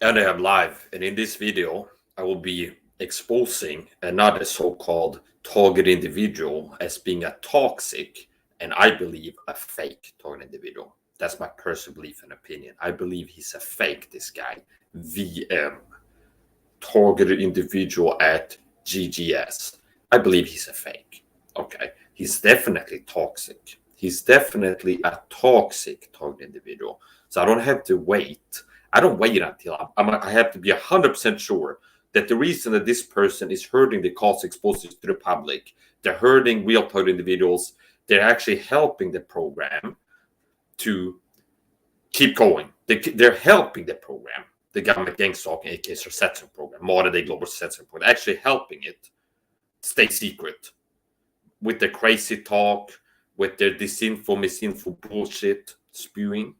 And I am live, and in this video, I will be exposing another so-called target individual as being a toxic, and I believe a fake target individual. That's my personal belief and opinion. I believe he's a fake, this guy, VM, targeted individual at G.G.S. I believe he's a fake. Okay, he's definitely toxic. He's definitely a toxic target individual. So I don't have to wait. I don't wait until I have to be 100% sure that the reason that this person is hurting the cause exposure to the public, they're hurting real target individuals, they're actually helping the program to keep going. They're helping the program, the government Gangstalking, aka censoring program, modern day global censoring program, actually helping it stay secret with their crazy talk, with their disinfo, misinfo bullshit spewing.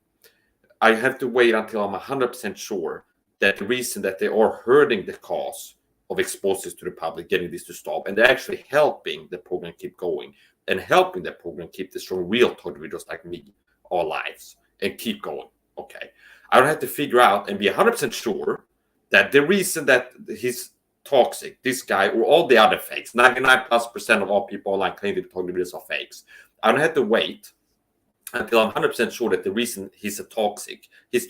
I have to wait until I'm 100% sure that the reason that they are hurting the cause of exposures to the public, getting this to stop, and they're actually helping the program keep going and helping the program keep destroying real target individuals like me, our lives, and keep going. Okay, I don't have to figure out and be 100% sure that the reason that he's toxic, this guy, or all the other fakes, 99+% of all people online claim that target individuals are fakes. I don't have to wait until I'm 100% sure that the reason he's toxic is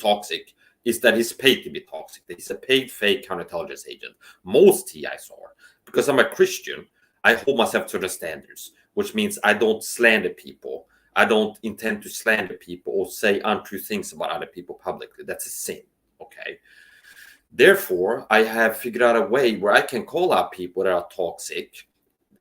that he's paid to be toxic, that he's a paid fake counterintelligence agent. Most TIs are. Because I'm a Christian, I hold myself to the standards, which means I don't slander people. I don't intend to slander people or say untrue things about other people publicly. That's a sin, okay? Therefore, I have figured out a way where I can call out people that are toxic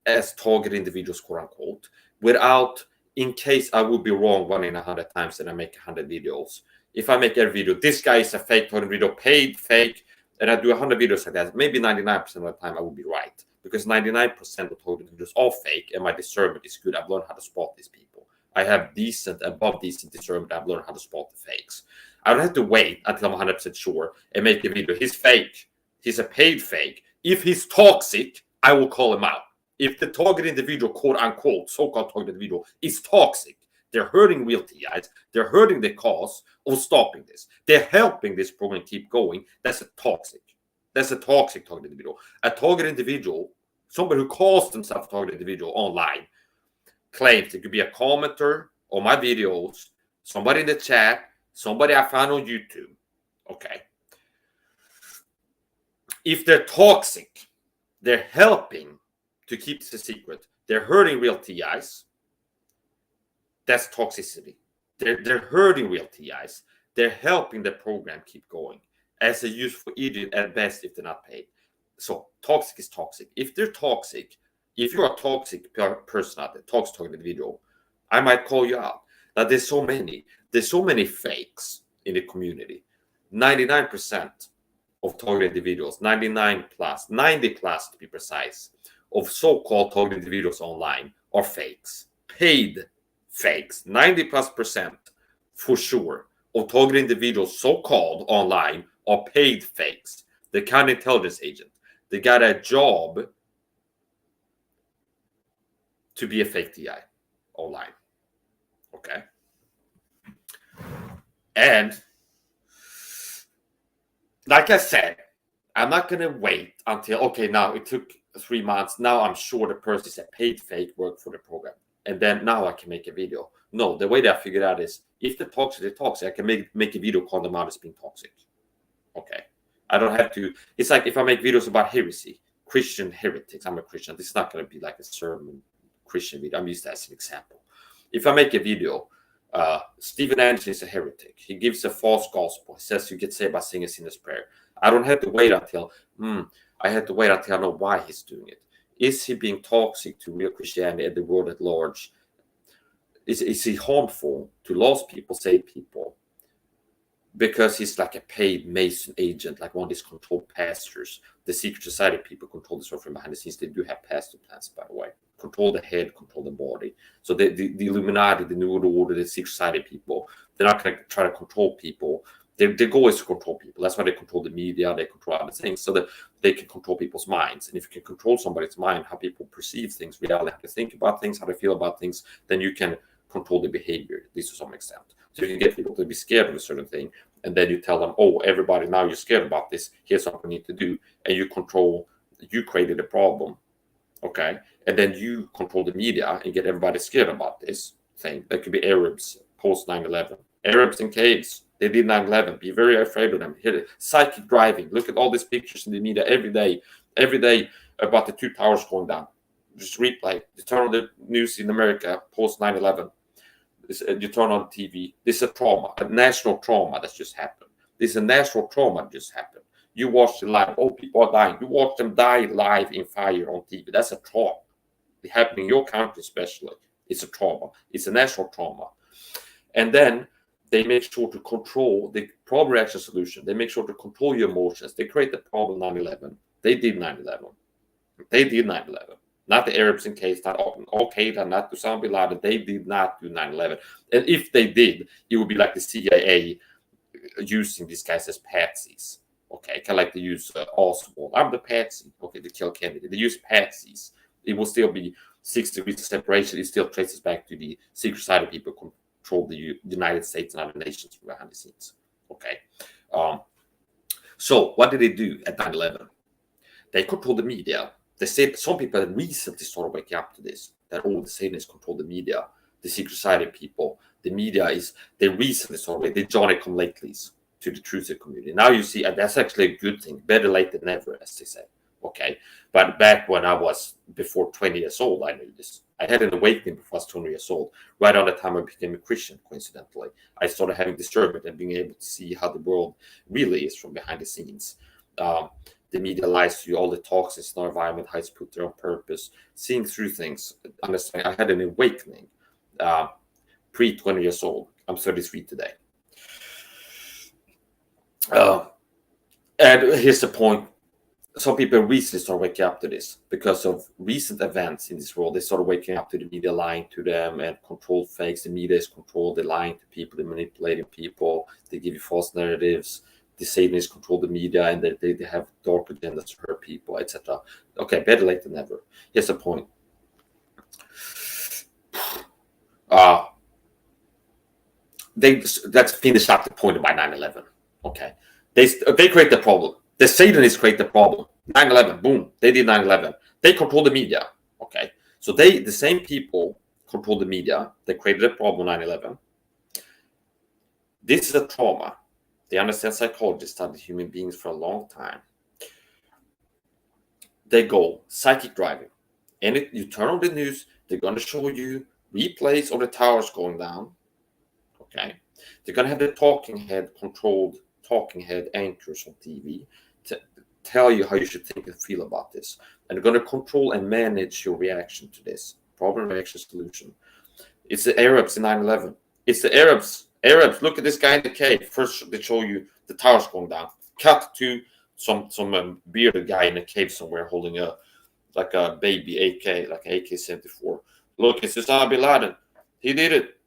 as target individuals, quote unquote, without, in case I would be wrong 1 in 100 times and I make 100 videos. If I make every video, this guy is a fake target video, paid fake, and I do 100 videos like that, maybe 99% of the time I will be right. Because 99% of target videos are fake and my discernment is good. I've learned how to spot these people. I have decent, above decent discernment. I've learned how to spot the fakes. I don't have to wait until I'm 100% sure and make a video. He's fake. He's a paid fake. If he's toxic, I will call him out. If the target individual, quote unquote, so-called target individual, is toxic, they're hurting real TIs, they're hurting the cause of stopping this. They're helping this program keep going. That's a toxic. That's a toxic target individual. A target individual, somebody who calls themselves a target individual online, claims it could be a commenter on my videos, somebody in the chat, somebody I found on YouTube. Okay. If they're toxic, they're helping to keep this a secret, they're hurting real TIs, that's toxicity. They're hurting real TIs. They're helping the program keep going as a useful idiot at best if they're not paid. So toxic is toxic. If they're toxic, if you're a toxic person out there, toxic target individual, I might call you out. Now there's so many fakes in the community. 99% of target individuals, 99+, 90+ to be precise, of so-called target individuals online are fakes, paid fakes. 90+% for sure of target individuals so-called online are paid fakes. The counterintelligence agent, they got a job to be a fake TI online. Okay. And like I said, I'm not going to wait until, okay, now it took 3 months. Now I'm sure the person is a paid fake work for the program. And then now I can make a video. No, the way that I figured out is if they're toxic, I can make a video calling them out as being toxic. Okay. I don't have to. It's like if I make videos about heresy, Christian heretics. I'm a Christian. This is not going to be like a sermon Christian video. I'm used that as an example. If I make a video, Stephen Anderson is a heretic. He gives a false gospel. He says you get saved by saying a sinner's prayer. I don't have to wait until, I have to wait until I know why he's doing it. Is he being toxic to real Christianity and the world at large? Is he harmful to lost people, saved people? Because he's like a paid Mason agent, like one of these controlled pastors. The secret society people control this from behind the scenes. They do have pastor plans, by the way. Control the head, control the body. So the Illuminati, the New World Order, the secret society people, they're not going to try to control people. Their goal is to control people. That's why they control the media, they control other things, so that they can control people's minds. And if you can control somebody's mind, how people perceive things, reality, how they think about things, how they feel about things, then you can control the behavior, at least to some extent. So you can get people to be scared of a certain thing. and then you tell them, oh, everybody, now you're scared about this, here's what we need to do, and you created a problem, okay? And then you control the media and get everybody scared about this thing. That could be Arabs post 9/11. Arabs in caves, they did 9/11. Be very afraid of them. Here, psychic driving. Look at all these pictures in the media every day about the two towers going down. Just replay. You turn on the news in America post 9/11. You turn on TV. This is a trauma, a national trauma that's just happened. This is a national trauma that just happened. You watch it live. Oh, people are dying. You watch them die live in fire on TV. That's a trauma. It happened in your country especially. It's a trauma. It's a national trauma. And then they make sure to control the problem reaction solution. They make sure to control your emotions. They create the problem 9/11. They did 9/11. They did 9/11. Not the Arabs in case, not Al-Qaeda, not Osama bin Laden. They did not do 9/11. And if they did, it would be like the CIA using these guys as patsies. Okay, kind of like they use Oswald. I'm the patsy. Okay, they kill Kennedy. They use patsies. It will still be 6 degrees of separation. It still traces back to the secret society people control the United States and other nations behind the scenes. Okay. So what did they do at 9/11? They controlled the media. They said some people had recently started waking up to this, that all the Satanists control the media, the secret society people. The media they recently started, they Johnny-come-latelys to the Truthseeker community. Now you see, that's actually a good thing. Better late than never, as they say. Okay. But back when I was before 20 years old, I knew this. I had an awakening before I was 20 years old. Right on the time I became a Christian, coincidentally. I started having discernment and being able to see how the world really is from behind the scenes. The media lies to you, all the toxins in our environment, how it's put there on purpose, seeing through things. Understanding, I had an awakening pre-20 years old. I'm 33 today. And here's the point. Some people recently start waking up to this because of recent events in this world. They started waking up to the media lying to them and control fakes. The media is controlled. They're lying to people. They're manipulating people. They give you false narratives. The Satanists control the media, and they have dark agendas to hurt people, etc. Okay, better late than never. Here's the point. Let's finish up the point about 9/11. Okay, they create the problem. The Satanists create the problem. 9/11, boom, they did 9/11. They control the media. Okay, so the same people control the media. They created a problem 9/11. This is a trauma. They understand psychology, studied human beings for a long time. They go psychic driving. And you turn on the news, they're going to show you replays of the towers going down. Okay. They're going to have the talking head anchors on TV to tell you how you should think and feel about this. And they're going to control and manage your reaction to this. Problem, reaction, solution. It's the Arabs in 9/11. It's the Arabs. Look at this guy in the cave. First, they show you the towers going down. Cut to some bearded guy in a cave somewhere holding a baby AK, like AK-74. Look, it's Osama bin Laden. He did it.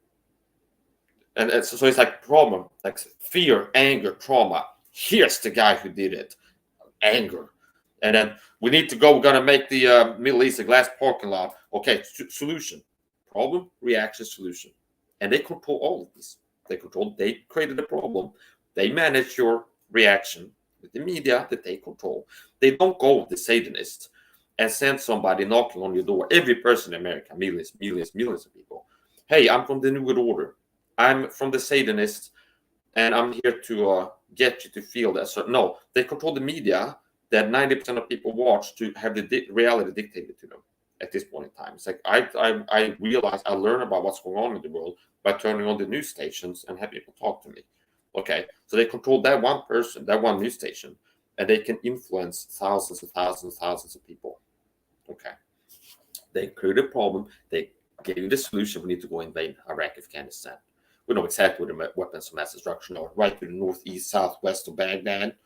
And so it's like problem, like fear, anger, trauma. Here's the guy who did it. Anger. And then we need to go. We're going to make the Middle East a glass parking lot. Okay, solution. Problem, reaction, solution. And they control all of these. They created a problem. They manage your reaction with the media that they control. They don't go with the Satanists and send somebody knocking on your door. Every person in America, millions of people. Hey, I'm from the New World Order. I'm from the Satanists, and I'm here to get you to feel that. So no, they control the media that 90% of people watch to have the reality dictated to them at this point in time. It's like I realize I learn about what's going on in the world by turning on the news stations and have people talk to me. Okay, so they control that one person, that one news station, and they can influence thousands of people. Okay, they create a problem. They gave you the solution. We need to go invade Iraq, Afghanistan. We know exactly where the weapons of mass destruction are, right to the northeast, southwest of Baghdad.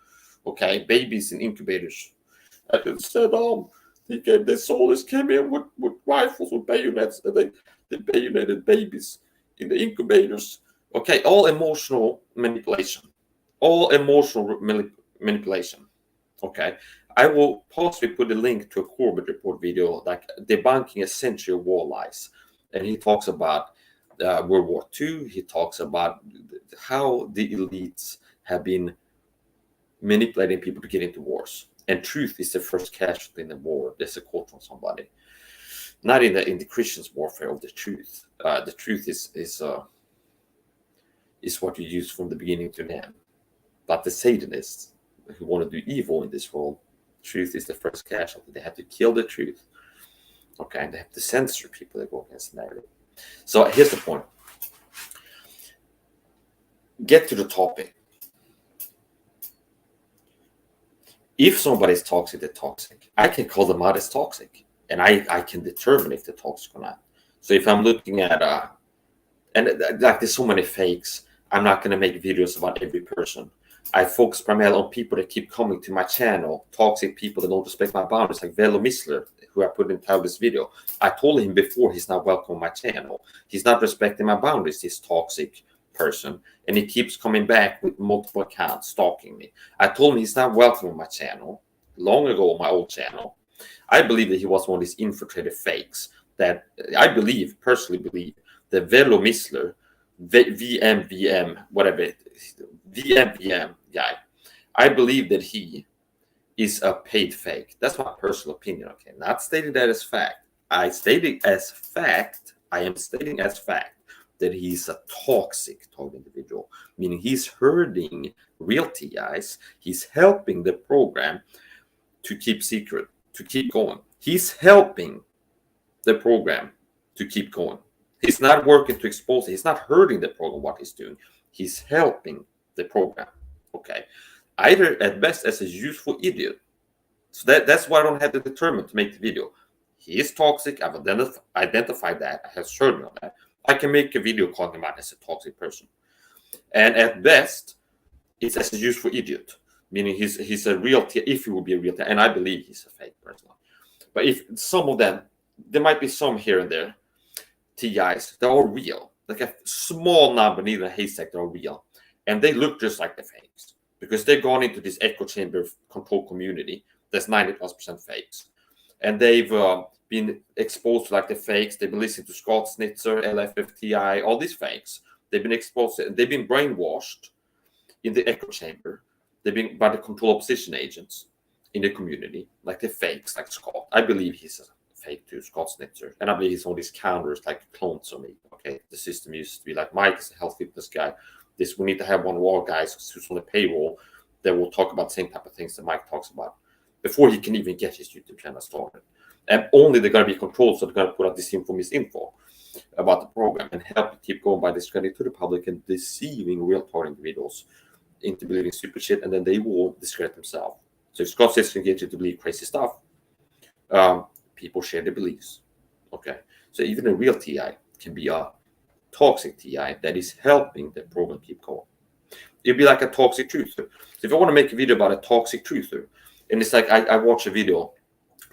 Okay, babies in incubators. And instead, they soldiers came in with rifles, with bayonets, and they bayoneted babies in the incubators. Okay, all emotional manipulation. Okay, I will possibly put a link to a Corbett Report video, like debunking a century of war lies. And he talks about World War II. He talks about how the elites have been manipulating people to get into wars. And truth is the first casualty in the war. There's a quote from somebody. Not in the Christian's warfare of the truth. The truth is what you use from the beginning to the end. But the Satanists who want to do evil in this world, truth is the first casualty. They have to kill the truth. Okay, and they have to censor people that go against the narrative. So here's the point. Get to the topic. If somebody is toxic, they're toxic. I can call them out as toxic, and I can determine if they're toxic or not. So if I'm looking at and like there's so many fakes, I'm not going to make videos about every person. I focus primarily on people that keep coming to my channel, toxic people that don't respect my boundaries, like Velo Misler, who I put in title this video. I told him before he's not welcome on my channel. He's not respecting my boundaries, this toxic person, and he keeps coming back with multiple accounts stalking me. I told him he's not welcome on my channel long ago on my old channel. I believe that he was one of these infiltrated fakes that I personally believe that Velo Misler, VM, whatever, VM guy, I believe that he is a paid fake. That's my personal opinion, okay? Not stated that as fact. I am stating as fact that he's a toxic target individual, meaning he's hurting real TIs. He's helping the program to keep secret, to keep going. He's helping the program to keep going. He's not working to expose it. He's not hurting the program, what he's doing. He's helping the program, okay? Either at best as a useful idiot. So that's why I don't have to determine to make the video. He is toxic. I've identified that. I have certain on that. I can make a video calling him out as a toxic person. And at best, it's as a useful idiot, meaning he's a real TI, if he will be a real TI, and I believe he's a fake person. But if some of them, there might be some here and there, TIs, they're all real. Like a small number, neither a haystack, they're all real. And they look just like the fakes because they've gone into this echo chamber control community that's 90+% fakes. And they've been exposed to like the fakes. They've been listening to Scott Snitzer, LFFTI, all these fakes. They've been exposed to, they've been brainwashed in the echo chamber. They've been by the control opposition agents in the community, like the fakes, like Scott. I believe he's a fake too, Scott Snitzer. And I believe he's on these counters like clones of me. Okay, the system used to be like Mike is a health fitness guy. We need to have one of our guys who's on the payroll that will talk about the same type of things that Mike talks about before he can even get his YouTube channel started. And only they're going to be controlled, so they're going to put out disinfo, misinfo about the program and help it keep going by discrediting to the public and deceiving real target individuals into believing stupid shit, and then they will discredit themselves. So if Scott says can get you to believe crazy stuff, people share their beliefs. Okay, so even a real TI can be a toxic TI that is helping the program keep going. It'd be like a toxic truther. So if I want to make a video about a toxic truther, and it's like I watch a video,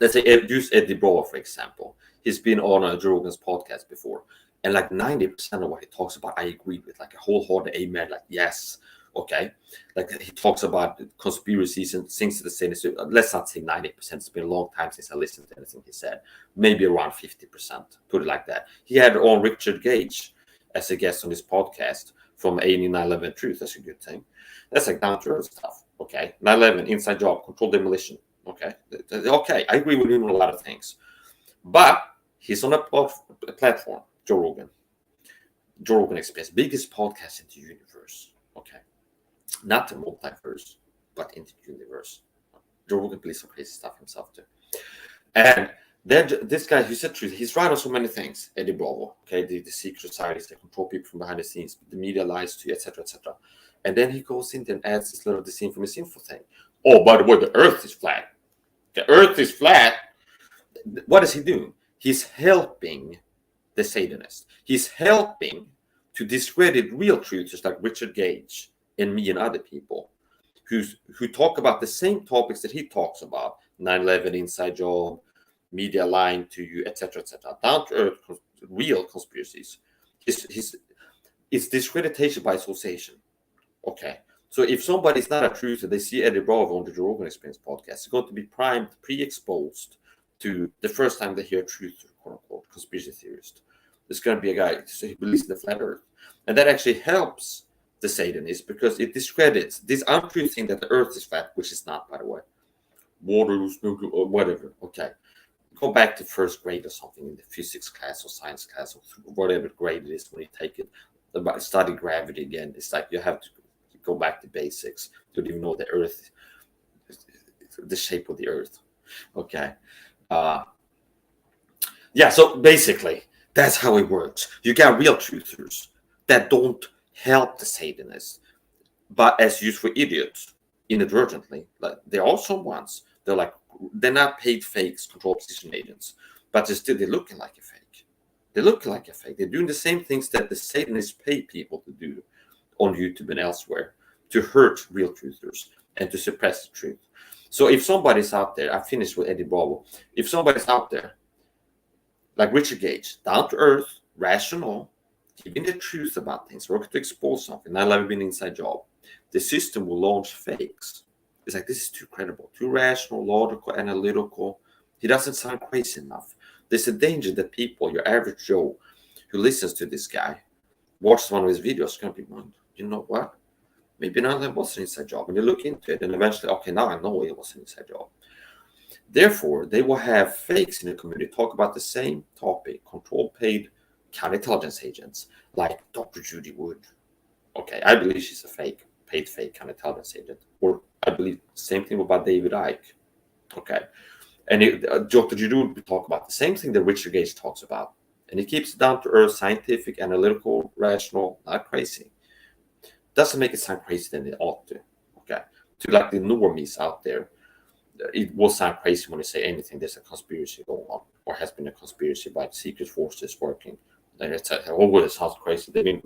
let's say use Eddie Brower, for example. He's been on Joe Rogan's podcast before, and like 90% of what he talks about, I agree with, like a wholehearted amen, like yes, okay. Like he talks about conspiracies and things to the same. Let's not say 90%. It's been a long time since I listened to anything he said. Maybe around 50%, put it like that. He had on Richard Gage as a guest on his podcast from 8911 Truth. That's a good thing. That's like down to earth stuff. Okay, 9/11 inside job, controlled demolition. Okay, I agree with him on a lot of things, but he's on a platform, Joe Rogan. Joe Rogan Express, biggest podcast in the universe. Okay, not the multiverse, but in the universe. Joe Rogan believes some crazy stuff himself too. And then this guy who said truth, he's right on so many things. Eddie Bravo, okay, the secret societies that control people from behind the scenes, the media lies to you, etc., etc. And then he goes in there and adds this little disinfo, misinfo thing. Oh, by the way, the Earth is flat. The Earth is flat. What is he doing? He's helping the Satanists. He's helping to discredit real truthers like Richard Gage and me and other people who talk about the same topics that he talks about: 9/11 inside job, media lying to you, etc., etc. Down to earth, real conspiracies. It's discreditation by association. Okay, so if somebody's not a truther, they see Eddie Bravo on the Joe Rogan Experience podcast, it's going to be primed, pre-exposed to the first time they hear truther, quote unquote, conspiracy theorist. There's going to be a guy, so he believes in the flat earth. And that actually helps the Satanists because it discredits this untrue thing that the earth is flat, which is not, by the way. Water, or whatever. Okay. Go back to first grade or something in the physics class or science class or whatever grade it is when you take it. About study gravity again. It's like you have to go back to basics to even know the earth, the shape of the earth. Okay. Yeah, so basically, that's how it works. You got real truthers that don't help the Satanists, but as used for idiots inadvertently. Like they're also ones. They're not paid fakes, control position agents, but they're looking like a fake. They look like a fake. They're doing the same things that the Satanists pay people to do on YouTube and elsewhere to hurt real truthers and to suppress the truth. So if somebody's out there, I finished with Eddie Bravo. If somebody's out there, like Richard Gage, down to earth, rational, giving the truth about things, working to expose something, not like being an inside job, the system will launch fakes. It's like, this is too credible, too rational, logical, analytical. He doesn't sound crazy enough. There's a danger that people, your average Joe, who listens to this guy, watches one of his videos, going to be, you know what? Maybe not that was an inside job. And you look into it, and eventually, okay, now I know it was an inside job. Therefore, they will have fakes in the community talk about the same topic, control paid counterintelligence agents, like Dr. Judy Wood. Okay, I believe she's a fake, paid fake counterintelligence agent. Or I believe the same thing about David Icke. Okay. And Dr. Judy Wood talk about the same thing that Richard Gage talks about. And he keeps it down to earth, scientific, analytical, rational, not crazy. Doesn't make it sound crazy than it ought to. Okay. To like the normies out there, it will sound crazy when you say anything. There's a conspiracy going on, or has been a conspiracy by secret forces working. And it's like, oh, well, it sounds crazy. They've been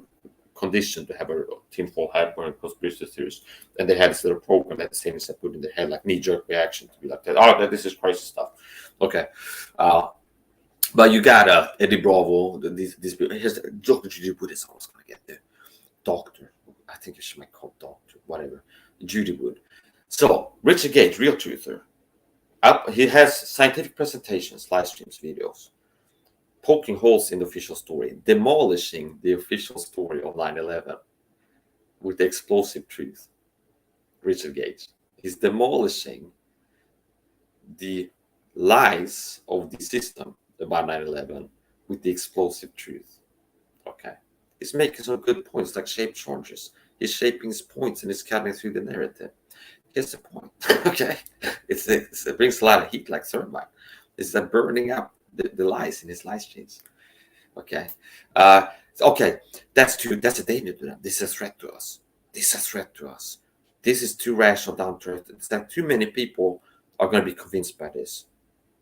conditioned to have a tinfoil hat wearing conspiracy theories, and they had this little program that the same as I put in their head, like knee-jerk reaction to be like that. Oh, this is crazy stuff. Okay, but you got Eddie Bravo. Here's Dr. Judy Wood is always going to get there. Doctor, I think she might call doctor, whatever. Judy Wood. So, Richard Gage, real truther, he has scientific presentations, live streams, videos, poking holes in the official story, demolishing the official story of 9/11 with the explosive truth. Richard Gage. He's demolishing the lies of the system about 9/11 with the explosive truth. Okay. He's making some good points, like shape charges. He's shaping his points and he's cutting through the narrative. Here's the point. Okay, it brings a lot of heat like thermite. It's burning up the lies in his live streams. Okay, okay, that's a danger to them. This is a threat to us. This is a threat to us. This is too rational, down to earth. It's like too many people are going to be convinced by this.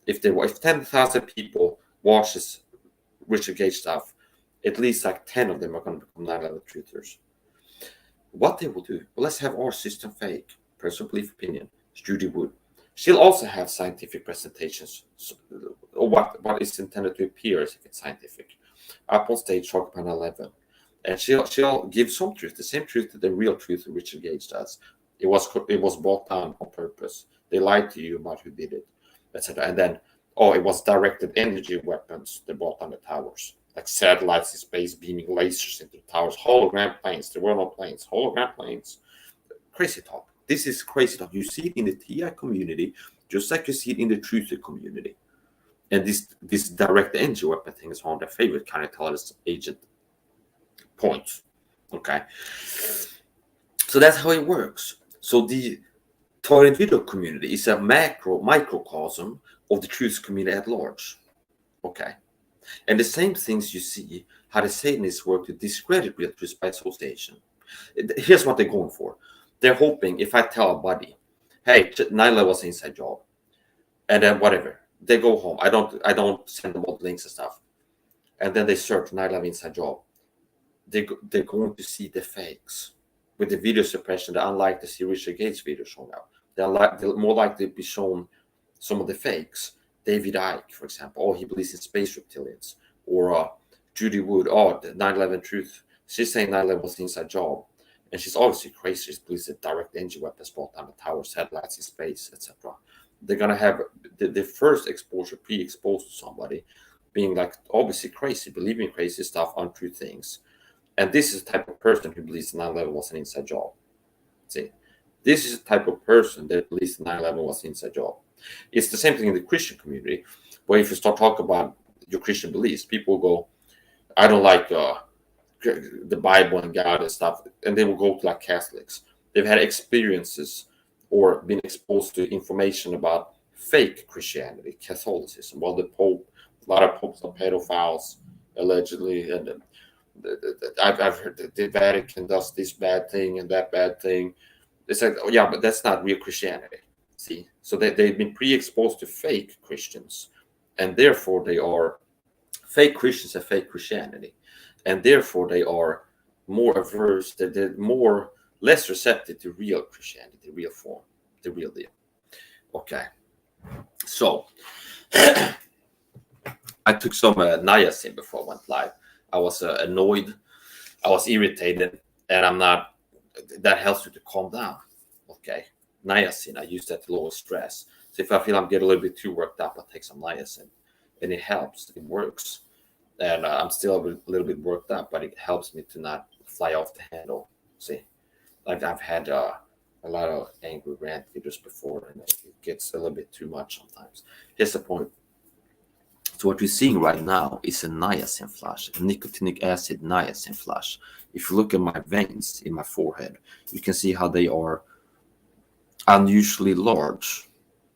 If 10,000 people watch this Richard Gage stuff, at least like 10 of them are going to become 9/11 truthers. What they will do? Well, let's have our system fake. Personal belief, opinion. Judy Wood. She'll also have scientific presentations, or what is intended to appear as if it's scientific, up on stage, talk about 9/11, and she'll give some truth, the same truth that the real truth that Richard Gage does. It was brought down on purpose. They lied to you about who did it, etc. And then, it was directed energy weapons that brought down the towers, like satellites in space beaming lasers into the towers, hologram planes. There were no planes, hologram planes. Crazy talk. This is crazy talk. You see it in the TI community, just like you see it in the Truther community. And this direct energy weapon thing is one of their favorite counterintelligence agent points. Okay. So that's how it works. So the targeted video community is a microcosm of the truth community at large. Okay. And the same things you see how the Satanists work to discredit real truth by association. Here's what they're going for. They're hoping if I tell a buddy, hey, 9/11 was an inside job, and then whatever, they go home. I don't send them all the links and stuff, and then they search 9/11 inside job. They're going to see the fakes with the video suppression. They're unlike to see Richard Gage video shown up. They're more likely to be shown some of the fakes. David Icke, for example, he believes in space reptilians, or Judy Wood, the 9/11 truth. She's saying 9/11 was an inside job. And she's obviously crazy. She believes that direct energy weapons brought down the tower, satellites in space, etc. They're going to have the first exposure, pre-exposed to somebody, being like obviously crazy, believing crazy stuff, untrue things. And this is the type of person who believes 9/11 was an inside job. See, this is the type of person that believes 9/11 was an inside job. It's the same thing in the Christian community, where if you start talking about your Christian beliefs, people go, I don't like the Bible and God and stuff, and they will go to like Catholics. They've had experiences or been exposed to information about fake Christianity, Catholicism. Well, the Pope, a lot of popes are pedophiles, allegedly, and I've heard that the Vatican does this bad thing and that bad thing. It's like, oh yeah, but that's not real Christianity. See, so they've been pre-exposed to fake Christians, and therefore they are fake Christians and fake Christianity, and therefore they are more averse, they're less receptive to real Christianity, the real form, the real deal. Okay, so I took some niacin before I went live. I was annoyed, I was irritated, and I'm not. That helps you to calm down. Okay, niacin, I use that to lower stress. So if I feel I'm getting a little bit too worked up, I take some niacin, and it helps. It works. And I'm still a little bit worked up, but it helps me to not fly off the handle. See, like I've had a lot of angry rant videos before, and it gets a little bit too much sometimes. Here's the point. So what we're seeing right now is a niacin flash, a nicotinic acid niacin flash. If you look at my veins in my forehead, you can see how they are unusually large.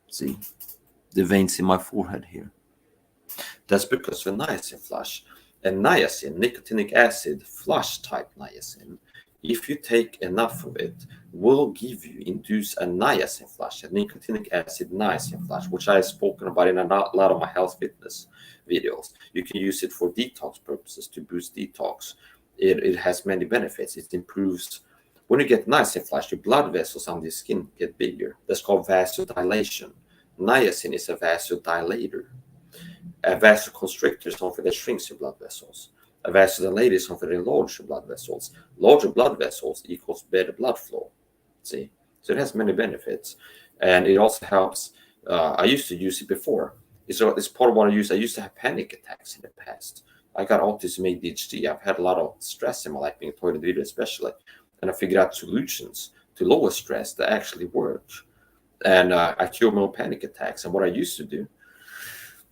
See, the veins in my forehead here. That's because of a niacin flush. And niacin, nicotinic acid flush type niacin, if you take enough of it, will induce a niacin flush, a nicotinic acid niacin flush, which I have spoken about in a lot of my health fitness videos. You can use it for detox purposes to boost detox. It has many benefits. It improves, when you get niacin flush, your blood vessels on the skin get bigger. That's called vasodilation. Niacin is a vasodilator. A vasoconstrictor is something that shrinks your blood vessels. A vasodilator is something that enlarges your blood vessels. Larger blood vessels equals better blood flow. See? So it has many benefits. And it also helps. I used to use it before. It's part of what I use. I used to have panic attacks in the past. I got autism, ADHD. I've had a lot of stress in my life, being a toilet leader especially. And I figured out solutions to lower stress that actually work. And I cured my own panic attacks. And what I used to do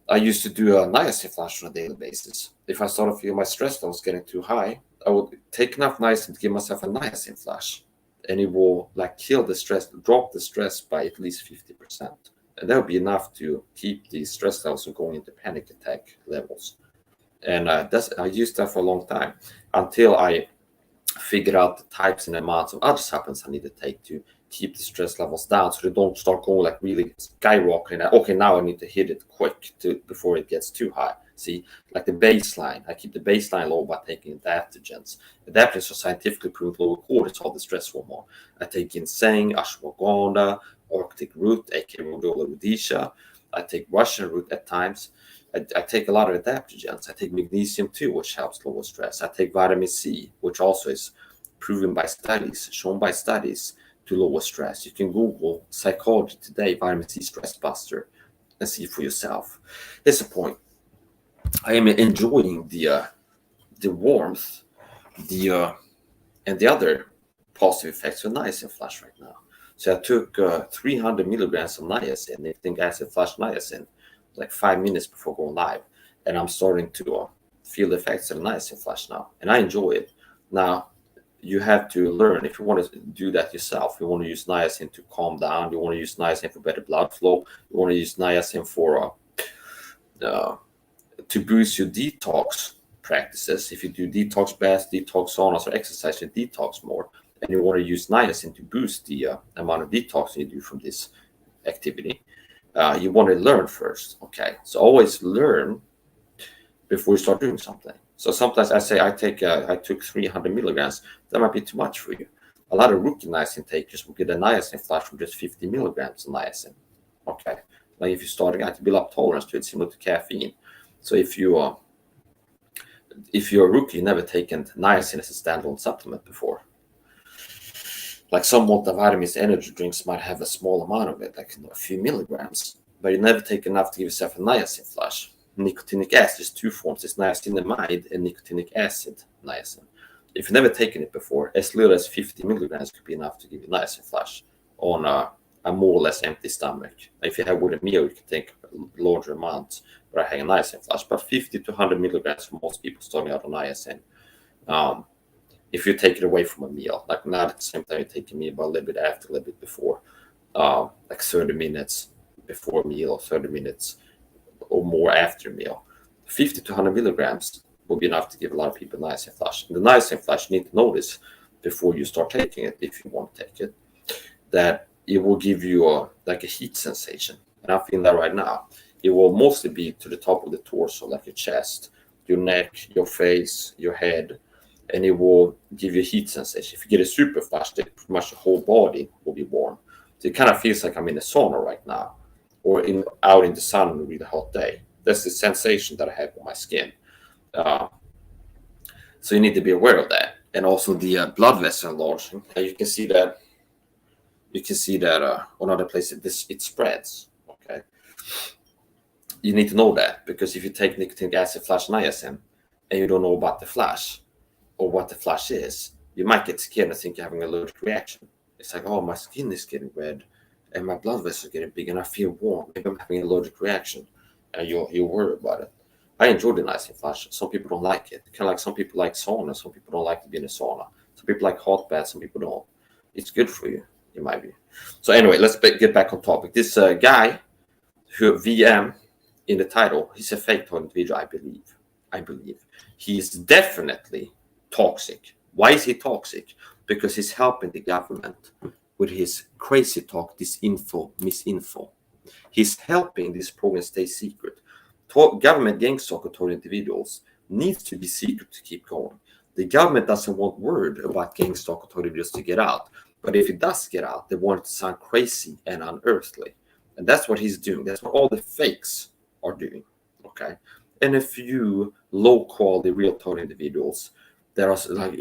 a niacin flash on a daily basis. If I started feeling my stress levels getting too high, I would take enough niacin to give myself a niacin flash, and it will like kill the stress, drop the stress by at least 50%, and that would be enough to keep the stress levels from going into panic attack levels. And I used that for a long time until I figured out the types and amounts of other supplements I need to take to keep the stress levels down, so they don't start going like really skyrocketing. Okay, now I need to hit it quick before it gets too high. See, like the baseline, I keep the baseline low by taking adaptogens. Adaptogens are scientifically proven to lower cortisol, the stress hormone. I take ginseng, ashwagandha, Arctic root, aka rhodiola rhodiosa. I take Russian root at times. I take a lot of adaptogens. I take magnesium too, which helps lower stress. I take vitamin C, which also is proven by studies, shown by studies, to lower stress. You can Google Psychology Today, vitamin C stress buster, and see for yourself. Here's the point. I am enjoying the warmth, and the other positive effects of niacin flush right now. So I took 300 milligrams of niacin, nicotinic acid flush niacin, like 5 minutes before going live, and I'm starting to feel the effects of the niacin flush now, and I enjoy it. Now, you have to learn if you want to do that yourself. You want to use niacin to calm down. You want to use niacin for better blood flow. You want to use niacin for to boost your detox practices. If you do detox baths, detox saunas, or exercise, you detox more. And you want to use niacin to boost the amount of detox you do from this activity. You want to learn first. Okay, so always learn before you start doing something. So sometimes I say I took 300 milligrams. That might be too much for you. A lot of rookie niacin takers will get a niacin flush from just 50 milligrams of niacin. Okay, like if you're starting out to build up tolerance to it, similar to caffeine. So if you're a rookie, you've never taken niacin as a standalone supplement before. Like some multivitamins, energy drinks might have a small amount of it, like a few milligrams, but you never take enough to give yourself a niacin flush. Nicotinic acid is two forms. It's niacinamide and nicotinic acid niacin. If you've never taken it before, as little as 50 milligrams could be enough to give you niacin flash on a more or less empty stomach. If you have with a meal, you can take larger amounts, but I have a niacin flash. But 50 to 100 milligrams for most people starting out on niacin. If you take it away from a meal, like not at the same time you take a meal, but a little bit after, a little bit before, like 30 minutes before a meal, 30 minutes or more after a meal. 50 to 100 milligrams will be enough to give a lot of people niacin flash. And the niacin flash, you need to notice before you start taking it, if you want to take it, that it will give you like a heat sensation. And I'm feeling that right now. It will mostly be to the top of the torso, like your chest, your neck, your face, your head, and it will give you a heat sensation. If you get a super flash, pretty much the whole body will be warm. So it kind of feels like I'm in a sauna right now, or out in the sun on a really hot day. That's the sensation that I have on my skin. So you need to be aware of that. And also the blood vessel enlarging. You can see that. You can see that on other places it spreads. Okay. You need to know that, because if you take nicotinic acid flash niacin and you don't know about the flash or what the flash is, you might get scared and think you're having an allergic reaction. It's like, oh, my skin is getting red and my blood vessels are getting big and I feel warm. Maybe I'm having an allergic reaction, and you'll worry about it. I enjoy the niacin flash. Some people don't like it. Kind of like some people like sauna. Some people don't like to be in a sauna. Some people like hot baths. Some people don't. It's good for you, in my view. So anyway, let's get back on topic. This guy who VM in the title, he's a fake individual, I believe. He's definitely toxic. Why is he toxic? Because he's helping the government with his crazy talk, disinfo, misinfo. He's helping this program stay secret. Government gang-stalking targeted individuals needs to be secret to keep going. The government doesn't want word about gang-stalking targeted individuals to get out. But if it does get out, they want it to sound crazy and unearthly. And that's what he's doing. That's what all the fakes are doing. Okay. And a few low-quality real targeted individuals that are like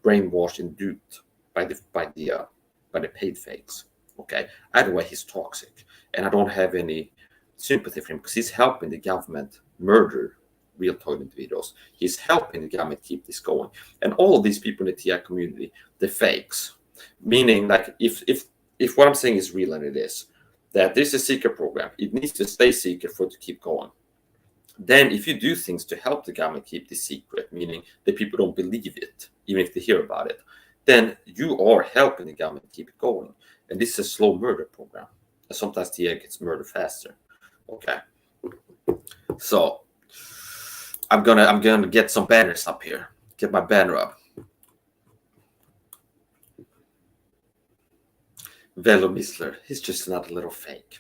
brainwashed and duped by the paid fakes. Okay. Either way, he's toxic. And I don't have any sympathy for him, because he's helping the government murder real targeted individuals. He's helping the government keep this going. And all of these people in the TI community, the fakes, meaning like if what I'm saying is real, and it is, that this is a secret program, it needs to stay secret for it to keep going. Then if you do things to help the government keep this secret, meaning that people don't believe it, even if they hear about it, then you are helping the government keep it going. And this is a slow murder program. And sometimes TI gets murdered faster. Okay. So I'm gonna get some banners up here. Get my banner up. Velo Missler, he's just another little fake.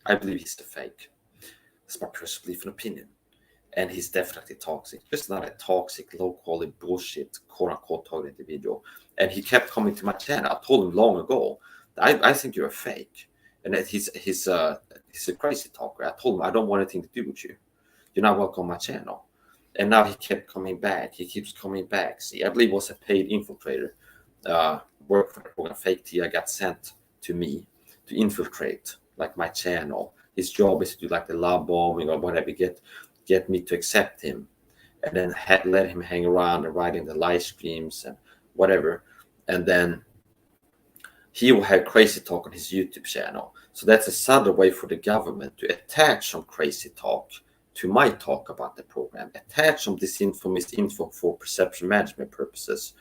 I believe he's the fake. That's my personal belief and opinion. And he's definitely toxic. Just not a toxic, low-quality bullshit, quote-unquote targeted individual. And he kept coming to my channel. I told him long ago, I think you're a fake. And that he's a crazy talker. I told him, I don't want anything to do with you. You're not welcome on my channel. And now he kept coming back. He keeps coming back. See, I believe it was a paid infiltrator. Work for the program. Fake TI got sent to me to infiltrate like my channel. His job is to do like the love bombing or whatever, get me to accept him, and then let him hang around and write in the live streams and whatever. And then he will have crazy talk on his YouTube channel. So that's a subtle way for the government to attach some crazy talk to my talk about the program, attach some disinfo, misinfo for perception management purposes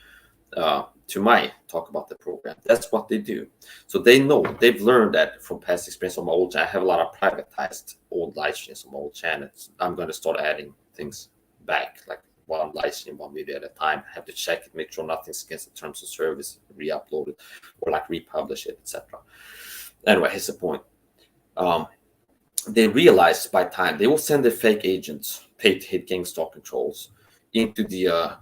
to my talk about the program. That's what they do. So they know, they've learned that from past experience on my old channel. I have a lot of privatized old live streams on my old channels. I'm going to start adding things back, like one live stream, one video at a time. I have to check it, make sure nothing's against the terms of service, re-upload it, or like republish it, etc. Anyway, here's the point. They realized by time they will send the fake agents, paid to hit gang-stalking trolls, into the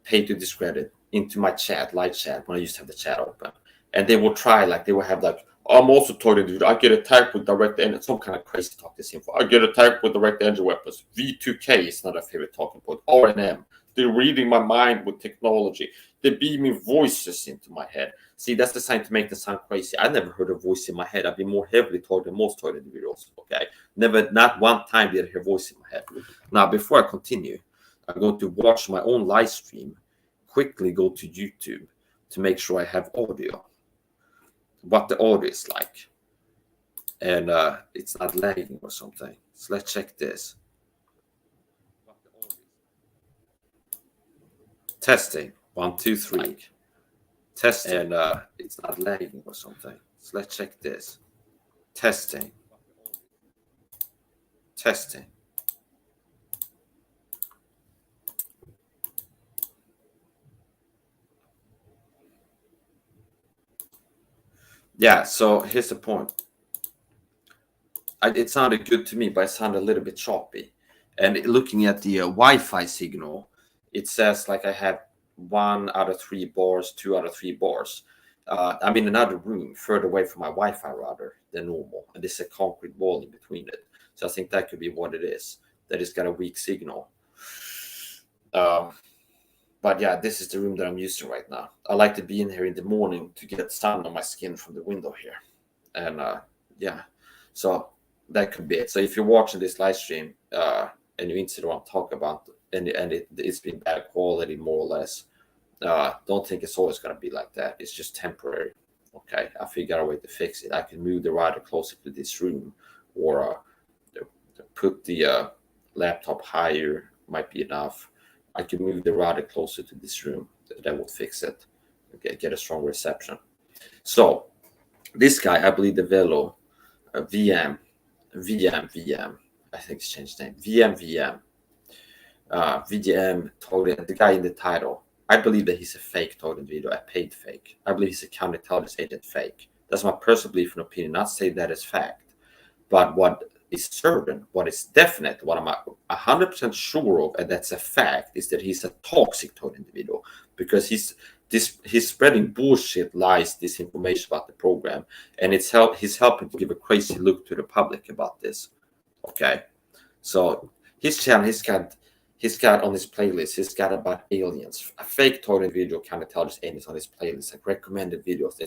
paid to discredit, into my chat, live chat, when I used to have the chat open. And they will try, like, they will have, like, I'm also targeted. I get attacked with direct engine, some kind of crazy talk this info. I get attacked with direct engine weapons. V2K is not a favorite talking point. R&M. They're reading my mind with technology. They're beaming voices into my head. See, that's the sign to make them sound crazy. I never heard a voice in my head. I've been more heavily taught than most targeted individuals. Okay, not one time did I hear a voice in my head. Now, before I continue, I'm going to watch my own live stream, quickly go to YouTube to make sure I have audio, what the audio is like, and it's not lagging or something. So let's check this. Testing 1 2 3. Testing, and it's not lagging or something. So let's check this. Testing. Testing. Yeah, so here's the point. It sounded good to me, but it sounded a little bit choppy. And looking at the Wi-Fi signal, it says like I have 1 out of 3 bars, 2 out of 3 bars. I'm in another room, further away from my Wi-Fi router than normal, and there's a concrete wall in between it. So I think that could be what it is. That it's got a weak signal. But yeah, this is the room that I'm using right now. I like to be in here in the morning to get sun on my skin from the window here. And yeah, so that could be it. So if you're watching this live stream and you're interested in what I'm talking about, and it's been bad quality more or less, don't think it's always going to be like that. It's just temporary. Okay, I figured out a way to fix it. I can move the router closer to this room, or put the laptop higher, might be enough. I can move the router closer to this room. That would fix it. Okay, get a strong reception. So this guy, I believe the Velo, VM, I think it's changed name. VDM, targeted, the guy in the title. I believe that he's a fake targeted video, a paid fake. I believe he's a counterintelligence agent fake. That's my personal belief and opinion. Not say that is fact, but what is certain, what is definite, what I'm 100% sure of, and that's a fact, is that he's a toxic targeted individual, because he's spreading bullshit, lies, disinformation about the program, and he's helping to give a crazy look to the public about this. Okay, so his channel, he's got on his playlist, he's got about aliens, a fake targeted individual counterintelligence agents on his playlist, like recommended videos.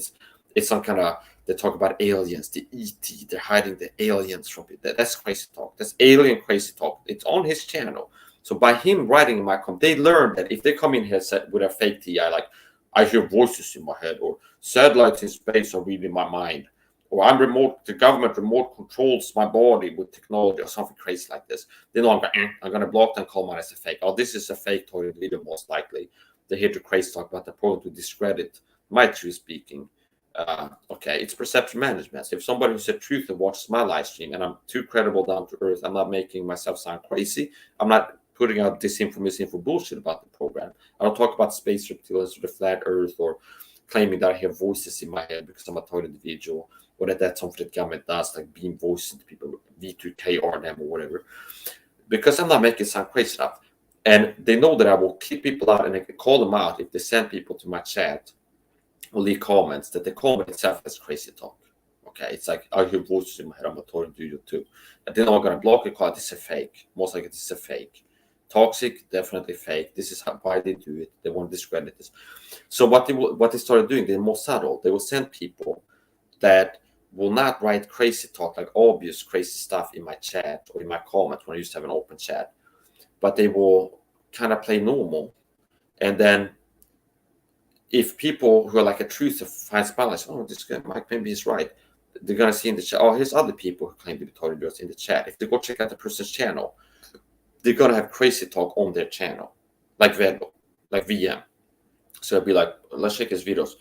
It's some kind of, they talk about aliens, the ET, they're hiding the aliens from it. That's crazy talk. That's alien crazy talk. It's on his channel. So by him writing in my comment, they learned that if they come in here with a fake TI, like, I hear voices in my head, or satellites in space are reading my mind, or the government remote controls my body with technology, or something crazy like this, then I'm going to block them, call mine as a fake. Oh, this is a fake targeted video, most likely. They're here to crazy talk about the program to discredit my truth speaking. Okay, it's perception management. So if somebody who said truth and watches my live stream, and I'm too credible, down to earth, I'm not making myself sound crazy, I'm not putting out misinfo bullshit about the program. I don't talk about space reptilians or the flat earth, or claiming that I hear voices in my head because I'm a targeted individual, or that's something that government does, like beam voices into people, V2KR them or whatever, because I'm not making it sound crazy enough. And they know that I will kick people out, and I can call them out if they send people to my chat or leave comments that the comment itself is crazy talk. Okay, it's like, I hear voices in my head, I'm a targeted individual too. And then I'm going to block it, call this a fake. Most likely this is a fake. Toxic, definitely fake. This is why they do it. They want to discredit this. So what they started doing, they're more subtle. They will send people that will not write crazy talk, like obvious crazy stuff in my chat or in my comments when I used to have an open chat, but they will kind of play normal. And then if people who are like a truth finds balance, oh, this guy Mike maybe he's right, they're gonna see in the chat, oh, here's other people who claim to be targeted in the chat. If they go check out the person's channel, they're gonna have crazy talk on their channel, like Velo, like VM. So it'll be like, let's check his videos.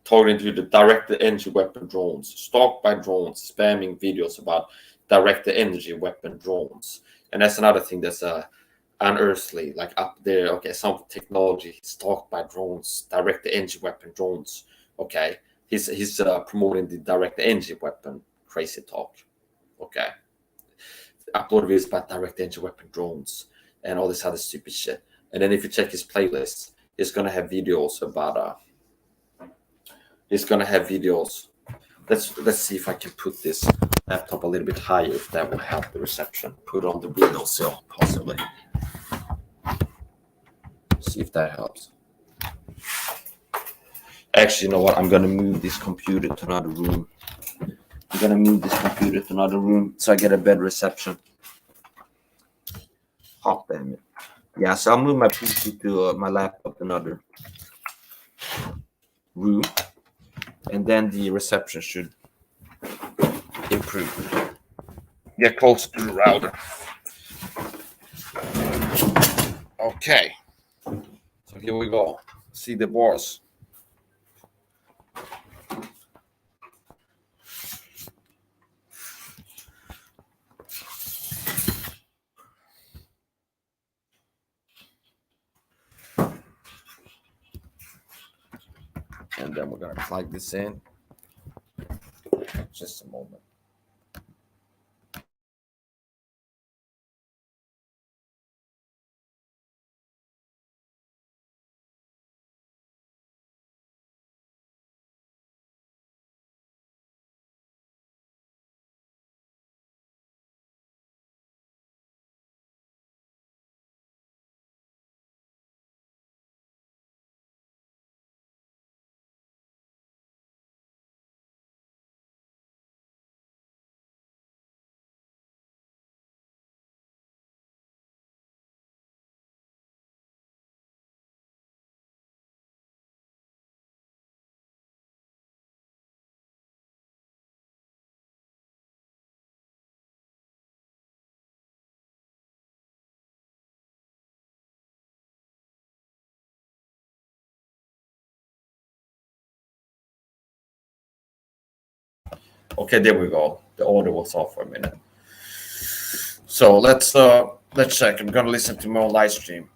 Targeting to the directed energy weapon drones, stalked by drones, spamming videos about directed energy weapon drones. And that's another thing that's unearthly, like up there. Okay, some technology stalked by drones, directed energy weapon drones. Okay, he's promoting the directed energy weapon crazy talk. Okay, upload videos about direct energy weapon drones and all this other stupid shit. And then if you check his playlist, he's gonna have videos about he's gonna have videos. Let's see if I can put this laptop a little bit higher, if that will help the reception. Put on the windowsill, possibly. See if that helps. Actually, you know what? I'm gonna move this computer to another room. I'm gonna move this computer to another room so I get a better reception. Hot damn it. Yeah, so I'll move my PC to my laptop to another room, and then the reception should improve. Get close to the router. Okay, so here we go. See the bars. And then we're gonna plug this in. Just a moment. Okay, there we go. The audio was off for a minute. So let's check. I'm gonna listen to my own live stream.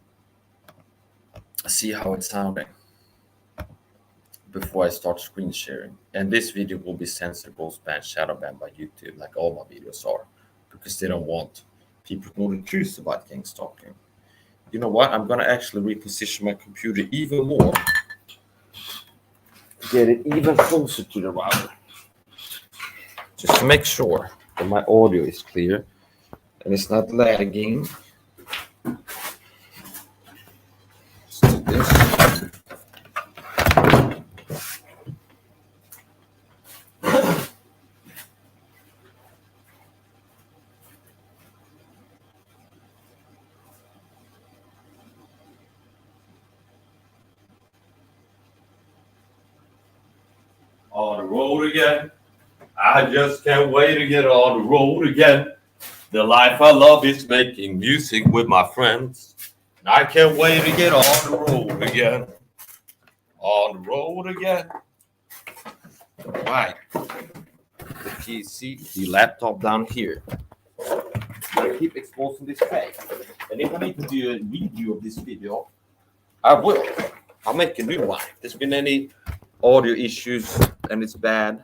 See how it's sounding before I start screen sharing. And this video will be censored, both banned, shadow banned by YouTube, like all my videos are, because they don't want people to know the truth about gang stalking. You know what? I'm gonna actually reposition my computer even more, get it even closer to the router, just to make sure that my audio is clear and it's not lagging. Let's do this. On the road again. I just can't wait to get on the road again. The life I love is making music with my friends. And I can't wait to get on the road again. On the road again. All right. The PC, the laptop down here. I keep exposing this fake. And if I need to do a review of this video, I will. I'll make a new one. If there's been any audio issues and it's bad,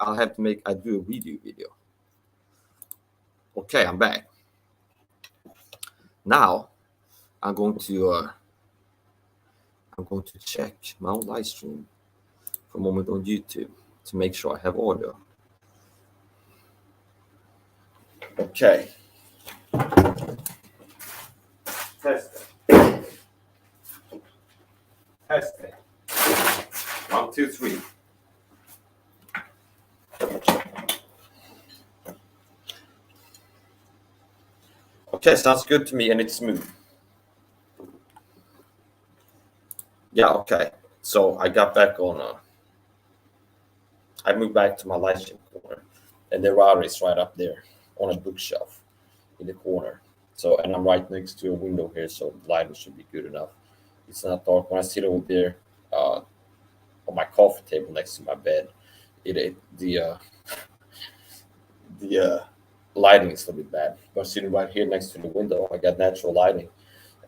I'll have to do a redo video. Okay, I'm back. Now I'm going to check my own live stream for a moment on YouTube to make sure I have audio. Okay. Testing. Testing. 1, 2, 3. Okay, sounds good to me, and it's smooth. Yeah, okay. So I got back on. I moved back to my live stream corner, and the router is right up there on a bookshelf in the corner. So, and I'm right next to a window here, so the lighting should be good enough. It's not dark. When I sit over there on my coffee table next to my bed, the lighting is a little bit bad. But sitting right here next to the window, I got natural lighting,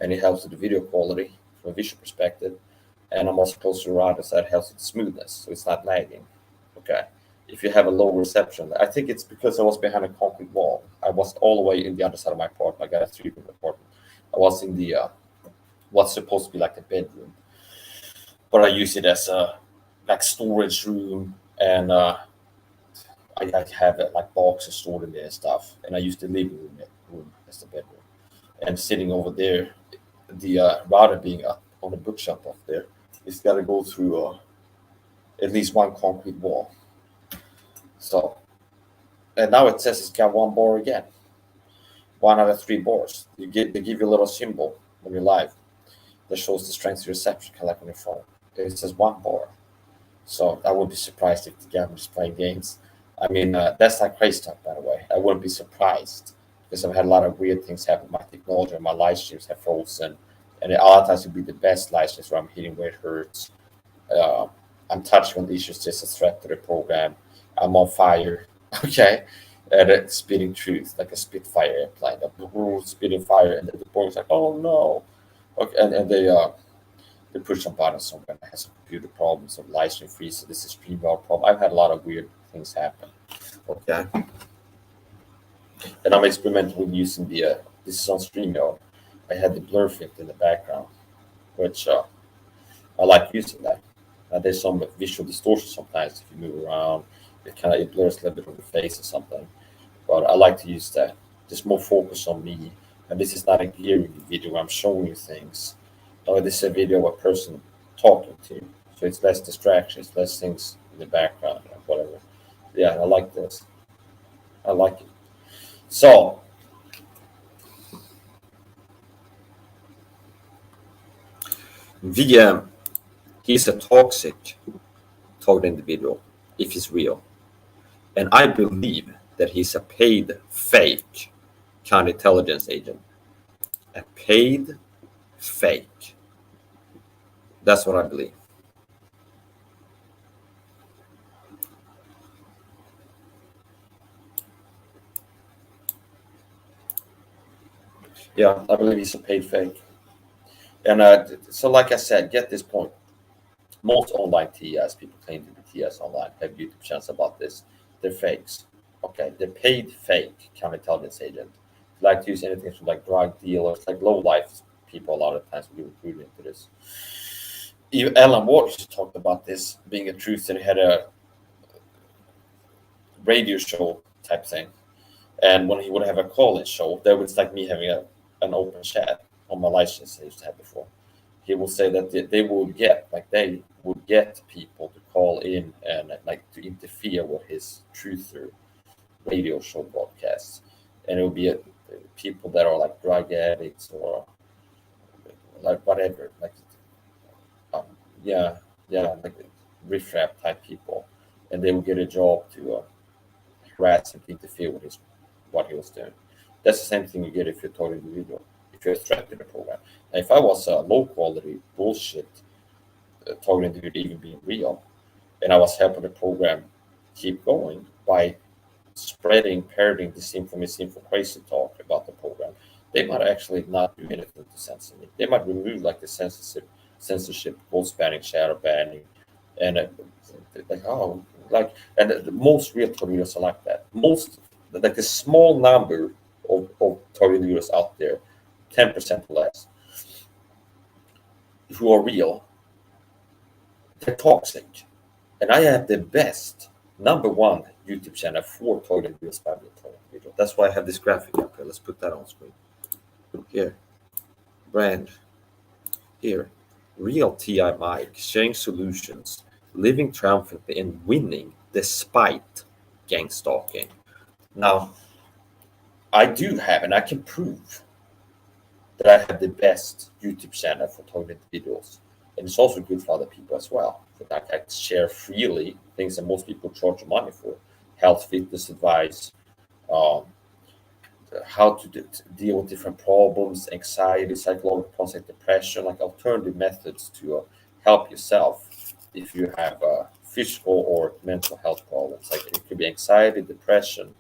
and it helps with the video quality from a visual perspective. And I'm also close to the router, so it helps with the smoothness, so it's not lagging. Okay. If you have a low reception, I think it's because I was behind a concrete wall. I was all the way in the other side of my apartment. I got a 3-room apartment. I was in the what's supposed to be like a bedroom, but I use it as a like storage room, and I have like boxes stored in there and stuff. And I use the living room as the bedroom. And sitting over there, the router being up on the bookshelf up there, it's got to go through at least one concrete wall. So, and now it says it's got 1 bar again. 1 out of 3 bars. They give you a little symbol when you're live that shows the strength of your reception, kind of like on your phone. It says 1 bar. So I wouldn't be surprised if the gamblers playing games. I mean, that's like CrazyTalk, by the way. I wouldn't be surprised because I've had a lot of weird things happen with my technology. My live streams have frozen, and a lot of times it'll be the best live streams where I'm hitting where it hurts. Uh, I'm touching on issues that's a threat to the program. I'm on fire. Okay. And it's spitting truth, like a Spitfire airplane, spitting fire, and then the boys like, oh no. Okay, and they push some buttons somewhere. I had some computer problems, some live stream freeze. So this is StreamYard problem. I've had a lot of weird things happen. Okay, and I'm experimenting with using the. This is on StreamYard. I had the blur effect in the background, which I like using that. There's some visual distortion sometimes if you move around. It blurs a little bit of the face or something. But I like to use that. Just more focus on me. And this is not a gear video where I'm showing you things. No, this is a video of a person talking to you. So it's less distractions, less things in the background or whatever. Yeah, I like this. I like it. So he's a toxic target individual if he's real. And I believe that he's a paid fake counterintelligence agent. A paid fake. That's what I believe. yeah, I believe he's a paid fake. And so like I said, get this point. Most online TIs, people claim to be TIs online, have YouTube channels about this. They're fakes. Okay, they're paid fake counterintelligence agent. They like to use anything from like drug dealers, like low life people a lot of times will be recruited into this. Even Alan Watts talked about this being a truth, and he had a radio show type thing. And when he would have a call-in show, that was like me having an open chat on my license I used to have before. He will say that they would get people to call in and like to interfere with his truther radio show broadcasts, and it would be people that are like drug addicts or like whatever, like um, yeah, like riffraff type people, and they would get a job to harass him, to interfere with what he was doing. That's the same thing you get if you're talking individual, if you're a threat to the program. Now, if I was a low quality bullshit target individual even being real, and I was helping the program keep going by spreading, parroting disinfo, misinfo, crazy talk about the program, they might actually not do anything to censor me. They might remove like the censorship, post banning, shadow banning, and and the most real tornadoes are like that. Most like a small number of tornadoes out there, 10% less, who are real, they're toxic. And I have the best #1 YouTube channel for toilet videos by video. That's why I have this graphic up here. Let's put that on screen. Here. Brand. Here. Real TI Mike, sharing solutions, living triumphantly and winning despite gang stalking. Now, I do have, and I can prove that I have the best YouTube channel for toilet videos. And it's also good for other people as well. I can share freely things that most people charge money for: health, fitness advice, um, how to deal with different problems, anxiety, psychological problems like depression, like alternative methods to help yourself if you have physical or mental health problems. Like it could be anxiety, depression,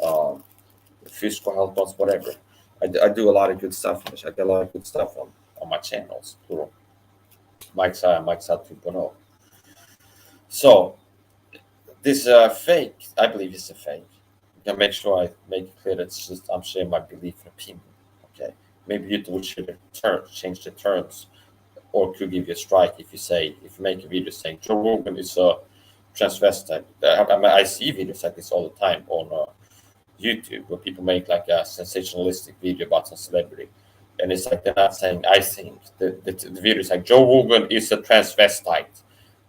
um, physical health problems, whatever. I do a lot of good stuff. I get a lot of good stuff on my channels. Plural. Mike's Saha, Mike's Saha 2.0. So this fake, I believe it's a fake. I can make sure I make it clear that it's just I'm sharing my belief and opinion. Okay, maybe YouTube should change the terms, or could give you a strike if you make a video saying Joe Rogan is a transvestite. I see videos like this all the time on YouTube where people make like a sensationalistic video about some celebrity. And it's like they're not saying I think. The video is like Joe Rogan is a transvestite.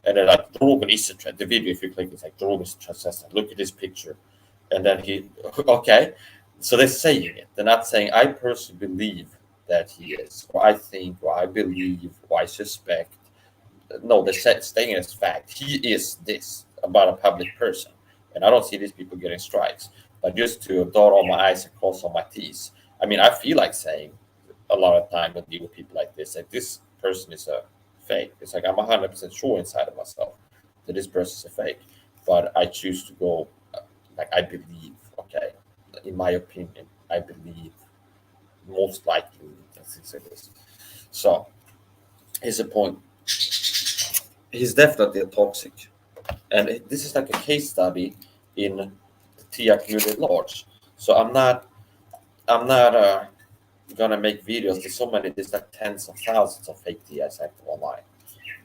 And they're like, Joe Rogan is the video, if you click, it's like Joe Rogan is a transvestite. Look at this picture. And then okay. So they're saying it. They're not saying I personally believe that he is, or I think, or I believe, or I suspect. No, they're stating as fact. He is this about a public person. And I don't see these people getting strikes. But just to dot all my I's and cross all my T's, I mean, I feel like saying a lot of time when I deal with people like this person is a fake. It's like I'm 100% sure inside of myself that this person is a fake. But I choose to go, like, I believe, okay, in my opinion, I believe most likely things like this. So, here's the point. He's definitely a toxic. And this is like a case study in the TI community at large. So I'm not gonna make videos. There's so many. There's like tens of thousands of fake TIs active online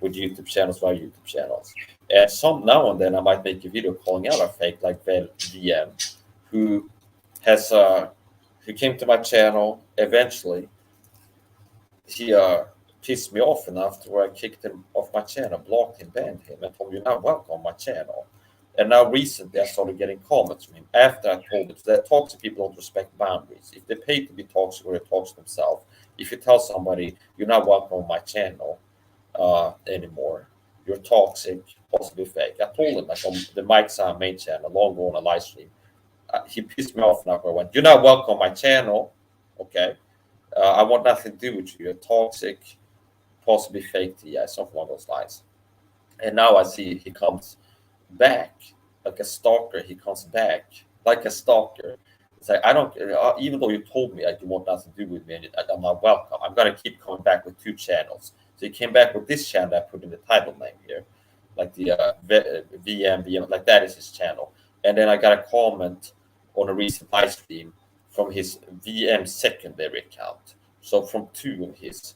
with YouTube channels, via YouTube channels. And some now and then I might make a video calling out a fake, like Vel VM, who has who came to my channel eventually. He pissed me off enough to where I kicked him off my channel, blocked him, banned him, and told him, "You're not welcome on my channel." And now recently I started getting comments from him after I told him that toxic people don't respect boundaries. If they pay to be toxic, or they toxic themselves, if you tell somebody you're not welcome on my channel anymore, you're toxic, possibly fake. I told him, like on the Mike Saha main channel, long ago on a live stream, he pissed me off enough. I went, "You're not welcome on my channel, okay? I want nothing to do with you. You're toxic, possibly fake TI," something along those lines. And now I see he comes back like a stalker. He comes back like a stalker. It's like, I don't, even though you told me like you want nothing to do with me, and I'm not welcome, I'm gonna keep coming back with two channels. So he came back with this channel I put in the title name here, like the VM, like that is his channel. And then I got a comment on a recent live stream from his VM secondary account. So from two of his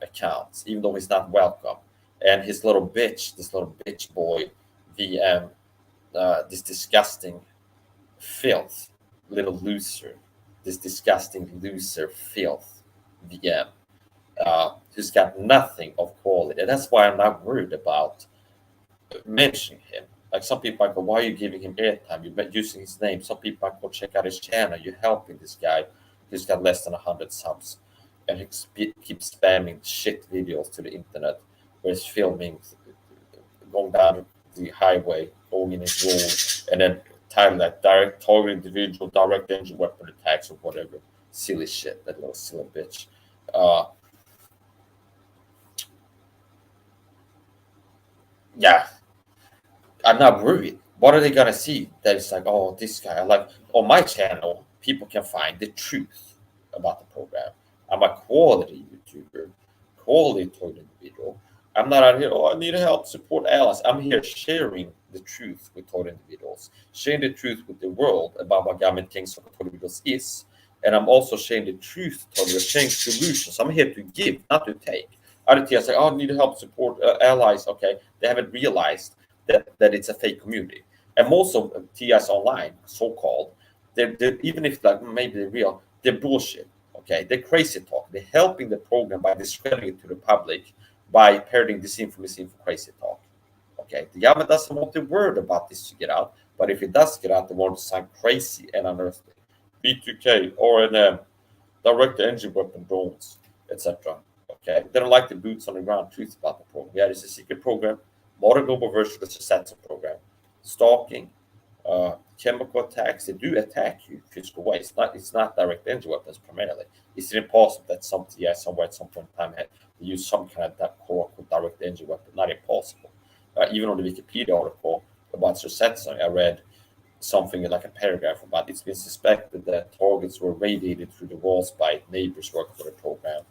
accounts, even though he's not welcome. And his little bitch, this little bitch boy, VM, this disgusting filth, little loser, this disgusting loser filth, VM, who's got nothing of quality. And that's why I'm not worried about mentioning him. Like some people might go, "Why are you giving him airtime? You're using his name." Some people might go, "Check out his channel. You're helping this guy who's got less than 100 subs." And he keeps spamming shit videos to the internet where he's filming, going down the highway, going in his road, and then title that direct target individual, direct engine weapon attacks, or whatever. Silly shit, that little silly bitch. Yeah, I'm not worried. What are they gonna see? That it's like, "Oh, this guy." Like on my channel, people can find the truth about the program. I'm a quality YouTuber, quality total individual. I'm not out here, "Oh, I need help, support allies." I'm here sharing the truth with total individuals, sharing the truth with the world about what government Gang-Stalking total individuals is. And I'm also sharing the truth, sharing solutions. I'm here to give, not to take. Other TIs like, "Oh, I need help, support allies." Okay, they haven't realized that it's a fake community. And most of TIs online, so-called, they're even if like maybe they're real, they're bullshit. Okay, they're crazy talk. They're helping the program by discrediting it to the public by parroting disinfo, misinfo, crazy talk. Okay, the government doesn't want the word about this to get out, but if it does get out, they want to sound crazy and unearthly. B2K, RNM, direct engine weapon drones, etc. Okay, they don't like the boots on the ground truth about the program. Yeah, it's a secret program, modern global version of the Satsum program. Stalking, chemical attacks. They do attack you physical way. It's not direct engine weapons primarily. It's impossible that some TI somewhere at some point in time had use some kind of that core direct engine weapon. Not impossible. Even on the Wikipedia article about Satsum, I read something like a paragraph about it's been suspected that targets were radiated through the walls by neighbors working for the program,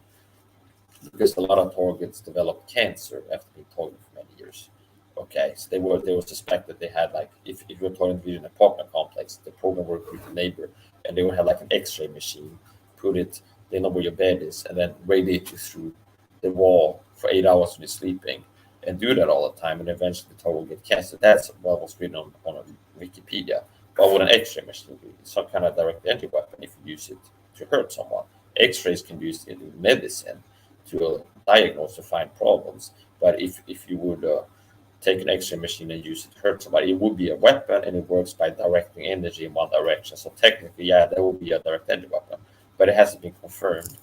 because a lot of targets developed cancer after being targeted for many years. Okay, so they were suspected they had, like, if you're targeted in an apartment complex, the program worked with the neighbor, and they would have like an X-ray machine, put it, they know where your bed is, and then radiate you through the wall for 8 hours when you're sleeping, and do that all the time, and eventually the target will get cancer. That's what was written on Wikipedia. But what an X-ray machine do, some kind of direct entry weapon if you use it to hurt someone. X-rays can be used in medicine to diagnose or find problems. But if you would take an X-ray machine and use it to hurt somebody, it would be a weapon, and it works by directing energy in one direction. So technically, yeah, that would be a direct energy weapon, but it hasn't been confirmed.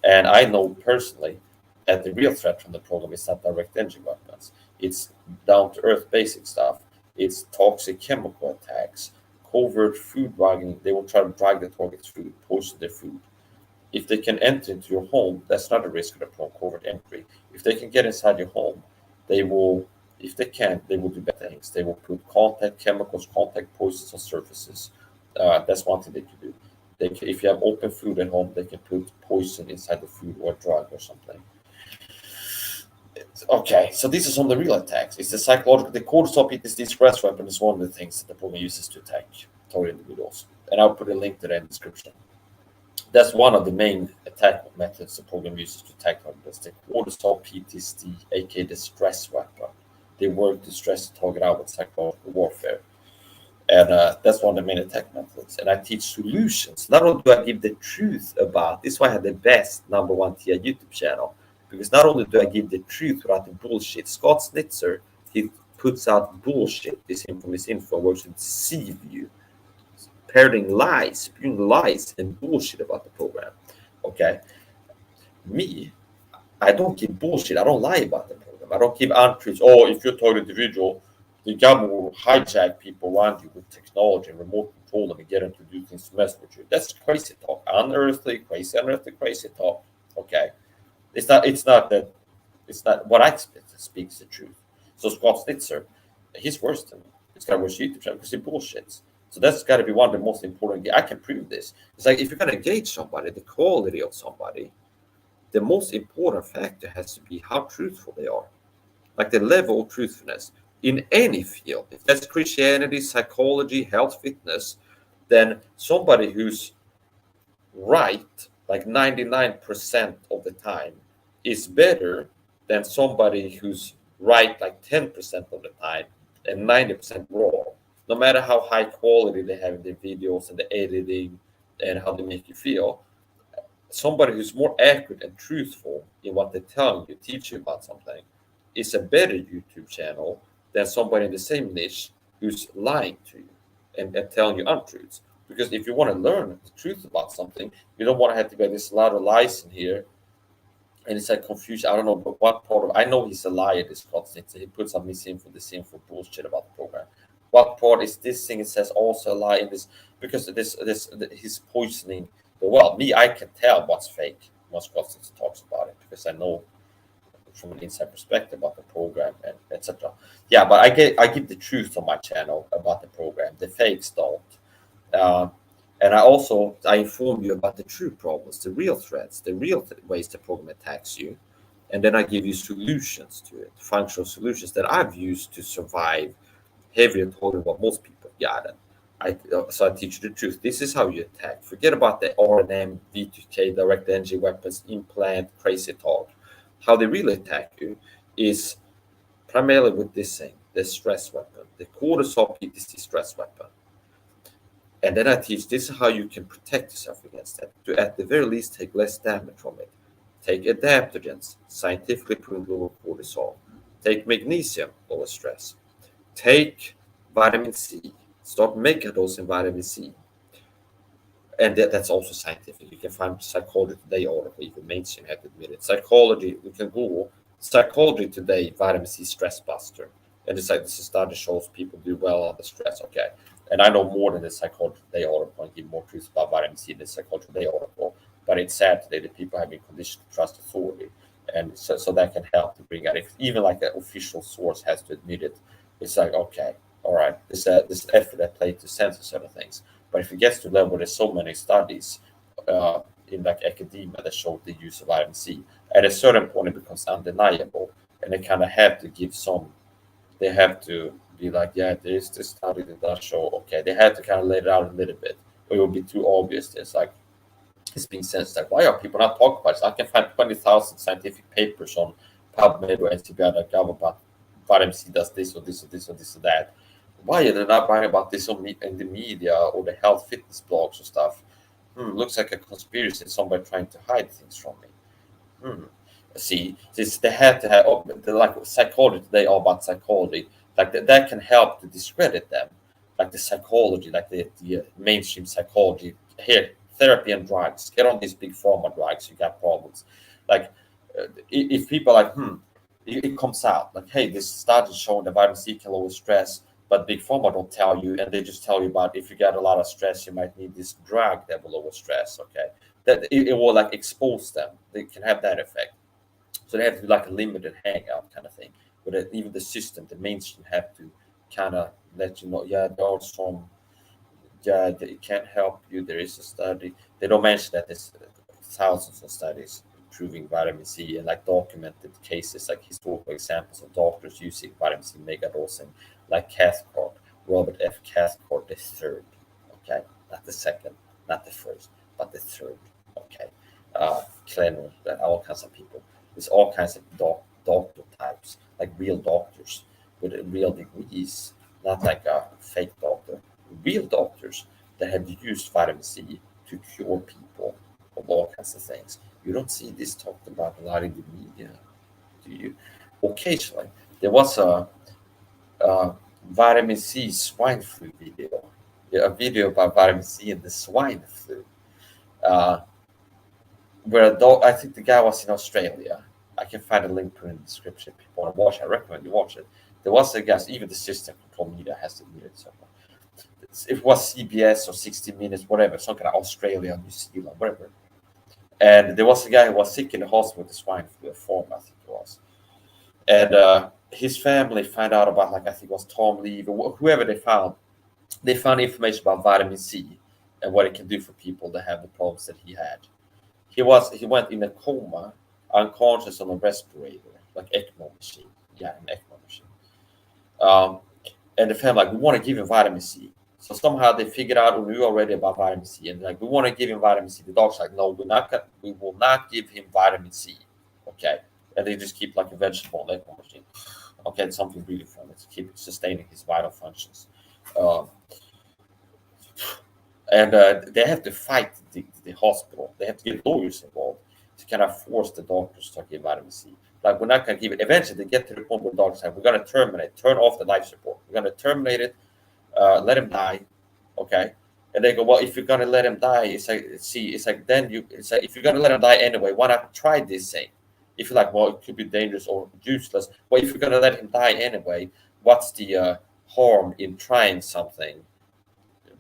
And I know personally that the real threat from the program is not direct energy weapons. It's down-to-earth basic stuff. It's toxic chemical attacks, covert food drugging. They will try to drug the target's food, poison their food. If they can enter into your home, that's not a risk of the covert entry. If they can get inside your home, they will, if they can't, they will do bad things. They will put contact chemicals, contact poisons on surfaces. That's one thing they can do. If you have open food at home, they can put poison inside the food or drug or something. Okay, so these are some of the real attacks. It's the psychological, the cortisol PTSD stress weapon is one of the things that the program uses to attack target individuals. And I'll put a link to that in the description. That's one of the main attack methods the program uses to attack targets. The cortisol PTSD, aka the stress weapon. They work to stress the target out with psychological warfare. And that's one of the main attack methods. And I teach solutions. Not only do I give the truth about, this is why I have the best #1 TI YouTube channel. Because not only do I give the truth without the bullshit. Scott Snitzer, he puts out bullshit. This info works to deceive you. Parroting lies, spewing lies and bullshit about the program. Okay? Me, I don't give bullshit. I don't lie about the program. I don't give untruths. Oh, if you're a target individual, the government will hijack people around you with technology and remote control them and get them to do things to mess with you. That's crazy talk. Unearthly, crazy talk. Okay. It's not what I speaks the truth. So Scott Snitzer, he's worse than me. He's got a worse YouTube channel because he bullshits. So that's got to be one of the most important. I can prove this. It's like if you're going to engage somebody, the quality of somebody, the most important factor has to be how truthful they are. Like the level of truthfulness in any field. If that's Christianity, psychology, health, fitness, then somebody who's right like 99% of the time is better than somebody who's right like 10% of the time and 90% wrong. No matter how high quality they have in their videos and the editing and how they make you feel, somebody who's more accurate and truthful in what they're telling you, teach you about something, is a better YouTube channel than somebody in the same niche who's lying to you and telling you untruths. Because if you want to learn the truth about something, you don't want to have to get this lot of lies in here. And it's like confusion. I don't know, but what part of, I know he's a liar, this constant. So he puts on misinfo, disinfo, bullshit about the program. What part is this thing? It says also a lie in this, because he's poisoning the world. Me, I can tell what's fake once Constance talks about it, because I know from an inside perspective about the program and etc. Yeah, but I give the truth on my channel about the program. The fakes don't. And I inform you about the true problems, the real threats, the real ways the program attacks you. And then I give you solutions to it, functional solutions that I've used to survive heavier targeting what most people got. So I teach you the truth. This is how you attack. Forget about the RNM, V2K, direct energy weapons, implant, CRAZYTALK. How they really attack you is primarily with this thing, the stress weapon, the cortisol PTSD stress weapon. And then I teach this is how you can protect yourself against that, to at the very least take less damage from it. Take adaptogens, scientifically proven lower cortisol. Take magnesium, lower stress. Take vitamin C. Start microdosing vitamin C. And that's also scientific. You can find Psychology Today article, even mainstream have to admit it. Psychology, we can Google Psychology Today, vitamin C stress buster. And it's like this study shows people do well under stress. Okay. And I know more than the Psychology Today article and give more truth about vitamin C than the Psychology Today article. But it's sad today that people have been conditioned to trust authority. And so that can help to bring out, if even like an official source has to admit it, it's like, okay, all right, this effort at play to censor certain things. But if it gets to a level where there's so many studies in like academia that show the use of vitamin C, at a certain point it becomes undeniable, and they kind of have to give some, they have to be like, yeah, there's this study that does show, okay, they have to kind of lay it out a little bit, or it will be too obvious. It's like, it's being censored. Like, why are people not talking about it? I can find 20,000 scientific papers on PubMed or NCBI.gov about vitamin C does this or this or this or this or that. Why are they not writing about this in the media or the health fitness blogs or stuff? Looks like a conspiracy, somebody trying to hide things from me. See, they have to have, like psychology, they are about psychology. Like that can help to discredit them. Like the psychology, like the mainstream psychology. Here, therapy and drugs. Get on these big pharma drugs, you got problems. Like if people are like, it comes out like, hey, this study showing that vitamin C can lower stress, but big pharma don't tell you, and they just tell you about if you get a lot of stress, you might need this drug that will lower stress. Okay, that it will like expose them. They can have that effect. So they have to do like a limited hangout kind of thing. But even the system, the mainstream, have to kind of let you know, yeah, there are some, yeah, it can't help you. There is a study. They don't mention that there's thousands of studies proving vitamin C and like documented cases, like historical examples of doctors using vitamin C megadosing, like Cathcart, Robert F. Cathcart the third. Okay, not the second, not the first, but the third. Okay, Klenner, all kinds of people. There's all kinds of doctor types, like real doctors with real degrees, not like a fake doctor. Real doctors that have used vitamin C to cure people of all kinds of things. You don't see this talked about a lot in the media, do you? Occasionally, there was a vitamin C swine flu video, a video about vitamin C and the swine flu, where a dog, I think the guy was in Australia. I can find a link to it in the description if people want to watch it. I recommend you watch it. There was a guy, even the system control media has to admit it somewhere. It was CBS or 60 Minutes, whatever, some kind of Australia, New Zealand, whatever. And there was a guy who was sick in the hospital with the swine flu, a form, I think it was. And his family found out about, like, I think it was Tom Lee, or whoever they found. They found information about vitamin C and what it can do for people that have the problems that he had. He went in a coma, unconscious on a respirator, like ECMO machine. Yeah, an ECMO machine. And the family, like, we want to give him vitamin C. So somehow they figured out we knew already about vitamin C, and like, we want to give him vitamin C. The doctor's like, no, we will not give him vitamin C. Okay, and they just keep like a vegetable ECMO machine. Okay, it's something really fun to keep sustaining his vital functions. And they have to fight the hospital. They have to get lawyers involved to kind of force the doctors to give vitamin C. Like, we're not going to give it. Eventually, they get to the point where the doctors say, we're going to turn off the life support. We're going to terminate it, let him die, okay? And they go, well, if you're going to let him die, it's like, if you're going to let him die anyway, why not try this thing? If you're like, well, it could be dangerous or useless. Well, if you're going to let him die anyway, what's the harm in trying something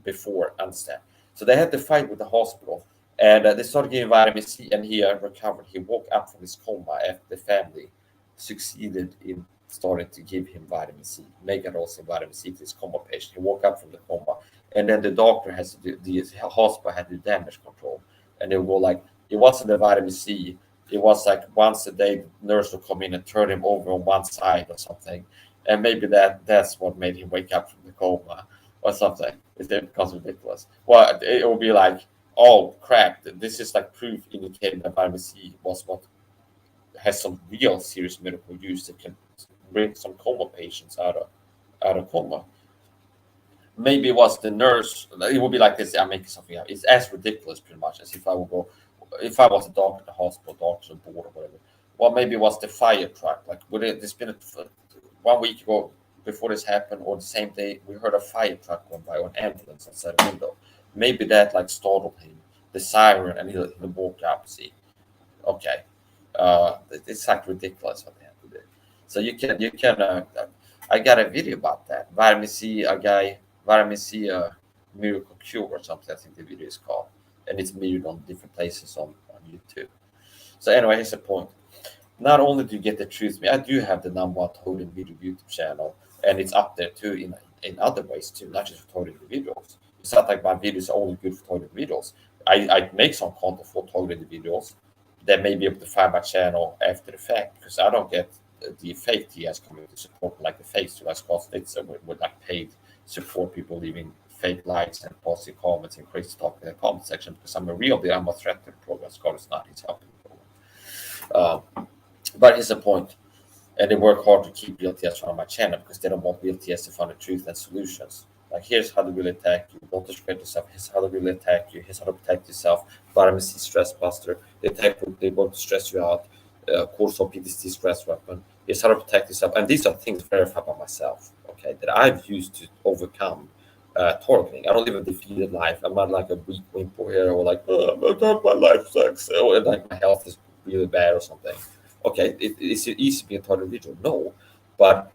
before? Understand? So they had to fight with the hospital, and they started giving vitamin C, and he recovered. He woke up from his coma after the family succeeded in starting to give him vitamin C, megadosing vitamin C to his coma patient. He woke up from the coma, and then the doctor has to do, the hospital had to do damage control, and they were like, it wasn't the vitamin C. It was like once a day, the nurse would come in and turn him over on one side or something, and maybe that's what made him wake up from the coma or something. It becomes ridiculous. Well, it will be like, oh crap, this is like proof indicating that vitamin C was what has some real serious medical use that can bring some coma patients out of coma. Maybe it was the nurse. It would be like this. I'm making something up. It's as ridiculous, pretty much, as if I was a doctor at the hospital, doctor's on board or whatever. Well, maybe it was the fire truck. Like, there's been 1 week ago before this happened, or the same day, we heard a fire truck going by, or an ambulance outside the window. Maybe that like startled him, the siren, and he woke up. See, okay, it's like ridiculous what they have to do. So you can. I got a video about that. Vitamin C, vitamin C miracle cure or something. I think the video is called, and it's mirrored on different places on YouTube. So anyway, here's the point. Not only do you get the truth, I do have the #1 total video YouTube channel, and it's up there too in other ways too, not just for total individuals. It's not like my videos are only good for total individuals. I make some content for total individuals that may be able to find my channel after the fact, because I don't get the fake TIs coming to support like the fake TIs, because it's with like paid support, people leaving fake likes and positive comments and crazy talk in the comment section, because I'm a real deal. I'm a threat to the program. Scott is not. He's helping the program. But here's the point. And they work hard to keep real TIs from my channel because they don't want real TIs to find the truth and solutions. Like, here's how they really attack you. Don't discredit yourself. Here's how they really attack you. Here's how to protect yourself. Vitamin C stress buster. They want to stress you out. Cortisol PTSD stress weapon. Here's how to protect yourself. And these are things verified by myself, okay, that I've used to overcome targeting. I don't live a defeated life. I'm not like a weak wimple here, or like, oh, my life sucks, or like my health is really bad or something. Okay, it's easy to be a targeted individual. No, but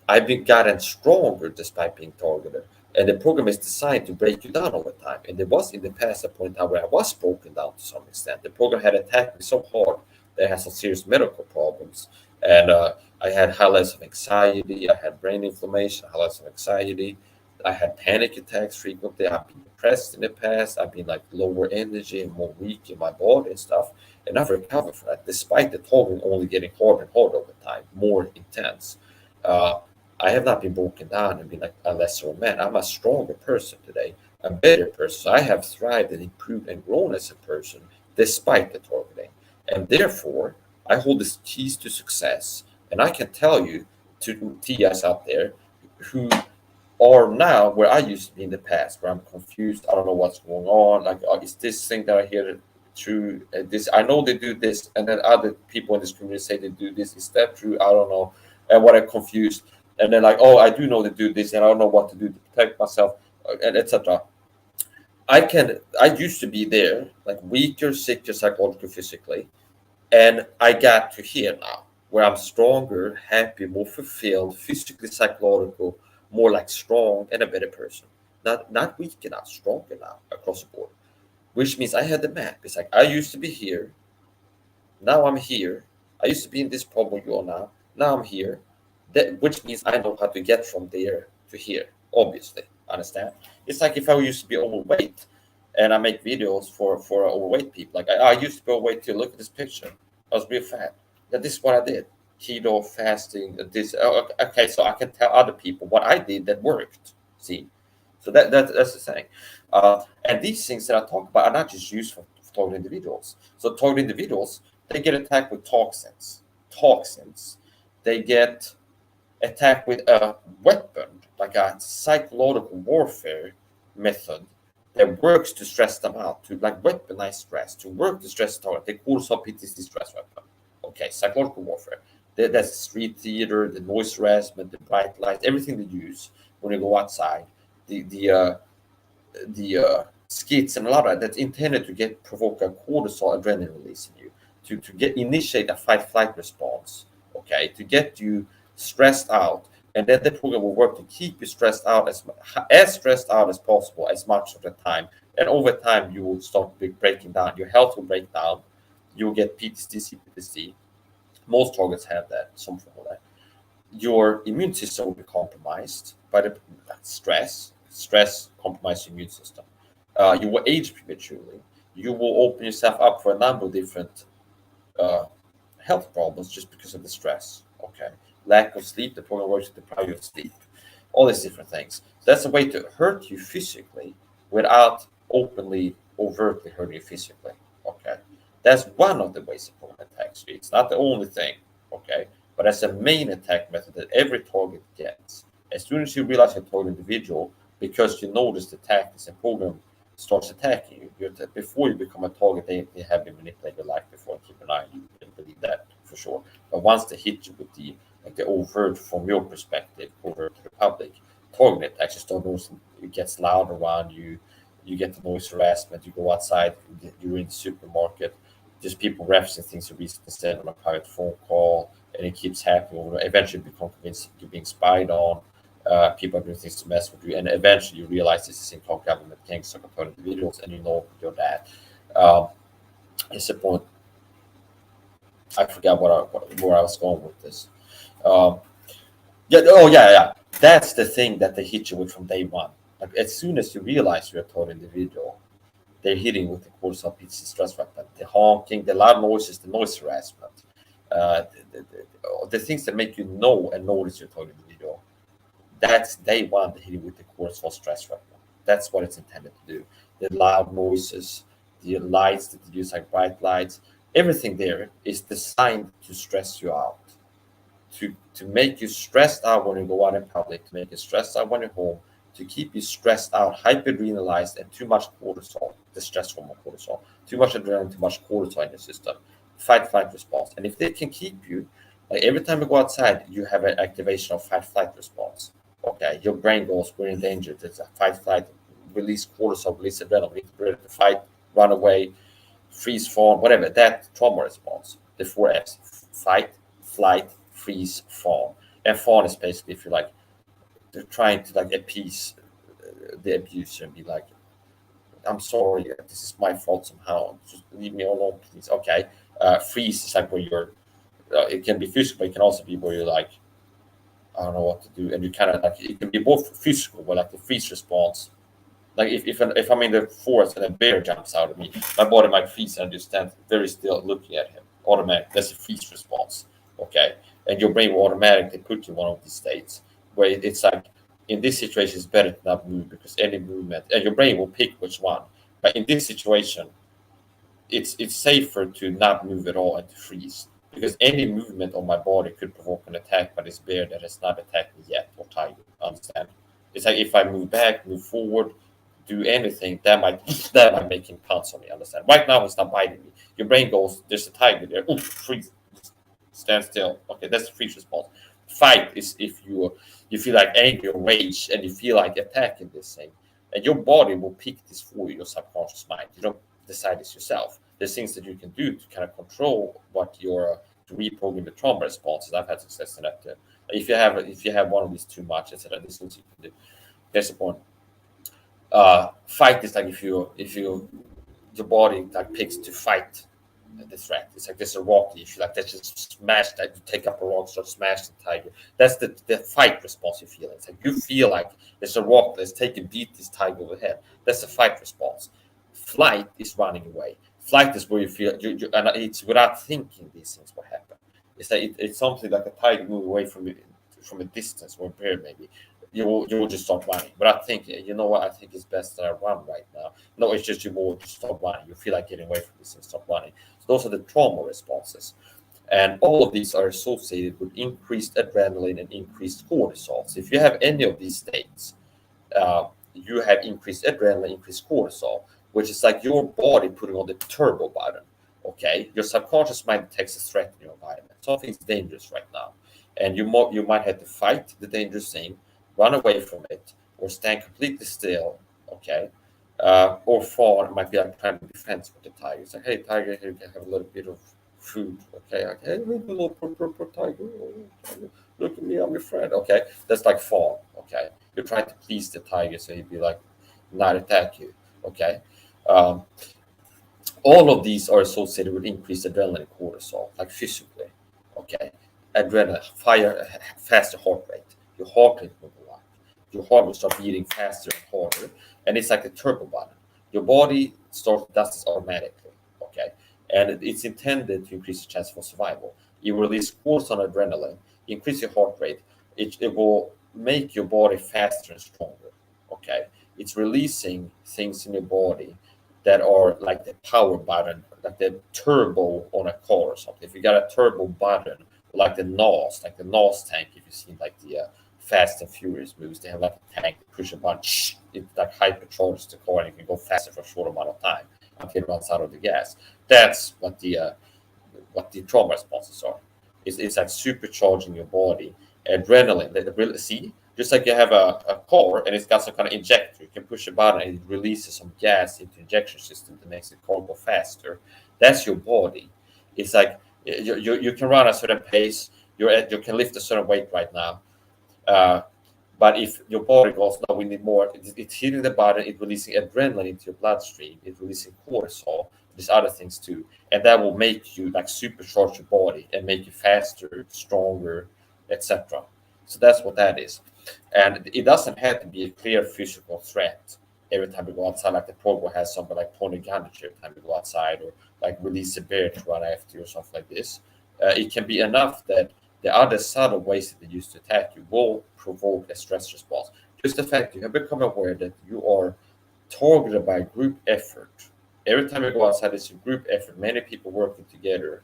I've been gotten stronger despite being targeted. And the program is designed to break you down over time. And there was in the past a point in time where I was broken down to some extent. The program had attacked me so hard that I had some serious medical problems. And I had high levels of anxiety. I had brain inflammation, high levels of anxiety. I had panic attacks frequently. I've been depressed in the past. I've been like lower energy and more weak in my body and stuff. And I've recovered from that, despite the targeting only getting harder and harder over time, more intense. Uh, I have not been broken down and been like a lesser man. I'm a stronger person today, a better person. So I have thrived and improved and grown as a person despite the targeting. And therefore, I hold these keys to success. And I can tell you to TIs out there who are now where I used to be in the past, where I'm confused. I don't know what's going on. Like, is this thing that I hear true? This I know they do this, and then other people in this community say they do this. Is that true? I don't know. And what I'm confused. And then like, oh, I do know to do this, and I don't know what to do to protect myself, and etc. I used to be there, like weaker, sicker, psychologically, physically, and I got to here now, where I'm stronger, happy, more fulfilled, physically, psychological, more like strong and a better person. Not weak enough, strong enough across the board. Which means I had the map. It's like I used to be here, now I'm here. I used to be in this problem you are now. Now I'm here. That which means I know how to get from there to here. Obviously, understand? It's like if I used to be overweight, and I make videos for overweight people. Like I used to be overweight too. Look at this picture. I was real fat. Yeah, this is what I did. Keto, fasting. This. Okay, so I can tell other people what I did that worked. See, so that's the thing. And these things that I talk about are not just used for target individuals. So target individuals, they get attacked with toxins. Toxins. They get attacked with a weapon, like a psychological warfare method that works to stress them out, to like weaponize stress, to work to stress target. They call it PTSD stress weapon. Okay, psychological warfare. That's street theater, the noise harassment, the bright lights, everything they use when you go outside. The skits and a lot of that, that's intended to provoke a cortisol adrenaline release in you, to get initiate a fight flight response. Okay, to get you stressed out, and then the program will work to keep you stressed out as stressed out as possible as much of the time. And over time, you will start breaking down. Your health will break down. You will get PTSD, CPTSD. Most targets have that, some form of that. Your immune system will be compromised by the stress. Stress compromises your immune system. You will age prematurely. You will open yourself up for a number of different health problems just because of the stress. Okay, lack of sleep. The program works to deprive you of sleep. All these different things. So that's a way to hurt you physically without overtly hurting you physically. Okay, that's one of the ways the program attacks you. It's not the only thing. Okay, but that's a main attack method that every target gets. As soon as you realize you're a target individual, because you notice the tactics and program starts attacking you, before you become a target, they have been manipulated your life before, and keep an eye on you. You can believe that for sure. But once they hit you with the overt, from your perspective, overt to the public, target attacks, you start noticing it gets loud around you. You get the noise harassment. You go outside, you're in the supermarket, just people referencing things you recently said on a private phone call, and it keeps happening. Eventually, you become convinced you're being spied on. People are doing things to mess with you, and eventually you realize this is in government, Gang-Stalking Targeted Individuals, and you know you're that. It's a point. I forgot where I was going with this. Yeah. That's the thing that they hit you with from day one. Like as soon as you realize you're a targeted individual, they're hitting with the cortisol PTSD stress weapon, the honking, the loud noises, the noise harassment, the things that make you know and notice you're a targeted individual. That's day one, they hit you with the cortisol stress weapon. That's what it's intended to do. The loud noises, the lights that you use, like bright lights, everything there is designed to stress you out, to make you stressed out when you go out in public, to make you stressed out when you're home, to keep you stressed out, hyperadrenalized, and too much cortisol, the stress hormone cortisol, too much adrenaline, too much cortisol in your system, fight flight response. And if they can keep you, like every time you go outside, you have an activation of fight flight response. Okay, your brain goes, we're in danger. There's a fight, flight, release cortisol, release adrenaline, we need to be ready to fight, run away, freeze, fawn, whatever. That trauma response, the 4Fs: fight, flight, freeze, fawn. And fawn is basically, if you like, they're trying to like appease the abuser and be like, I'm sorry, this is my fault somehow. Just leave me alone, please. Okay. Freeze is like where you're. It can be physical, but it can also be where you're like, I don't know what to do, and you kind of like it can be both physical, but like the freeze response. Like if I'm in the forest and a bear jumps out at me, my body might freeze and just stand very still looking at him. Automatic. That's a freeze response. Okay, and your brain will automatically put you in one of these states where it's like in this situation it's better to not move because any movement and your brain will pick which one. But in this situation, it's safer to not move at all and to freeze because any movement on my body could provoke an attack by this bear that has not attacked me yet or tiger. Understand? It's like if I move back, move forward, do anything, that might make him pounce on me. Understand? Right now he's not biting me. Your brain goes, there's a tiger there. Ooh, freeze, stand still. Okay, that's the freeze response. Fight is if you feel like anger or rage and you feel like attacking this thing, and your body will pick this for you, your subconscious mind. You don't decide this yourself. There's things that you can do to kind of control what your to reprogram the trauma responses. I've had success in that. If you have one of these too much, etc. This is what you can do. There's a point. Fight is like if you your body like picks to fight the threat. It's like there's a rock. If you like, let's just smash that. You take up a rock, start smash the tiger. That's the fight response you feel. It's like you feel like there's a rock. Let's take and beat this tiger over the head. That's the fight response. Flight is running away. Flight is where you feel and it's without thinking these things will happen. It's like it's something like a tiger move away from a distance or a bear maybe. You will just start running. But I think, you know what, I think it's best that I run right now. No, it's just you will just stop running. You feel like getting away from this and stop running. So those are the trauma responses. And all of these are associated with increased adrenaline and increased cortisol. So if you have any of these states, you have increased adrenaline, increased cortisol, which is like your body putting on the turbo button. Okay, your subconscious mind detects a threat in your environment. Something's dangerous right now, and you might have to fight the dangerous thing, run away from it, or stand completely still. Okay, or fall. It might be like trying to defend with the tiger. It's like, hey, tiger, here you can have a little bit of food. Okay, like, hey, little tiger. Oh, look at me, I'm your friend. Okay, that's like fall. Okay, you're trying to please the tiger, so he'd be like, not attack you. Okay. Um, all of these are associated with increased adrenaline and cortisol, like physically. Okay, adrenaline, faster heart rate. Your heart rate will go up. Your heart will start beating faster and harder, and it's like a turbo button. Your body does this automatically. Okay, and it's intended to increase the chance for survival. You release cortisol and adrenaline, increase your heart rate. It will make your body faster and stronger. Okay, it's releasing things in your body that are like the power button, like the turbo on a car or something. If you got a turbo button, like the NOS, like the NOS tank, if you've seen like the Fast and Furious movies, they have like a tank, push a button, it like hypercharges the car and you can go faster for a short amount of time until it runs out of the gas. That's what the trauma responses are. It's like supercharging your body. Adrenaline, see, just like you have a car and it's got some kind of injector, you can push a button and it releases some gas into the injection system that makes the car go faster. That's your body. It's like you can run a certain pace, you can lift a certain weight right now. But if your body goes, no, we need more, it's hitting the button, it's releasing adrenaline into your bloodstream, it's releasing cortisol, there's other things too. And that will make you like supercharge your body and make you faster, stronger, etc. So that's what that is. And it doesn't have to be a clear physical threat every time we go outside, like the program has something like point a gun at you every time we go outside, or like release a bear to run after you or something like this. It can be enough that the other subtle ways that they use to attack you will provoke a stress response. Just the fact you have become aware that you are targeted by group effort. Every time you go outside, it's a group effort, many people working together,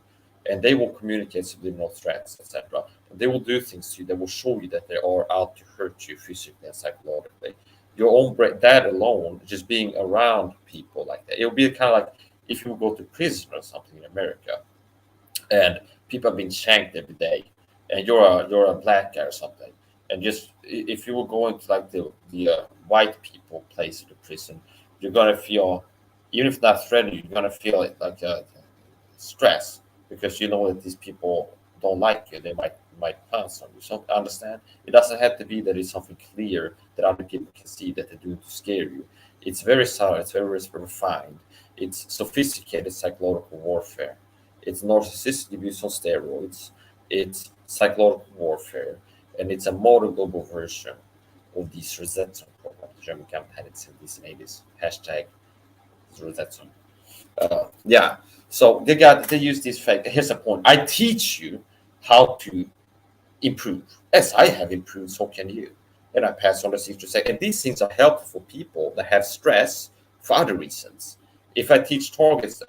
and they will communicate subliminal threats, etc. They will do things to you that will show you that they are out to hurt you physically and psychologically. Your own brain, that alone, just being around people like that, it'll be kind of like if you go to prison or something in America, and people have been shanked every day, and you're a black guy or something. And just if you were going to like the white people place of the prison, you're gonna feel, even if not threatened, you're gonna feel it like stress, because you know that these people don't like you. They might pounce on you. So understand, it doesn't have to be that it's something clear that other people can see that they're doing to scare you. It's very subtle. It's very refined. It's sophisticated psychological warfare. It's narcissistic abuse on steroids. It's psychological warfare, and it's a modern global version of the Rosetten program, the German campaign in the 70s and 80s. Hashtag Rosetten. Yeah. So they use this fact. Here's the point. I teach you how to improve. As I have improved, so can you. And I pass on the secret to and these things are helpful for people that have stress for other reasons. If I teach targets,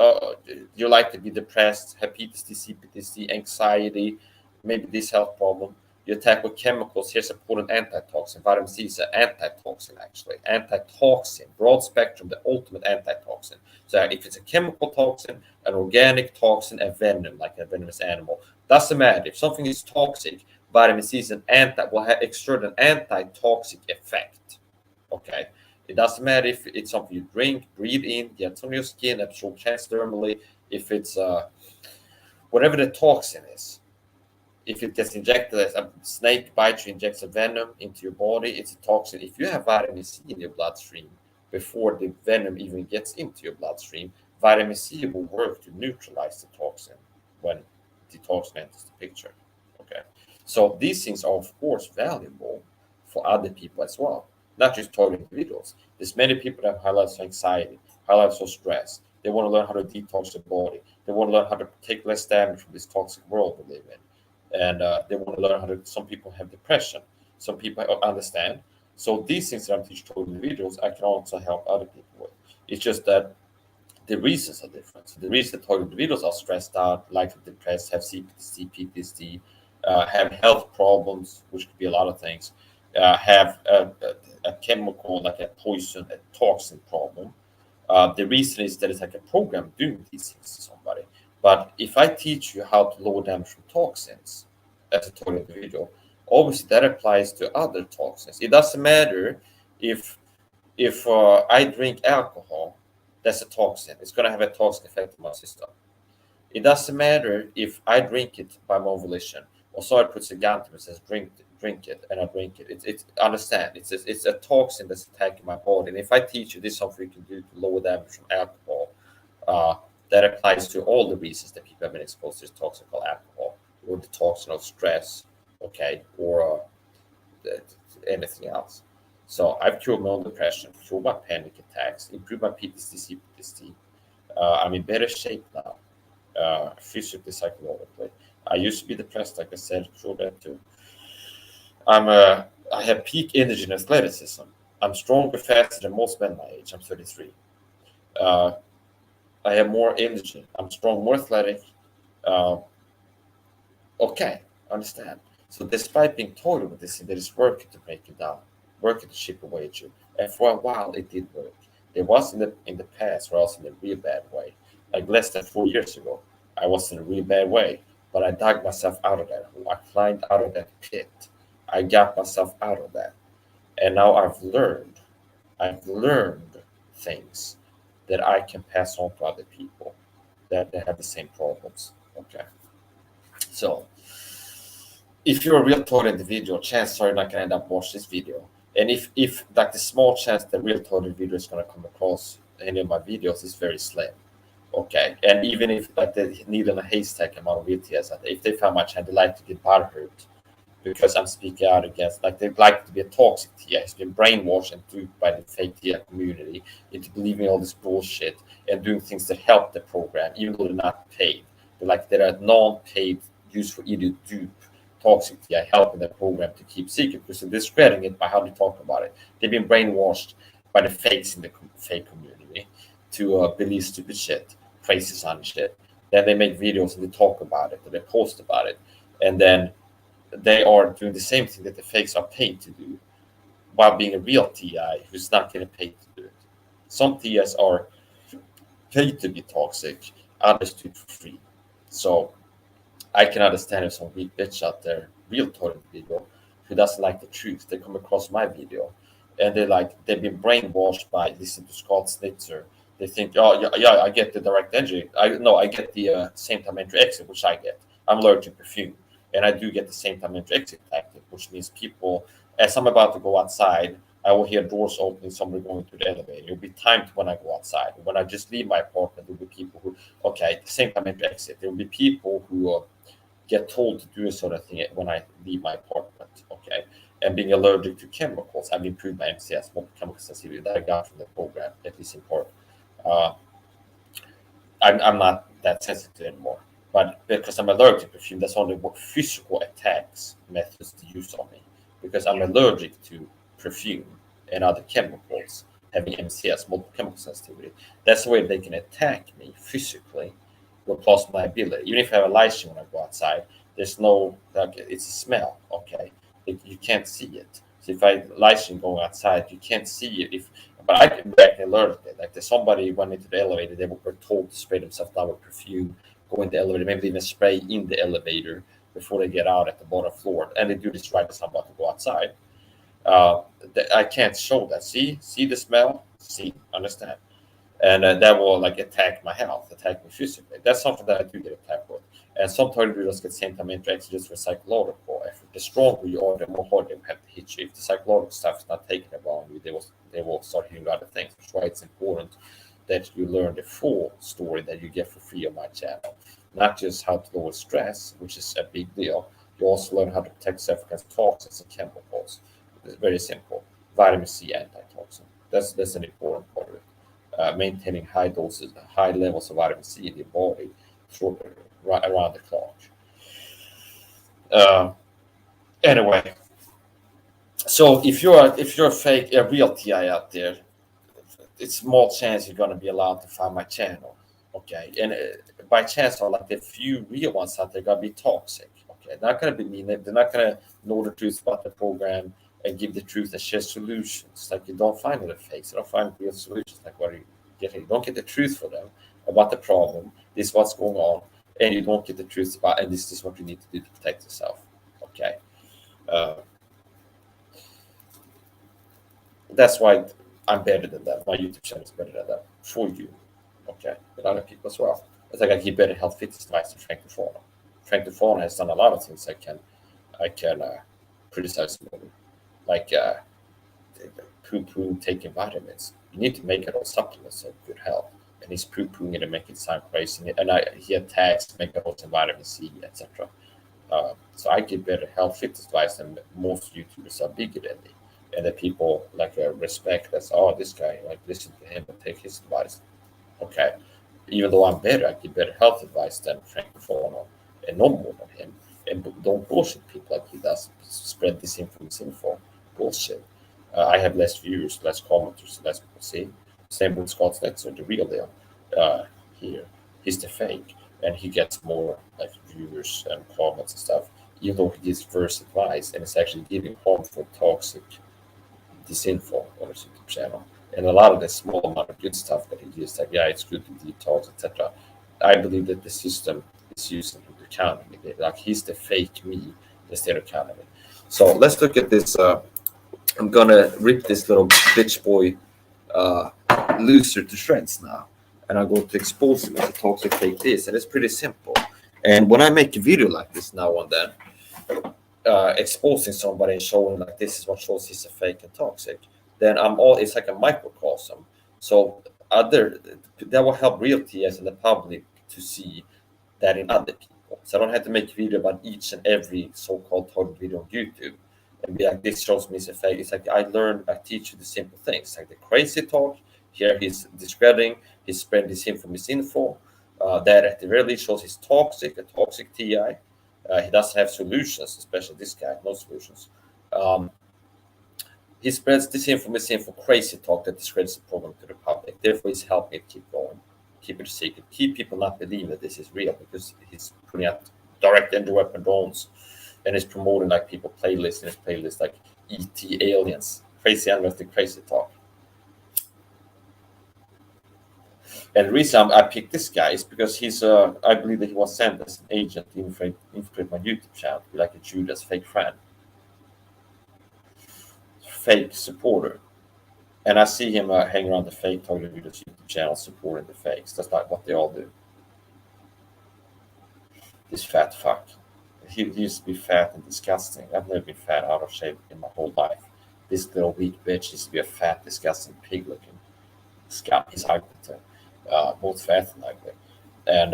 you like to be depressed, have PTSD, anxiety, maybe this health problem, you attack with chemicals. Here's a potent antitoxin. Vitamin C is an antitoxin, actually. Antitoxin, broad spectrum, the ultimate antitoxin. So if it's a chemical toxin, an organic toxin, a venom, like a venomous animal, doesn't matter. If something is toxic, vitamin C is will exert an antitoxic effect. Okay. It doesn't matter if it's something you drink, breathe in, gets on your skin, absorb transdermally. If it's whatever the toxin is, if it gets injected, as a snake bites you, injects a venom into your body, it's a toxin. If you have vitamin C in your bloodstream before the venom even gets into your bloodstream, vitamin C will work to neutralize the toxin when the toxin enters the picture. Okay, so these things are of course valuable for other people as well, not just target individuals. There's many people that have high levels of anxiety, high levels of stress. They want to learn how to detox their body. They want to learn how to take less damage from this toxic world we live in. And they want to learn how to. Some people have depression. Some people understand. So these things that I'm teaching to individuals, I can also help other people with. It's just that the reasons are different. So the reason that individuals are stressed out, likely depressed, have CPTSD, PTSD, have health problems, which could be a lot of things, have a chemical like a poison, a toxin problem. The reason is that it's like a program doing these things to somebody. But if I teach you how to lower damage from toxins as a total individual, obviously that applies to other toxins. It doesn't matter if I drink alcohol, that's a toxin. It's going to have a toxic effect on my system. It doesn't matter if I drink it by my volition, or someone puts a gun to me and says drink it, and I drink it. It's understand. It's a toxin that's attacking my body. And if I teach you this is something you can do to lower damage from alcohol, that applies to all the reasons that people have been exposed to toxic alcohol, or the toxin of stress, okay, or anything else. So I've cured my own depression, cured my panic attacks, improved my PTSD. I'm in better shape now, physically, psychologically. I used to be depressed, like I said, cured that too. I have peak energy and athleticism. I'm stronger, faster than most men my age. I'm 33. I have more energy. I'm strong, more athletic. Okay, understand. So despite being told with this, there is working to break it down, working to chip away at you. And for a while, it did work. It was in the past where I was in a real bad way. Like less than 4 years ago, I was in a real bad way. But I dug myself out of that hole. I climbed out of that pit. I got myself out of that. And now I've learned things that I can pass on to other people that have the same problems. Okay. So if you're a real total individual, chances are you're not gonna end up watching this video. And if like the small chance that real total individual is gonna come across any of my videos is very slim. Okay. And even if like the needle in a haystack amount of VTS, if they find my channel, they like to get butthurt because I'm speaking out against, like they like to be a toxic TI. It's been brainwashed and duped by the fake TI community into believing all this bullshit and doing things that help the program, even though they're not paid. They're a non-paid, used for either dupe toxic TI, helping the program to keep secret because they're discrediting it by how they talk about it. They've been brainwashed by the fakes in the fake community to believe stupid shit, crazy son shit. Then they make videos and they talk about it, or they post about it, and then they are doing the same thing that the fakes are paid to do while being a real TI who's not getting paid to do it. Some TIs are paid to be toxic, others do it for free. So I can understand if some weak bitch out there, real total individual, who doesn't like the truth. They come across my video, and they've been brainwashed by listening to Scott Snitzer. They think, oh yeah, I get the direct entry. I get the same time entry exit, which I get. I'm allergic to perfume, and I do get the same time entry exit tactic, which means people, as I'm about to go outside, I will hear doors opening, somebody going to the elevator. It'll be timed when I go outside. When I just leave my apartment, there'll be people who, okay, the same time entry exit. There will be people who get told to do a sort of thing when I leave my apartment, okay? And being allergic to chemicals, I've improved my MCS, chemical sensitivity, that I got from the program, at least in part. I'm not that sensitive anymore. But because I'm allergic to perfume, that's only what physical attacks methods to use on me. Because I'm allergic to perfume and other chemicals, having MCS, multiple chemical sensitivity. That's the way they can attack me physically, will plus my ability. Even if I have a license when I go outside, there's no, like, it's a smell, okay? You can't see it. So if I license going outside, you can't see it. But I can react allergically. Like there's somebody went into the elevator, they were told to spray themselves down with perfume, go in the elevator, maybe even spray in the elevator before they get out at the bottom floor. And they do this right as I'm about to go outside. I can't show that. See the smell? See, understand? And that will like attack my health, attack me physically. That's something that I do get attacked with. And sometimes we just get same time interaction just for psychological effort. The stronger you are, the more hard they have to hit you. If the psychological stuff is not taken about you, they will start hitting other things. That's why it's important that you learn the full story that you get for free on my channel. Not just how to lower stress, which is a big deal. You also learn how to protect yourself against toxins and chemicals. It's very simple. Vitamin C antitoxin. That's an important part of it. Maintaining high doses, high levels of vitamin C in your body around the clock. Anyway, so if you're a real TI out there, it's small chance you're gonna be allowed to find my channel, okay? And by chance, like the few real ones out there gonna be toxic, okay? They're not gonna be mean. They're not gonna know the truth about the program and give the truth and share solutions. Like you don't find any fakes. You don't find real solutions. Like what are you getting? You don't get the truth for them about the problem. This is what's going on, and you don't get the truth about. And this is what you need to do to protect yourself. Okay. That's why I'm better than that. My YouTube channel is better than that for you. Okay, with other people as well. It's like I keep better health fitness advice than Frank DeFauna. Frank DeFauna has done a lot of things I can criticize him over. Like poo-pooing taking vitamins. You need to make it all supplements of good health. And he's poo-pooing it and making it sound crazy. And he attacks megaholes and vitamin C, etc. So I give better health fitness advice than most YouTubers are bigger than me. And the people like respect that's, oh, this guy, like listen to him and take his advice. Okay. Even though I'm better, I give better health advice than Frank DeFauna and no more than him. And don't bullshit people like he does. Spread disinfo. Bullshit. I have less viewers, less commenters, less people see. Same with Scott Snitzer, the real deal. Here, he's the fake, and he gets more like viewers and comments and stuff. Even though he gives first advice, and it's actually giving harmful, toxic disinfo on his YouTube channel. And a lot of the small amount of good stuff that he gives, like yeah, it's good to detox, etc. I believe that the system is using him to counter me. Like he's the fake me instead of counter me. So let's look at this. I'm gonna rip this little bitch boy loser to shreds now, and I'm going to expose him as a toxic fake this, and it's pretty simple. And when I make a video like this now and then, exposing somebody and showing like this is what shows he's a fake and toxic, then it's like a microcosm. So that will help real TS and the public to see that in other people. So I don't have to make a video about each and every so-called target video on YouTube and be like, this shows me it's a fake. It's like I teach you the simple things, like the crazy talk. Here he's discrediting, he's spreading misinfo. That at the very least shows he's toxic, a toxic TI. He doesn't have solutions, especially this guy, no solutions. He spreads misinfo, crazy talk that discredits the program to the public. Therefore, he's helping it keep going, keep it a secret, keep people not believing that this is real because he's putting out direct entry weapon drones and he's promoting like people playlists in his playlist like ET aliens, crazy animals, the crazy talk. And the reason I picked this guy is because he's, I believe that he was sent as an agent to infiltrate my YouTube channel, like a Judas fake friend. fake supporter. And I see him hang around the fake targeted individuals YouTube channel supporting the fakes. That's like what they all do. This fat fuck. He used to be fat and disgusting. I've never been fat out of shape in my whole life. This little weak bitch used to be a fat, disgusting, pig-looking scum. He's ugly too. Both fat and ugly. And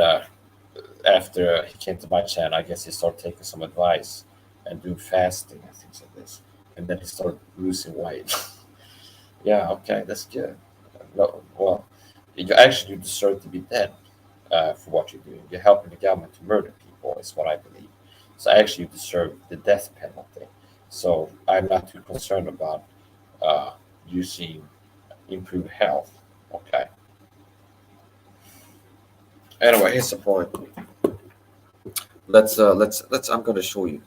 after he came to my channel, I guess he started taking some advice and doing fasting and things like this. And then he started losing weight. Yeah, okay, that's good. No, well, you deserve to be dead for what you're doing. You're helping the government to murder people, is what I believe. So actually, you deserve the death penalty. So I'm not too concerned about using improved health. Okay. Anyway, here's the point. Let's. I'm going to show you.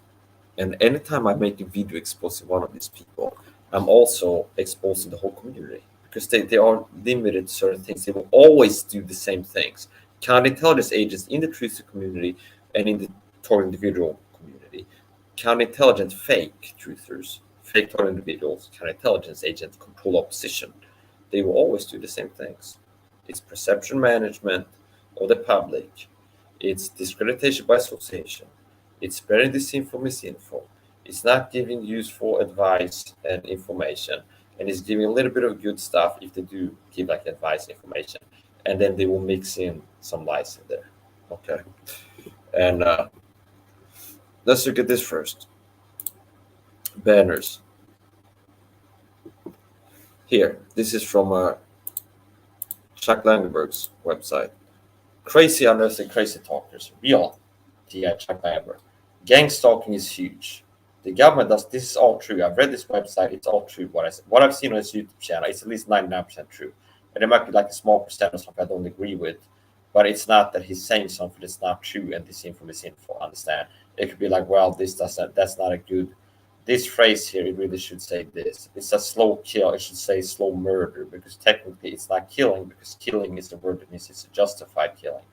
And anytime I make a video exposing one of these people, I'm also exposing the whole community, because they are limited to certain things. They will always do the same things. Counterintelligence agents in the Truthseeker community and in the targeted individual community, counterintelligence fake truthers, fake targeted individuals, counterintelligence agents control opposition. They will always do the same things. It's perception management of the public. It's discreditation by association. It's spreading disinfo, misinfo. It's not giving useful advice and information, and it's giving a little bit of good stuff if they do give like advice information, and then they will mix in some lies in there. Okay, and let's look at this first. Banners. Here, this is from Chuck Langenberg's website. Crazy unearthing crazy talkers. Real TI Chuck Langenberg. Gang-stalking is huge. The government does. This is all true. I've read this website. It's all true. What I've seen on his YouTube channel, it's at least 99% true. And there might be like a small percent of something I don't agree with, but it's not that he's saying something that's not true and disinfo, misinfo. Understand? It could be like, well, that's not a good. This phrase here, it really should say this. It's a slow kill. It should say slow murder, because technically it's not killing, because killing is the word that means it's a justified killing.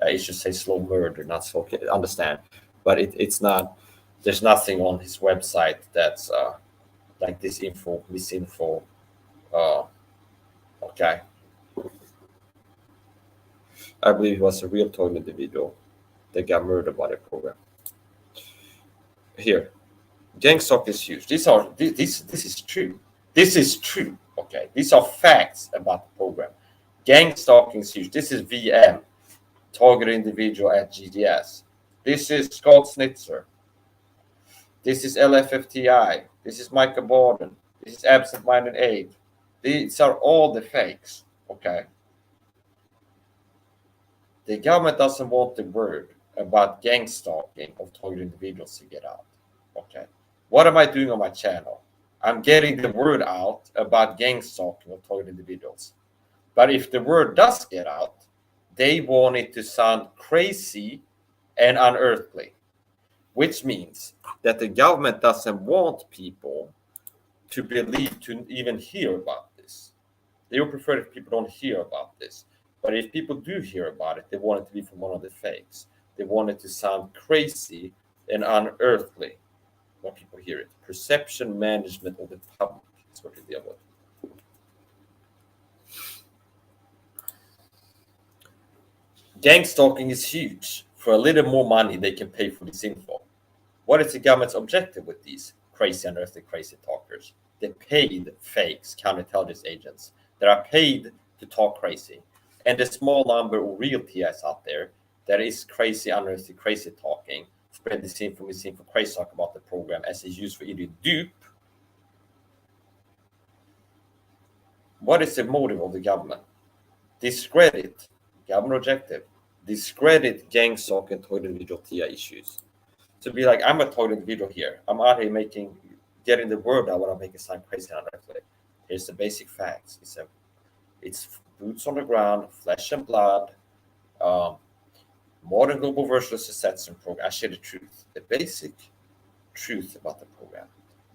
It should say slow murder, not slow kill. Understand? But it's not. There's nothing on his website that's like disinfo, misinfo. Okay. I believe he was a real targeted individual that got murdered by the program. Here, Gang-Stalking is huge. This is true. This is true. Okay, these are facts about the program. Gang-Stalking is huge. This is VM, targeted individual at G.G.S. This is Scott Snitzer. This is LFFTI. This is Micah Borden. This is Absent-Minded Aid. These are all the fakes. Okay. The government doesn't want the word about gang stalking of targeted individuals to get out. Okay. What am I doing on my channel? I'm getting the word out about gang stalking of targeted individuals. But if the word does get out, they want it to sound crazy and unearthly, which means that the government doesn't want people to believe, to even hear about this. They would prefer if people don't hear about this. But if people do hear about it, they want it to be from one of the fakes. They want it to sound crazy and unearthly when people hear it. Perception management of the public is what they deal with. Gang stalking is huge. For a little more money, they can pay for this info. What is the government's objective with these crazy, unearthly, crazy talkers? They paid fakes, counterintelligence agents that are paid to talk crazy. And the small number of real TIs out there that is crazy, unearthly, crazy talking, spread this info, crazy talk about the program as it's used for either dupe. What is the motive of the government? Discredit, government objective, discredit gang-stalking targeted individual TI issues. To be like, I'm a targeted individual here. I'm out here getting the word out when I'm making sound crazy and unearthly. Here's the basic facts. It's boots on the ground, flesh and blood, modern global versus assessment program. I share the truth, the basic truth about the program.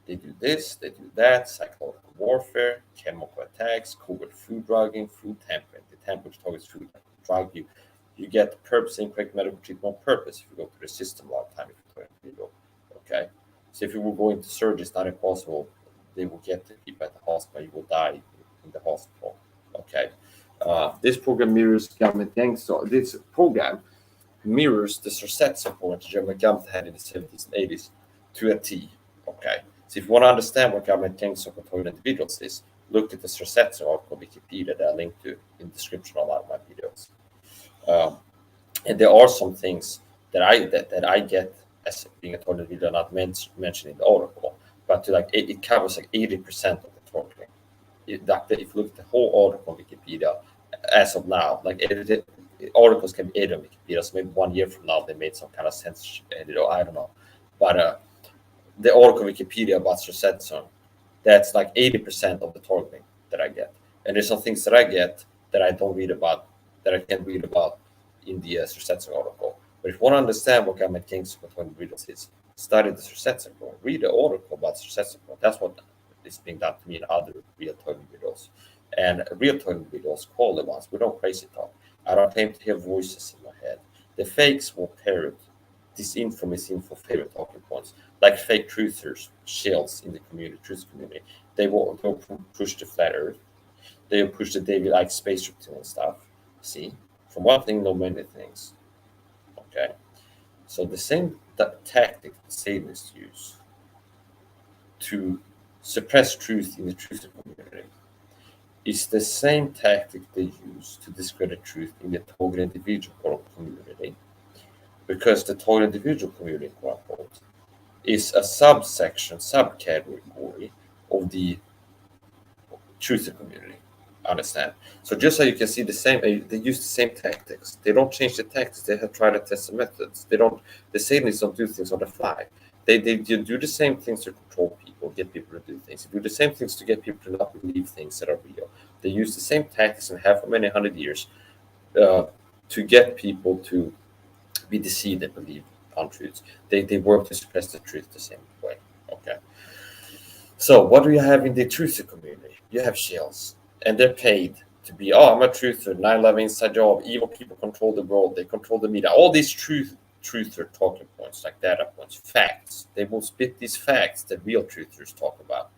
They do this, they do that, psychological warfare, chemical attacks, covert food drugging, food tampering. The tampering targets food, like drug you. You get perps, incorrect medical treatment on purpose if you go to the system a lot of time if you're an individual. Okay? So if you were going to surgery, it's not impossible. they will get the people at the hospital. You will die in the hospital. Okay. This program mirrors government Gang-Stalking. This program mirrors the Rosetta program that German government had in the 70s and 80s to a T. Okay. So if you want to understand what government Gang-Stalking Targeted Individuals is, look at this Rosetta article on Wikipedia that I linked to in the description of a lot of my videos. And there are some things that I get as being a targeted individual not mentioned in the article, but it covers like 80% of the targeting. If you look at the whole article on Wikipedia, as of now, like edited articles can be edited on Wikipedia, so maybe 1 year from now they made some kind of censorship edit, or I don't know. But the article on Wikipedia about Rosetta, that's like 80% of the targeting that I get. And there's some things that I get that I don't read about, that I can't read about in the Rosetta article. But if you want to understand what government Gang-Stalking Individuals is, study the Rosetta article, read the article about Rosetta. That's what is being done to me and other real targeted individuals. And real targeted individuals, call the ones. We don't crazy talk. I don't claim to hear voices in my head. The fakes will parrot disinfo, misinfo, favorite talking points, like fake truthers, shills in the community, truth community. They will push the flat earth. They will push the David Icke space reptilian stuff. See? From one thing, know many things. Okay? So the same tactic the Satanists use to suppress truth in the truth community is the same tactic they use to discredit truth in the targeted individual community. Because the targeted individual community, quote unquote, is a subcategory of the truth community. Understand? So just so you can see the same, they use the same tactics. They don't change the tactics. They have tried to test the methods. The Satanists don't do things on the fly. They do the same things to control people, get people to do things. They do the same things to get people to not believe things that are real. They use the same tactics and have for many hundred years to get people to be deceived and believe untruths. They work to suppress the truth the same way. Okay. So what do you have in the truth community? You have shills, and they're paid to be, I'm a truther, 9/11 inside job, evil people control the world, they control the media. All these truther talking points, like data points, facts. They will spit these facts that real truthers talk about.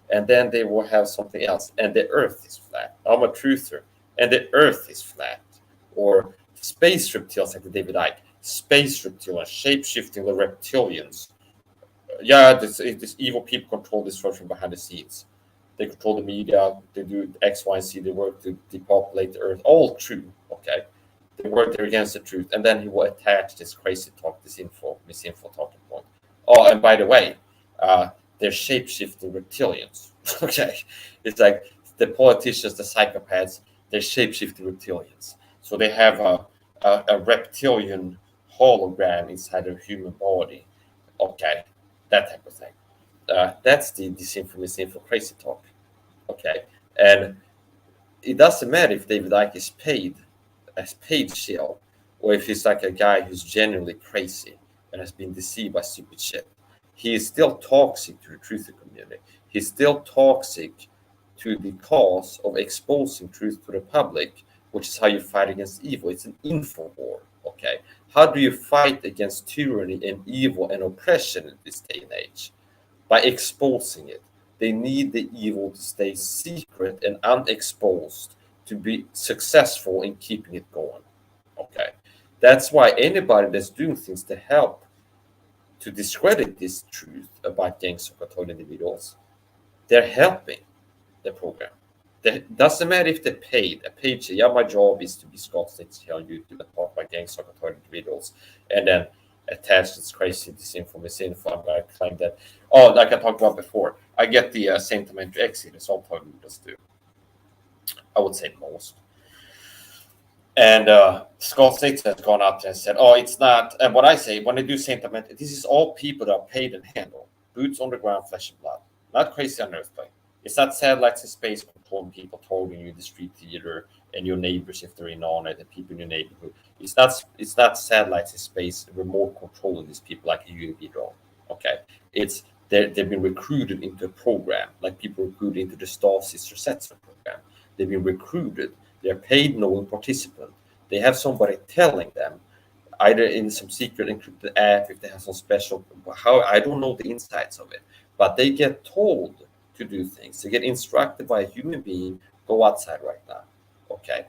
And then they will have something else. And the earth is flat. I'm a truther, and the earth is flat. Or space reptiles, like the David Icke. Space reptilians, shape-shifting the reptilians. Yeah, this evil people control this from behind the scenes. They control the media. They do X, Y, and Z. They work to depopulate the earth. All true, okay? They work there against the truth. And then he will attach this crazy talk, this misinfo talking point. Oh, and by the way, they're shape-shifting reptilians, okay? It's like the politicians, the psychopaths, they're shape-shifting reptilians. So they have a reptilian hologram inside a human body, okay? That type of thing. That's the disinfo, misinfo, crazy talk. Okay. And it doesn't matter if David Icke is paid as paid shill, or if he's like a guy who's genuinely crazy and has been deceived by stupid shit. He is still toxic to the truth community. He's still toxic to the cause of exposing truth to the public, which is how you fight against evil. It's an info war. Okay. How do you fight against tyranny and evil and oppression in this day and age? By exposing it. They need the evil to stay secret and unexposed to be successful in keeping it going. Okay. That's why anybody that's doing things to help to discredit this truth about Gang-Stalking Targeted Individuals, they're helping the program. It doesn't matter if they're paid. A paid, yeah, my job is to be Scott Snitch here on YouTube and talk about Gang-Stalking Targeted Individuals, and then attach this crazy disinfo, misinfo. I'm going to claim that. Oh, like I talked about before, I get the same time to exit as all targeted individuals do. I would say most. And Scott Snitch has gone out there and said, oh, it's not. And what I say, when they do sentiment, this is all people that are paid and handle. Boots on the ground, flesh and blood. Not crazy on earthly. It's not satellites in space controlling people, targeting you in the street theater and your neighbors if they're in on it, and people in your neighborhood. It's not satellites in space remote controlling these people like a UAV drone. Okay, they've been recruited into a program like people recruited into the Stasis Rosetta program. They've been recruited. They're paid knowing participant. They have somebody telling them, either in some secret encrypted app, if they have some special, how I don't know the insides of it, but they get told to do things. To get instructed by a human being, go outside right now. Okay.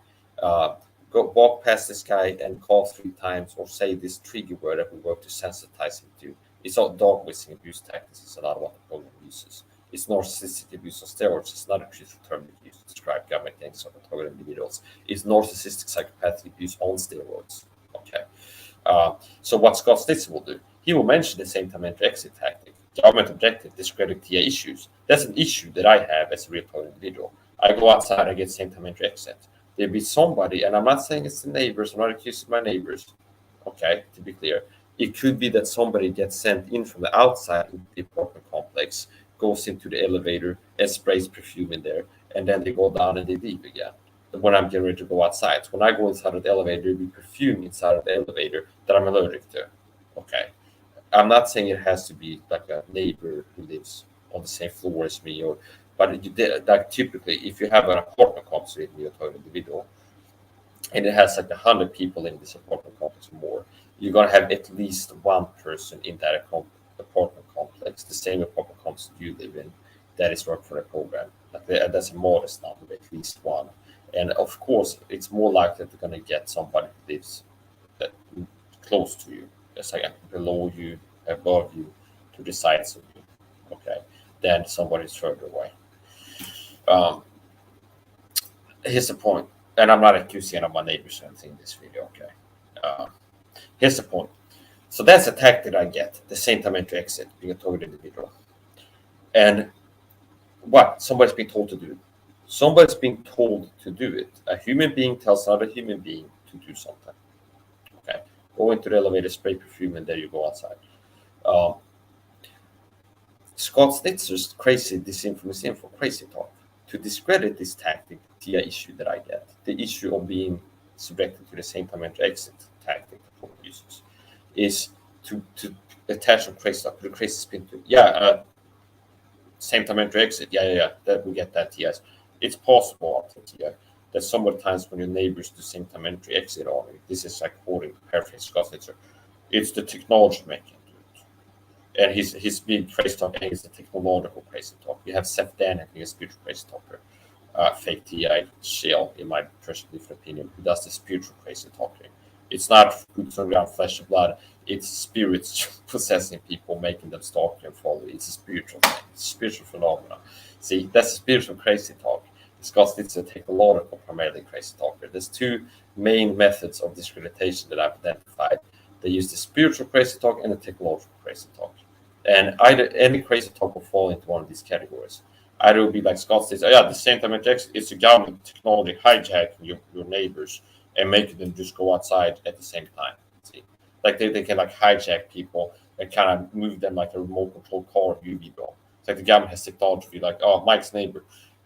Go walk past this guy and call 3 times or say this trigger word that we work to sensitize him to. It's all dog whistling abuse tactics. It's a lot of what the program uses. It's narcissistic abuse of steroids. It's not a truthful term used to describe government gang-stalking targeted individuals. It's narcissistic psychopathic abuse on steroids. Okay. So what Scott Stitzer will do, he will mention the same time entry exit tactic. Government objective, discredit TI issues. That's an issue that I have as a real target individual. I go outside, I get same time entry exit. There'll be somebody, and I'm not saying it's the neighbors, I'm not accusing my neighbors. Okay, to be clear. It could be that somebody gets sent in from the outside into the apartment complex, goes into the elevator and sprays perfume in there, and then they go down and they leave again. When I'm getting ready to go outside. So when I go inside of the elevator, there'll be perfume inside of the elevator that I'm allergic to. Okay. I'm not saying it has to be like a neighbor who lives on the same floor as me, but like typically, if you have an apartment complex with a target individual, and it has like 100 people in this apartment complex or more, you're gonna have at least one person in that apartment complex, the same apartment complex you live in, that is working for the program. Like that's a modest number, at least one. And of course, it's more likely that they're gonna get somebody who lives close to you. It's like below you, above you, to the sides of you, okay, then somebody's further away. Here's the point, and I'm not accusing any of my neighbors or anything in this video, okay. Here's the point. So that's a tactic I get, the same time entry exit, being a target individual. And what? Somebody's being told to do it. Somebody's being told to do it. A human being tells another human being to do something. Okay. Go into the elevator, spray perfume, and there you go outside. Scott Stitzer's crazy disinfo, crazy talk. To discredit this tactic, the issue that I get, the issue of being subjected to the same time entry exit tactic the program uses, is to attach a crazy talk to the crazy spin to, same time entry exit, that we get that, yes. It's possible, I think, that sometimes when your neighbors do same time entry exit on it, this is like quoting, paraphrase Scott Stitzer, it's the technology making do it. And his big crazy talk is the technological crazy talk. You have Seth Dan, I think, a spiritual crazy talker, fake TI, shill, in my personal different opinion, who does the spiritual crazy talking. It's not boots on ground, flesh and blood. It's spirits possessing people, making them stalk and follow. It's a spiritual thing. It's a spiritual phenomenon. See, that's a spiritual crazy talk. Scott Stitzer technological, primarily crazy talker. There's 2 main methods of discreditation that I've identified. They use the spiritual crazy talk and the technological crazy talk. And either any crazy talk will fall into one of these categories. Either it will be like Scott Stitzer, the same time it's a government technology hijacking your neighbors and making them just go outside at the same time. See, like they can like hijack people and kind of move them like a remote control car or UV ball. It's like the government has technology like, Mike's neighbor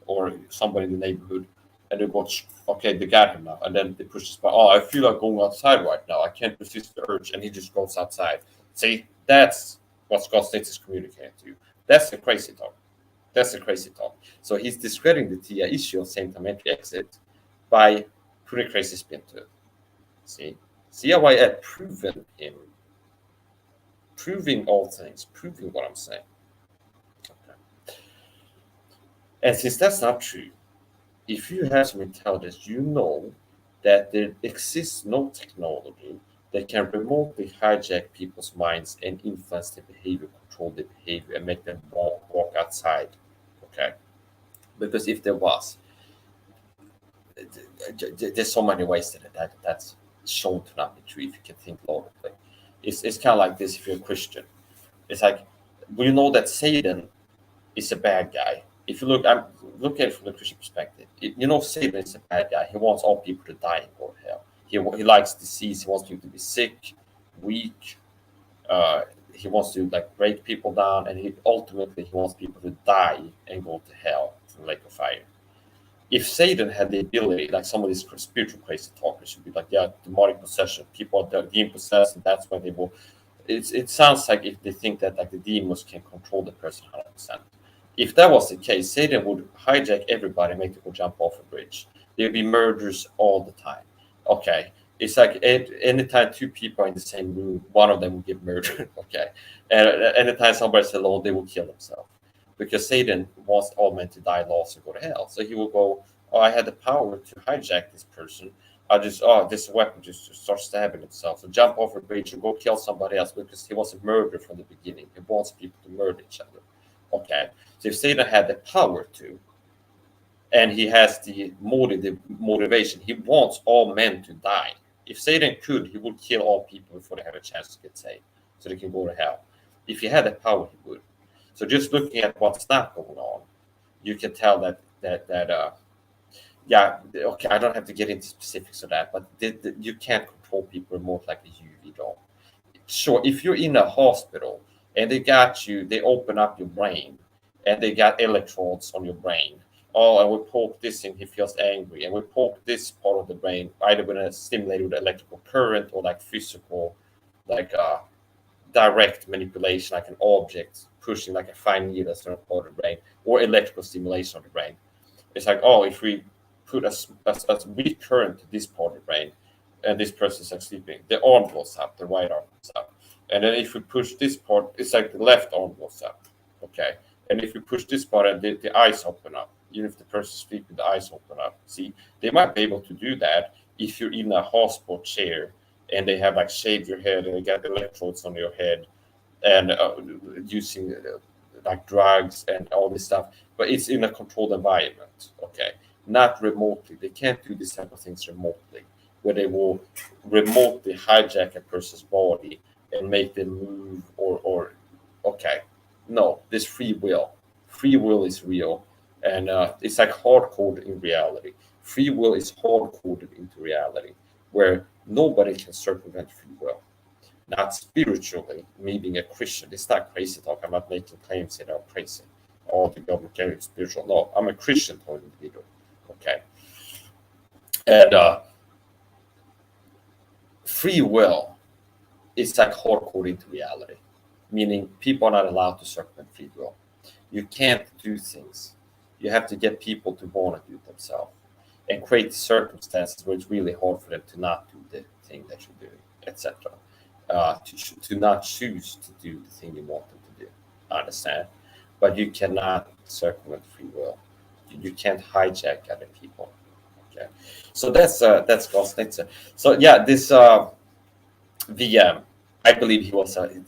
or somebody in the neighborhood, and they go, okay, they got him now, and then they push this by, I feel like going outside right now. I can't resist the urge, and he just goes outside. See, that's what Scott States is communicating to you. That's the crazy talk. That's the crazy talk. So he's discrediting the TI issue of same time entry exit by putting a crazy spin to it. See how I had proven him, proving all things, proving what I'm saying. Okay. And since that's not true, if you have some intelligence, you know that there exists no technology that can remotely hijack people's minds and influence their behavior, control their behavior, and make them walk outside. Okay? Because if there was, there's so many ways that's shown to not be true if you can think logically. It's kind of like this if you're a Christian. It's like, we know that Satan is a bad guy. If you look at it from the Christian perspective, Satan is a bad guy. He wants all people to die and go to hell. He likes disease. He wants people to be sick, weak. He wants to break people down, and he wants people to die and go to hell, to the lake of fire. If Satan had the ability, like some of these spiritual crazy talkers should be like, demonic possession, people are demon possessed, and that's why they will. It sounds like if they think that the demons can control the person 100%. If that was the case, Satan would hijack everybody and make people jump off a bridge. There'd be murders all the time. Okay. It's like anytime 2 people are in the same room, one of them will get murdered. Okay. And anytime somebody's alone, they will kill themselves. because Satan wants all men to die, lost, and go to hell. So he will go, oh, I had the power to hijack this person. I just, this weapon just start stabbing himself. So jump off a bridge and go kill somebody else, because he was a murderer from the beginning. He wants people to murder each other. Okay. So if Satan had the power to, and he has the motivation, he wants all men to die. If Satan could, he would kill all people before they have a chance to get saved, so they can go to hell. If he had the power, he would. So just looking at what's not going on, you can tell that yeah, okay, I don't have to get into specifics of that, but you can't control people remote like a UV doll. Sure, if you're in a hospital and they open up your brain and they got electrodes on your brain. Oh, and we poke this and he feels angry, and we poke this part of the brain either with a stimulator with electrical current or like physical, like direct manipulation, like an object pushing like a fine needle through a part of the brain, or electrical stimulation of the brain. It's like, oh, if we put a weak current to this part of the brain, and this person is like sleeping, the arm goes up, the right arm goes up. And then if we push this part, it's like the left arm goes up. Okay. And if we push this part, and the eyes open up, even if the person is sleeping, the eyes open up. See, they might be able to do that if you're in a hospital chair and they have like shaved your head and they got electrodes on your head and using like drugs and all this stuff. But it's in a controlled environment. Okay. Not remotely. They can't do these type of things remotely, where they will remotely hijack a person's body and make them move or okay. No, this free will. Free will is real, and it's like hard-coded in reality. Free will is hard-coded into reality, where nobody can circumvent free will. Not spiritually, me being a Christian. It's not crazy talk. I'm not making claims that I'm crazy. All the government can be spiritual. No, I'm a Christian individual. Okay. And free will is like hard-coded into reality, meaning people are not allowed to circumvent free will. You can't do things. You have to get people to want to do it themselves and create circumstances where it's really hard for them to not do the thing that you're doing, etc. To not choose to do the thing you want them to do. I understand. But you cannot circumvent free will. You can't hijack other people. Okay. So that's Gangstalking. So yeah, this VM, I believe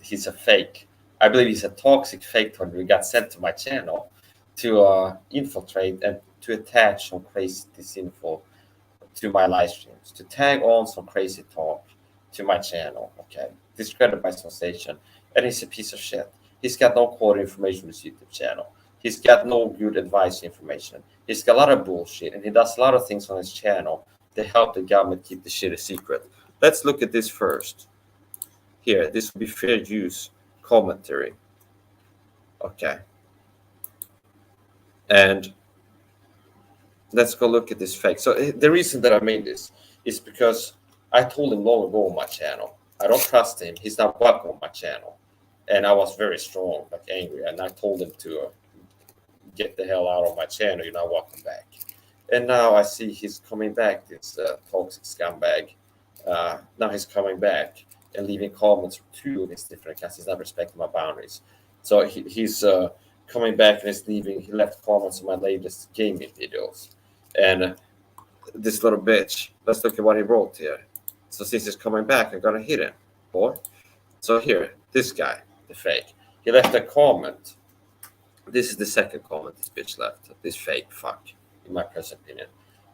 he's a fake. I believe he's a toxic fake one who got sent to my channel to infiltrate and to attach some crazy disinfo to my live streams, to tag on some crazy talk to my channel. Okay, discredit my sensation, and he's a piece of shit. He's got no quality information on his YouTube channel. He's got no good advice information. He's got a lot of bullshit, and he does a lot of things on his channel to help the government keep the shit a secret. Let's look at this first. Here, this will be fair use commentary. Okay. And let's go look at this fake. So the reason that I made this is because I told him long ago on my channel, I don't trust him. He's not welcome on my channel. And I was very strong, like angry. And I told him to get the hell out of my channel. You're not welcome back. And now I see he's coming back, this toxic scumbag. Now he's coming back and leaving comments for 2 of his different accounts. He's not respecting my boundaries. So he's coming back and he's leaving. He left comments on my latest gaming videos. And this little bitch, let's look at what he wrote here. So since he's coming back, I'm going to hit him, boy. So here, this guy, the fake, he left a comment. This is the second comment this bitch left. This fake fuck, in my personal opinion.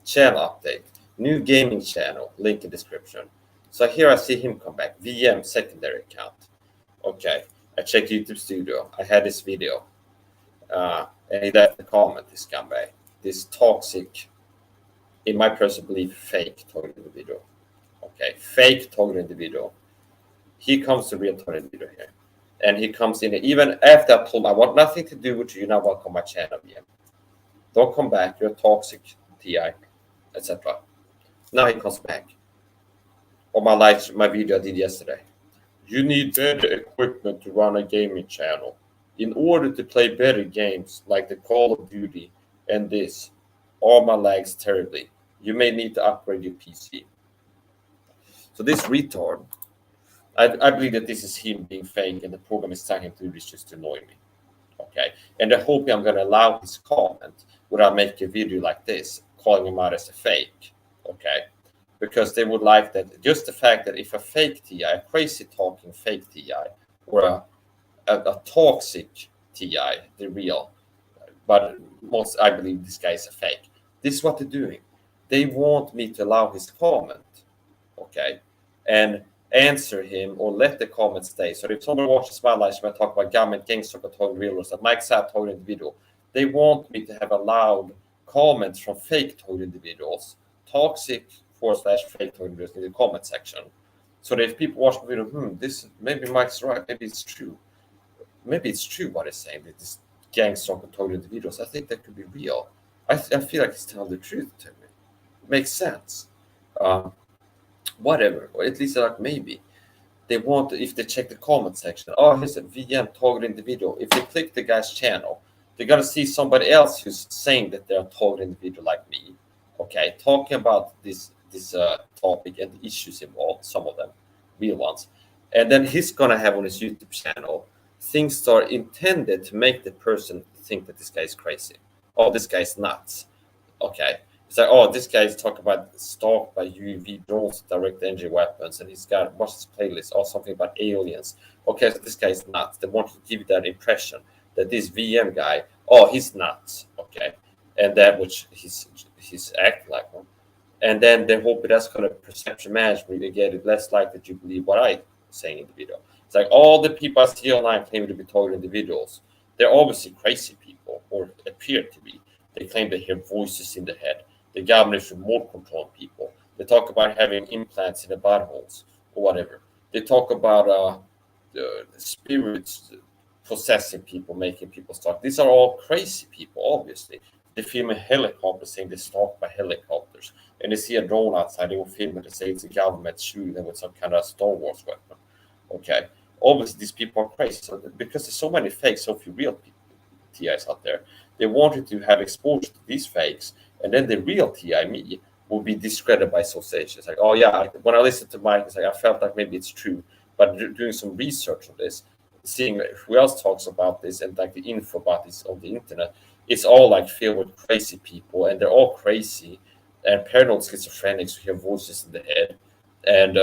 Channel update. New gaming channel. Link in description. So here I see him come back. VM secondary account. Okay. I checked YouTube Studio. I had this video. And he left a comment, this scumbag. This toxic, in my personal belief, fake target individual. Okay. Fake target individual. He comes to real target individual here. And he comes in, even after I told him, I want nothing to do with you. You're not welcome on my channel, VM. Don't come back. You're toxic, TI, etc. Now he comes back. On my video I did yesterday. You need better equipment to run a gaming channel. In order to play better games like the Call of Duty and this, all my lags terribly. You may need to upgrade your PC. So this retard, I believe that this is him being fake and the program is telling him to do this just to annoy me. okay? And they're hoping I'm going to allow his comment without making a video like this, calling him out as a fake, okay? Because they would like that, just the fact that if a fake TI, a crazy talking fake TI, or a toxic TI, the real, but most, I believe this guy is a fake. This is what they're doing. They want me to allow his comment, okay, and answer him or let the comment stay. So if someone watches my live stream, I talk about government Gang-Stalking Targeted Individuals, that Mike Sapp Targeted Individual, they want me to have allowed comments from fake Targeted Individuals, toxic / fake Targeted Individuals in the comment section. So that if people watch the video, this maybe Mike's right, maybe it's true. Maybe it's true what he's saying, that this Gang-Stalking Targeted Individuals, I think that could be real. I feel like he's telling the truth to me. It makes sense. Whatever, or at least like maybe. They want, if they check the comment section, oh, here's a VM targeted individual. If they click the guy's channel, they're going to see somebody else who's saying that they're a targeted individual like me, okay, talking about this topic and the issues involved, some of them, real ones. And then he's going to have on his YouTube channel things that are intended to make the person think that this guy is crazy. Oh, this guy's nuts. Okay. It's like, oh, this guy is talking about stalked by UAV drones, direct energy weapons, and he's got, what's his playlist? Or something about aliens. Okay, so this guy is nuts. They want to give you that impression that this VM guy, oh, he's nuts. Okay. And that, which he's acting like one. And then they hope that's going to perception management. You get it less likely that you believe what I'm saying in the video. It's like all the people I see online claiming to be targeted individuals. They're obviously crazy people, or appear to be. They claim they hear voices in the head. The government is remote controlling people. They talk about having implants in the buttholes or whatever. They talk about spirits possessing people, making people stalk. These are all crazy people, obviously. They film a helicopter saying they're stalked by helicopters. And they see a drone outside, they will film it and say it's the government shooting them with some kind of Star Wars weapon. Okay. Obviously, these people are crazy. So because there's so many fakes, so few real people, TIs out there, they wanted to have exposure to these fakes, and then the real TI, me, will be discredited by association. It's like, oh yeah, when I listened to Mike, it's like I felt like maybe it's true, but doing some research on this, seeing who else talks about this and like the info about this on the internet, it's all like filled with crazy people, and they're all crazy and paranoid schizophrenics who hear voices in the head, and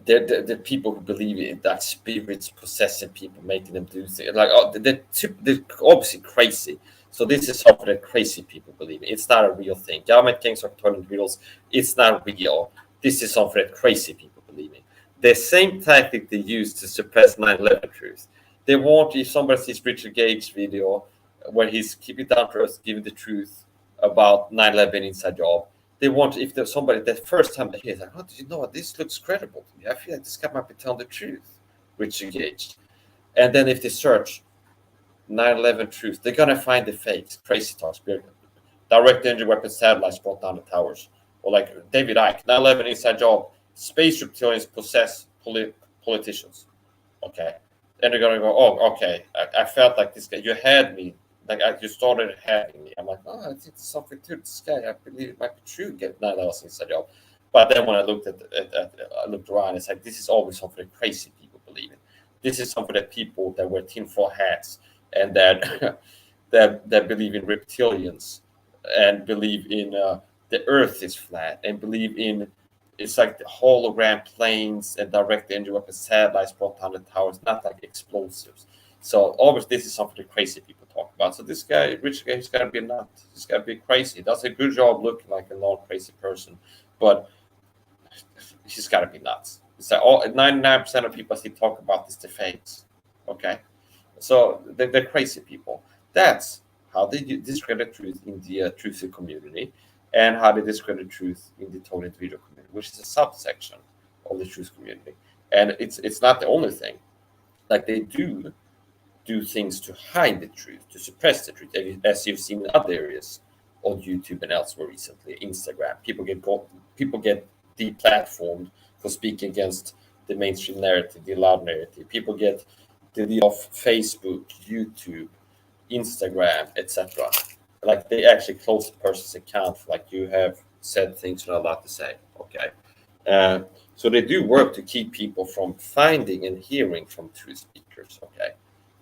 they're people who believe in that spirits possessing people, making them do things. Like, oh, they're obviously crazy. So this is something that crazy people believe in. It's not a real thing. Government Gang-Stalking Targeted Individuals, it's not real. This is something that crazy people believe in. The same tactic they use to suppress 9/11 truth. They want, if somebody sees Richard Gage's video where he's keeping down to earth, giving the truth about 9/11 inside job, they want, if there's somebody that first time they hear, like, oh, did you know what? This looks credible to me. I feel like this guy might be telling the truth, Richard Gage. And then if they search 9/11 truth, they're going to find the fakes, crazy talks, direct energy weapon satellites brought down the towers. Or like David Icke, 9/11 inside job, space reptilians possess politicians. Okay. And they're going to go, oh, okay, I felt like this guy, you had me. Like you started having me. I'm like, oh, I think there's something to this guy. I believe it might be true. Get 9/11 inside job. But then when I looked I looked around, it's like this is always something that crazy people believe in. This is something that people that wear tinfoil hats and that that believe in reptilians and believe in the Earth is flat and believe in it's like the hologram planes and direct energy weapon satellites brought down the towers, not like explosives. So obviously this is something that crazy people talk about. So this guy, Rich guy, he's got to be a nut. He's got to be crazy. He does a good job looking like a non-crazy person, but he's got to be nuts. It's like 99% of people I see talk about this, the fakes. Okay, so they're crazy people. That's how they discredit truth in the truth community, and how they discredit truth in the total individual community, which is a subsection of the truth community. And it's not the only thing. Like they do things to hide the truth, to suppress the truth, as you've seen in other areas on YouTube and elsewhere recently, Instagram. People get deplatformed for speaking against the mainstream narrative, the loud narrative. People get deleted off Facebook, YouTube, Instagram, etc. Like they actually close the person's account for like you have said things you're not allowed to say. Okay. So they do work to keep people from finding and hearing from truth speakers. Okay.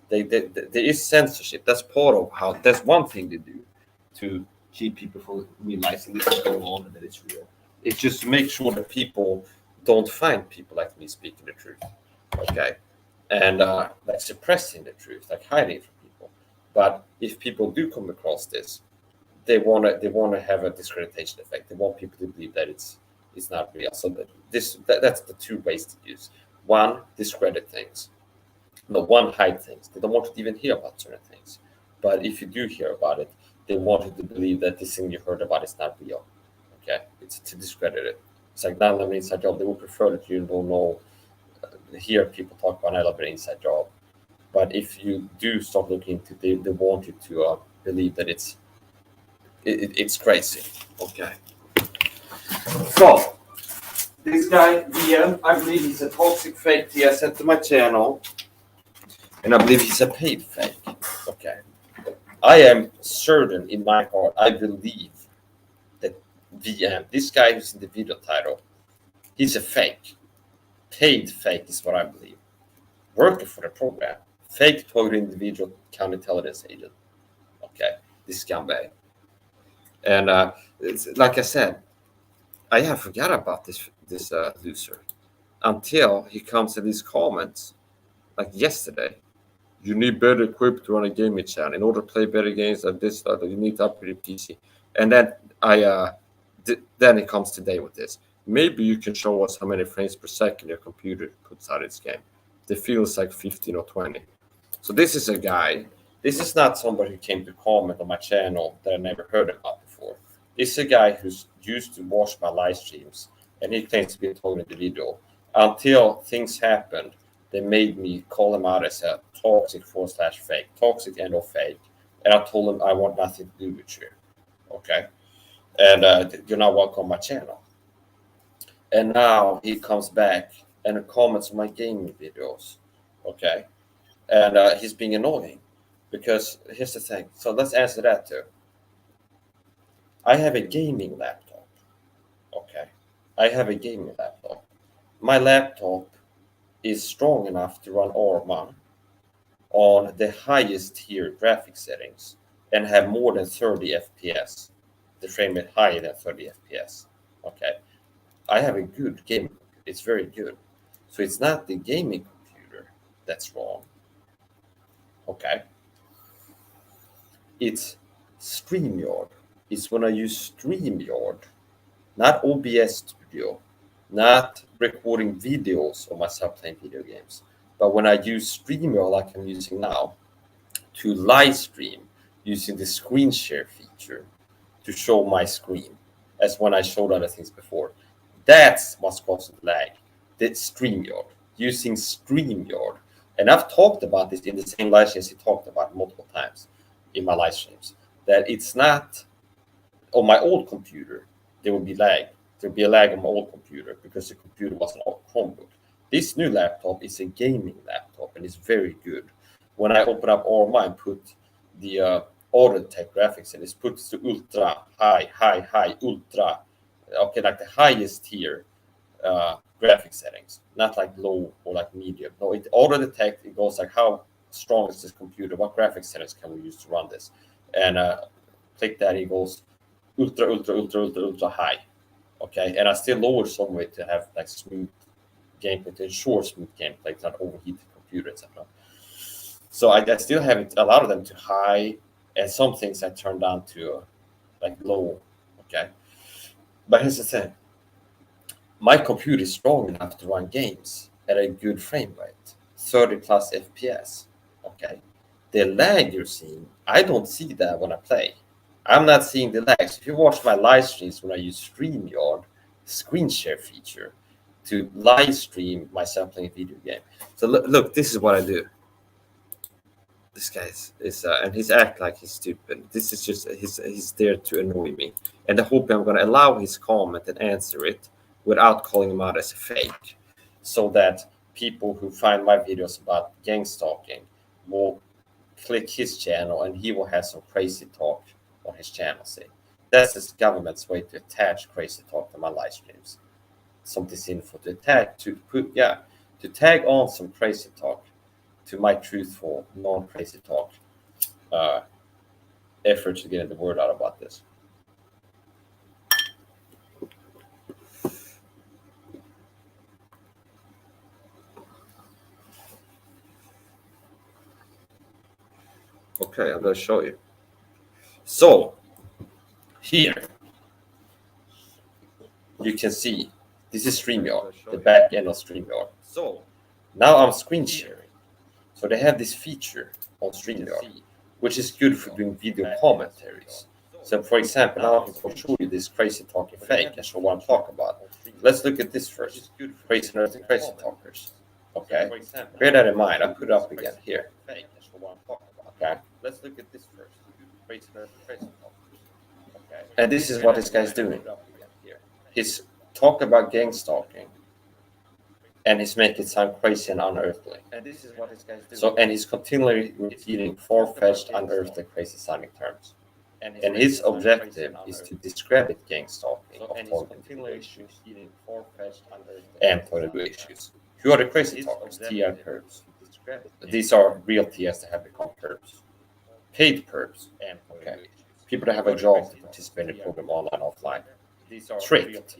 there is censorship. That's part of how. That's one thing they do to keep people from realizing this is going on and that it's real. It's just to make sure that people don't find people like me speaking the truth, okay, and like suppressing the truth, like hiding it from people. But if people do come across this, they wanna have a discreditation effect. They want people to believe that it's not real. So that's the two ways to use. One, discredit things. No, one, hide things. They don't want you to even hear about certain things. But if you do hear about it, they want you to believe that this thing you heard about is not real. Okay, it's to discredit it. It's like not an inside job. They would prefer that you don't know, hear people talk about an inside job. But if you do start looking into it, they want you to believe that it's crazy. Okay. So this guy DM, I believe he's a toxic fake T I sent to my channel, and I believe he's a paid fake. Okay. I am certain in my heart, I believe that VM, this guy who's in the video title, he's a fake. Paid fake is what I believe. Working for the program. Fake targeted individual counterintelligence agent. Okay. This scumbag. And it's, like I said, I have forgot about this loser until he comes in these comments like yesterday. You need better equipped to run a gaming channel. In order to play better games than this, you need to upgrade your PC. And then then it comes today with this. Maybe you can show us how many frames per second your computer puts out its game. It feels like 15 or 20. So this is a guy. This is not somebody who came to comment on my channel that I never heard about before. This is a guy who's used to watch my live streams, and he claims to be a total individual. Until things happened, they made me call him out as a toxic /fake, toxic and or fake. And I told him I want nothing to do with you. Okay? And you're not welcome on my channel. And now he comes back and comments on my gaming videos. Okay? And he's being annoying. Because here's the thing. So let's answer that too. I have a gaming laptop. Okay? I have a gaming laptop. My laptop is strong enough to run Arma on the highest tier graphic settings and have more than 30 FPS. The frame rate higher than 30 FPS. Okay. I have a good gaming computer. It's very good. So it's not the gaming computer that's wrong. Okay. It's StreamYard. It's when I use StreamYard, not OBS Studio, not recording videos of myself playing video games. But when I use StreamYard like I'm using now to live stream using the screen share feature to show my screen, as when I showed other things before, that's what's causing lag. The StreamYard, using StreamYard. And I've talked about this in the same live streams he talked about multiple times in my live streams, that it's not on my old computer, there will be lag. There'll be a lag on my old computer because the computer was an old Chromebook. This new laptop is a gaming laptop and it's very good. When I open up Arma and put the auto detect graphics and it puts to ultra, high, ultra, okay, like the highest tier graphic settings, not like low or like medium. No, it auto detect, it goes like how strong is this computer, what graphic settings can we use to run this? And click that, it goes ultra high. Okay, and I still lower some way to have like smooth gameplay, to ensure smooth gameplay, not overheat the computer, etc. So I still have it, a lot of them to high, and some things I turn down to like low. Okay, but here's the thing: my computer is strong enough to run games at a good frame rate, 30 plus FPS. Okay, the lag you're seeing, I don't see that when I play. I'm not seeing the lags. If you watch my live streams when I use StreamYard screen share feature to live stream myself playing a video game. So look, this is what I do. This guy is and he's act like he's stupid. This is just he's there to annoy me. And I hope I'm going to allow his comment and answer it without calling him out as a fake, so that people who find my videos about gang stalking will click his channel and he will have some crazy talk on his channel. See, that's the government's way to attach crazy talk to my live streams. Some disinfo to tag on some crazy talk to my truthful, non-crazy talk effort to get the word out about this. Okay, I'm going to show you. So here you can see this is StreamYard, the back end of StreamYard. So now I'm screen sharing. So they have this feature on StreamYard, which is good for doing video commentaries. So for example, now I can show you this crazy talking fake and show what I'm talking about. Let's look at this first. Crazy nerds and crazy talkers. Okay, bear that in mind. I'll put it up again here. Okay, let's look at this first. Crazy nerds and crazy talkers. Okay, and this is what this guy's doing. He's talking about gang stalking, and he's making it sound crazy and unearthly. And this is what this guy's doing. So, and he's continually repeating far-fetched, unearthly, crazy-sounding terms. And his objective is to discredit gang stalking of targeted issues and targeted issues. Who are the crazy talkers? TI-Perps. These are real TIs that have become perps. Paid perps. Okay. People that have a job to participate in the program online, offline. Tricked.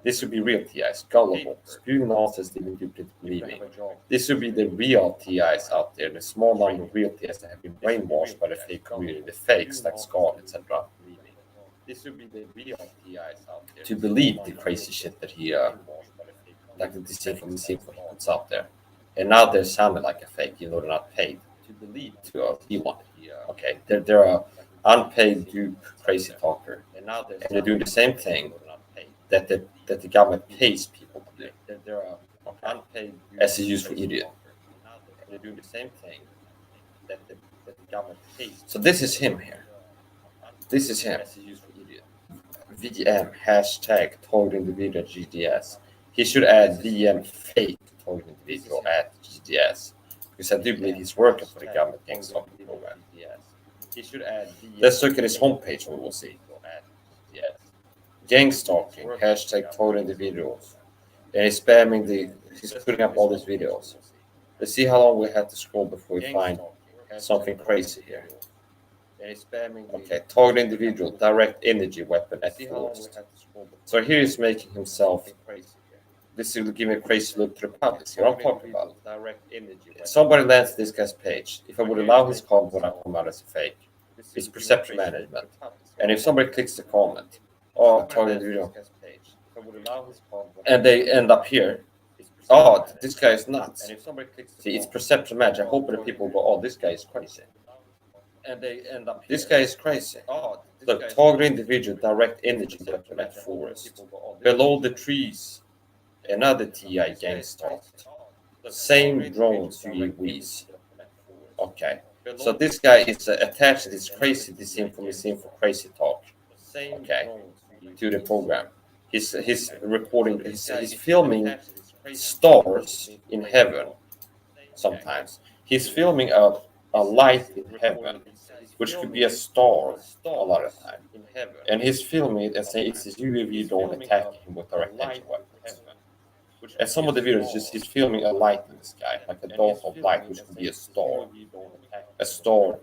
This would be real TIs, gullible, spewing nonsense they even duplicate believing. This would be the real TIs out there, the small number of real TIs that have been brainwashed by the fake community, the fakes like Scott, etc. This would be the real TIs out there to believe the crazy shit that he, like the DISINFO he puts out there. And now they're sounding like a fake, even though they're not paid to believe to he wanted. Okay, they're a unpaid dupe crazy talker, and they're doing the same thing that the government pays people to do. They're unpaid as a useful idiot. They're doing the same thing that the government pays. So this is him here. This is him. VM hashtag target individual G.G.S. He should add VM fake target individual at G.G.S. because I do believe he's working for the government Gang-Stalking program. He should add. Let's look at his homepage and we'll see. Gang-Stalking hashtag target individuals, and he's spamming he's putting up all these videos. Let's see how long we have to scroll before we find something crazy here. Okay, target individual, direct energy weapon at forced. So here he's making himself. This will give me a crazy look to the public. See what I'm talking about? If somebody lands this guy's page, if I would allow his comment, would not come out as a fake. It's perception management. And if somebody clicks the comment, oh, target individual, and they end up here, oh, this guy is nuts. See, it's perception match. I hope that people go, oh, this guy is crazy. And they end up, this guy is crazy. Look, target individual, direct energy weapon at forest. Below the trees, another TI gang stalked. Same drones, UAVs. Okay, so this guy is attached to this crazy DISINFO crazy talk. Okay, to the program. He's recording. He's filming stars in heaven. Sometimes he's filming a light in heaven, which could be a star a lot of time. And he's filming it and saying it's his UAV drone attacking him with direct energy weapons. And some of the videos just he's filming a light in the sky, like a dot of light, which could be a star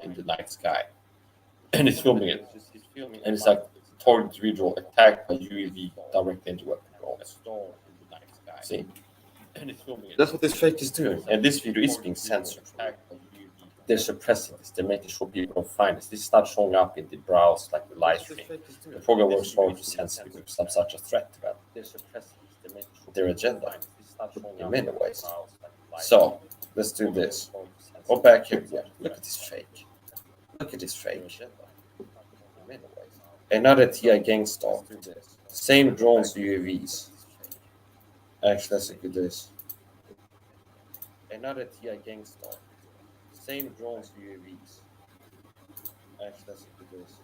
in the night sky. And he's filming it, and it's like target individual attacked by UAV direct energy weapon drones. See, that's what this fake is doing, and this video is being censored. They're suppressing this. They're making sure people don't find this. This is not showing up in the browse like the live stream. The program works hard to censor it because I'm such a threat to them. Their agenda in many ways. So let's do this. Go back here again. Look at this fake. Look at this fake. Another TI gang stalk. Same drones, UAVs. Actually, let's look at this. Another TI gang stalk. Same drones, UAVs. Actually, let's look at this.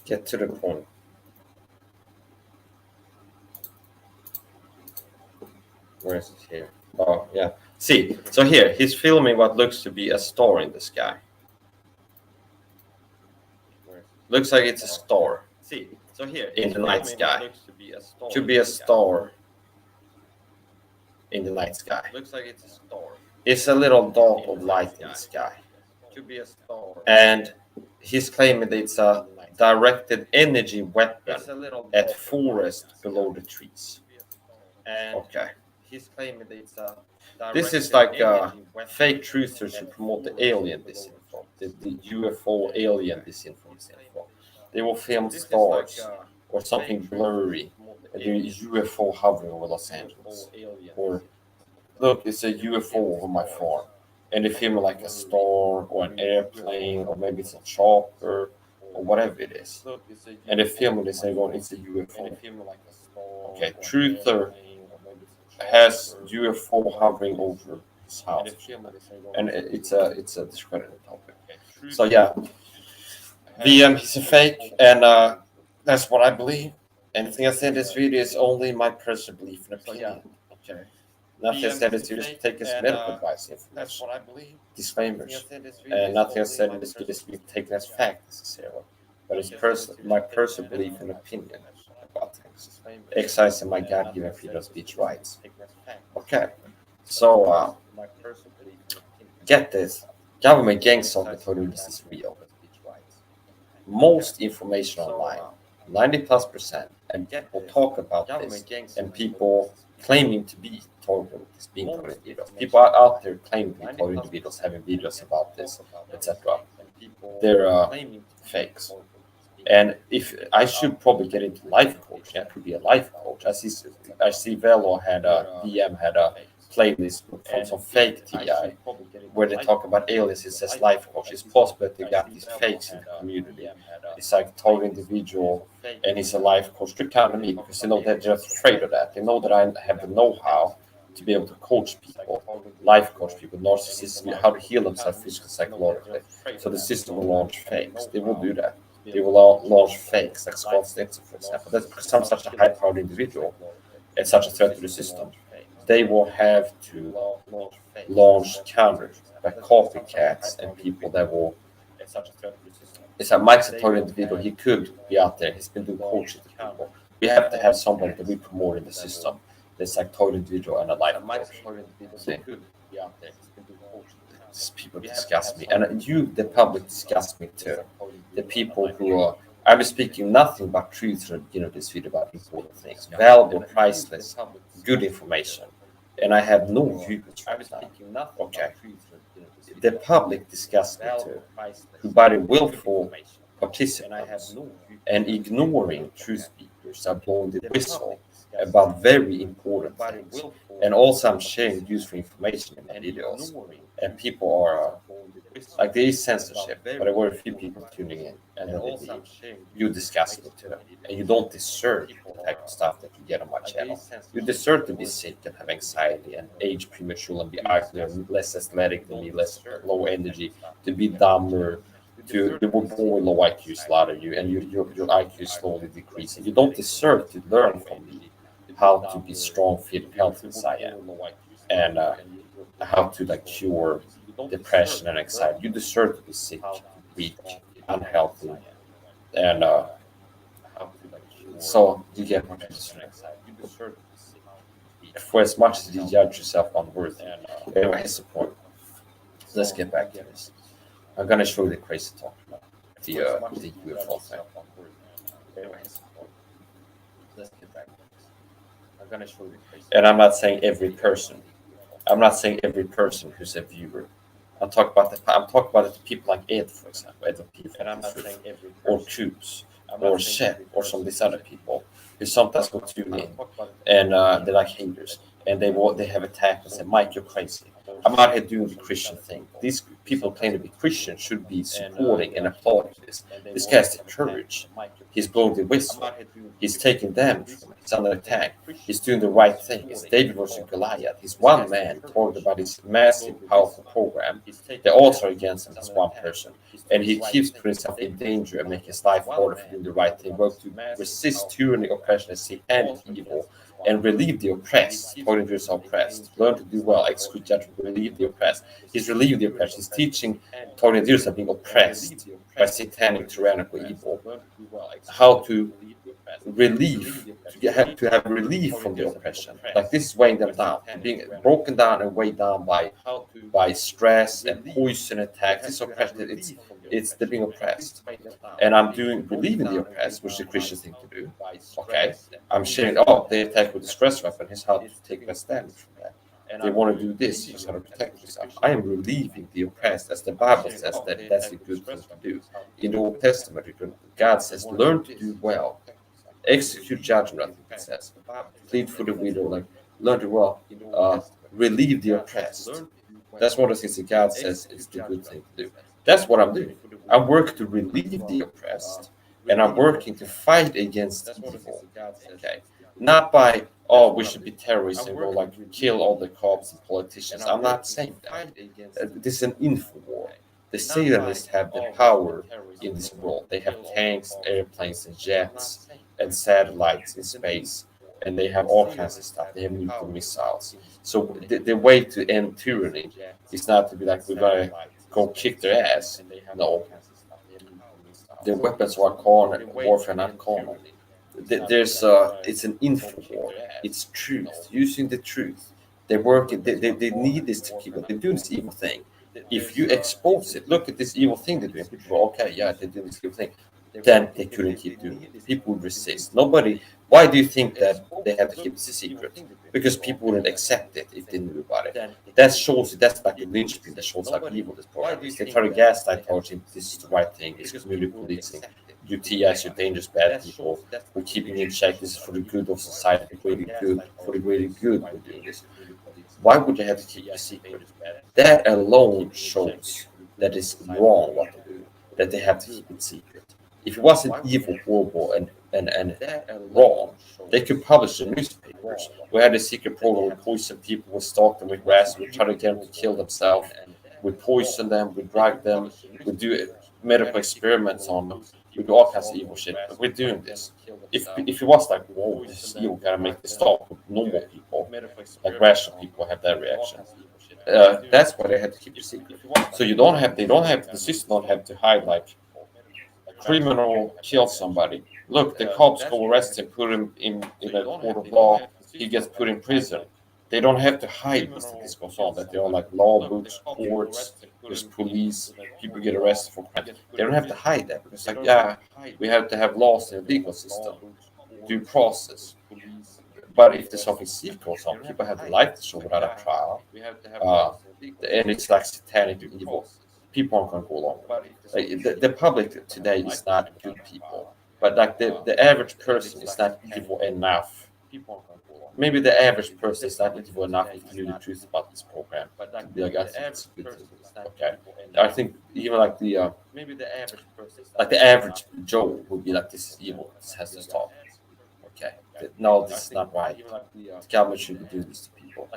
Get to the point. Where is it here? Oh, yeah. See, so here he's filming what looks to be a star in the sky. Looks like it's a star. See, so here in the night sky. Should be a star in the night sky. Looks like it's a star. It's a little dot of light in the sky. Should be a star. And he's claiming that it's a directed energy weapon at forest below the trees. Okay. He's claiming that it's a this is like fake truthers who promote the alien disinfo, the UFO alien disinfo. They will film stars or something blurry, and the UFO hovering over Los Angeles. Or look, it's a UFO over my farm, and they film like a star or an airplane, or maybe it's a chopper or whatever it is. And they film this and going, it's a UFO. Okay, truther has UFO hovering over his house, and it's a discredited topic. So yeah, VM he's a fake, and that's what I believe. Anything I said in this video is only my personal belief and opinion. Okay, nothing I said is just take as medical advice. That's what I believe. Disclaimers, and nothing I said in this video is taken as fact necessarily, but it's my personal belief and opinion about things. Exercising my God-given freedom of speech rights. Okay, so get this: government gang-stalking totally this is real. Most information online, 90+%, and people talk about this, and people claiming to be targeted individuals. People are out there claiming to be targeted individuals, having videos about this, etc. They're fakes. And if I should probably get into life coaching, I could be a life coach. I see Velo had a DM had a playlist from some fake TI where they talk about aliens. It says life coach. It's possible that they got these fakes in the community. It's like total individual, and he's a life coach to counter me because they know they're just afraid of that. They know that I have the know-how to be able to coach people, life coach people, narcissists, how to heal themselves physically, psychologically. So the system will launch fakes. They will do that. They will launch fakes, like Scott Stetson, for example. That's because I'm such a high-powered individual and such a threat to the system. They will have to launch counters by copycats and people that will. It's a Mike's a targeted individual. He could be out there. He's been doing coaching to people. We have to have somebody that we promote in the system. That's like targeted individual and a life coach. These people disgust me, and you, the public, disgust me too. The people who are, I was speaking nothing but truth, this video about important things, valuable, priceless, good information, and I have no views right now. Okay, the public disgusts me too, who by the willful participants and ignoring truth speakers are blowing the whistle about very important things, and also I'm sharing useful information in my videos, and people are like there is censorship, but there were a few people tuning in, and then they leave. You disgust me too, and you don't deserve the type of stuff that you get on my channel. You deserve to be sick and have anxiety and age prematurely and be ugly and less athletic than me, less low energy, to be dumber. You were born with low IQ, slaughter you, and your IQ is slowly decreasing. You don't deserve to learn from me how to be strong, fit, and healthy as I am, and how to cure depression and anxiety. You deserve to be sick, weak, unhealthy, and so you get what you deserve. For as much as you judge yourself unworthy. Anyway, here's the point. Let's get back to this. I'm gonna show you the crazy talk, the UFO thing. Anyway, here's the point. Let's get back to this. I'm gonna show you the crazy. And I'm not saying every person. I'm not saying every person who's a viewer. I'm talking about the people like Ed, for example, Ed and I'm not saying every person. Or Tubes, or Shed, or some of these other people who sometimes go tune in, and they're like haters, and they have attacked and said, "Mike, you're crazy. I'm out here doing the Christian thing." These people claim to be Christian should be supporting and applauding this. This guy's the courage. He's blowing the whistle. He's taking damage from it. He's under attack. He's doing the right thing. It's David versus Goliath. He's one man talking about his massive, powerful program. The odds are against him as one person. And he keeps putting himself in danger and making his life harder for doing the right thing, both to resist tyranny, oppression, and satanic evil, and relieve the oppressed. Targeted individuals are oppressed. Learn to do well, execute judgment, relieve the oppressed. He's relieving the oppressed. He's teaching targeted individuals are being oppressed by satanic, tyrannical evil how to relief, to have relief from the oppression. Like this is weighing them down, being broken down and weighed down by stress and poison attacks. This oppression, it's they're being oppressed, and I'm doing relieving the oppressed, which the Christians thing to do. Okay, I'm sharing. Oh, they attack with a stress weapon. Here's how to take a stand from that. They want to do this. Here's how to protect yourself. I am relieving the oppressed, as the Bible says that that's a good thing to do. In the Old Testament, God says, "Learn to do well." Execute judgment, I think it says. Plead for the widow, like learn to well, relieve the oppressed. That's one of the things that God says is the good thing to do. That's what I'm doing. I work to relieve the oppressed, and I'm working to fight against evil. Okay, not by we should be terrorists and go like kill all the cops and politicians. I'm not saying that. This is an info war. The Satanists have the power in this world. They have tanks, airplanes, and jets, and satellites in space, and they have all kinds of stuff. They have nuclear missiles. So the way to end tyranny is not to be like we're gonna go kick their ass. No, the weapons are carnal, warfare, not carnal. It's an info war. It's truth, using the truth. They work. They need this to keep. They do this evil thing. If you expose it, look at this evil thing they're doing. People, okay, yeah, they do this evil thing. Then they couldn't keep doing it. People would resist. Nobody. Why do you think that they had to keep this a secret? Because people wouldn't accept it if they knew about it. That shows. That's like a linchpin that shows how evil this program is. They try to gaslight towards him. This is the right thing. It's community policing. You TIs, you're dangerous, bad people. We're keeping in check. This is for the good of society. For the greater good, we're doing this. Why would they have to keep it a secret? That alone shows that it's wrong what they do, that they have to keep it secret. If it wasn't evil, horrible, and wrong, they could publish in newspapers. We had a secret program, we poison people, we stalk them with grass, we try to get them to kill themselves, we poison them, we drug them, we do medical experiments on them, we do all kinds of evil shit. But we're doing this. If it was like, whoa, this is evil, gotta make this stop, normal people, like rational people have that reaction. That's why they had to keep it secret. So the system don't have to hide like a criminal kill somebody. Look, the cops go arrest him, put him in a court of law, he gets put in prison. They don't have to hide this goes on, that there are like law books, courts, there's police, people get arrested for crime. They don't have to hide that because like, yeah, we have to have laws in the legal system, due process. But if there's something secret goes on, people have the life to show without a trial. And it's like satanic evil. People aren't going to go along with it. Like, the public today is not good people. But like the average person is not evil enough. Maybe the average person is not evil enough if you knew the truth about this program. To be like, I think it's a good thing. Okay. I think even like the average Joe would be like, this is evil. This has to stop. Okay. No, this is not right. The government shouldn't do this to people.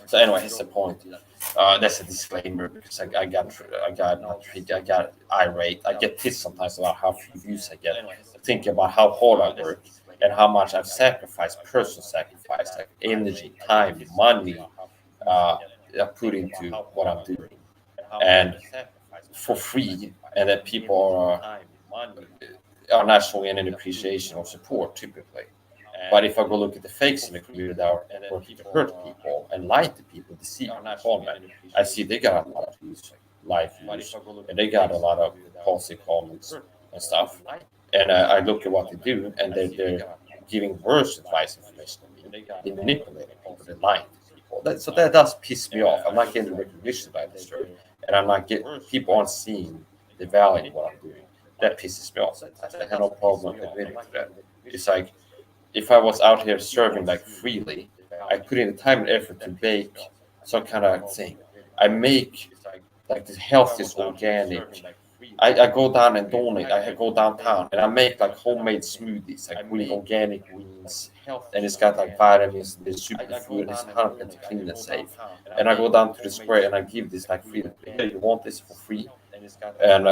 So anyway, here's the point. That's a disclaimer because I got irate. I get pissed sometimes about how few views I get. Thinking about how hard I work and how much I've sacrificed, personal sacrifice, like energy, time, money, put into what I'm doing, and for free, and that people are not showing any appreciation or support typically. But if I go look at the fakes in the community that are working to hurt people and lie to people, deceive people, I see they got a lot of views, live views, and they got a lot of positive comments and stuff. And I look at what they do, and they're giving worse advice information than me. They're manipulating people, they're lying to people. So that does piss me off. I'm not getting recognition by this, and I'm not getting, people aren't seeing the value in what I'm doing. That pisses me off. I have no problem admitting to that. It's like, if I was out here serving like freely, I put in the time and effort to make some kind of thing. I make like the healthiest organic. I go down and donate. I go downtown and I make like homemade smoothies, like green organic greens, and it's got like vitamins, and it's superfood, and it's 100% clean and safe. And I go down to the square and I give this like free. Hey, you want this for free? And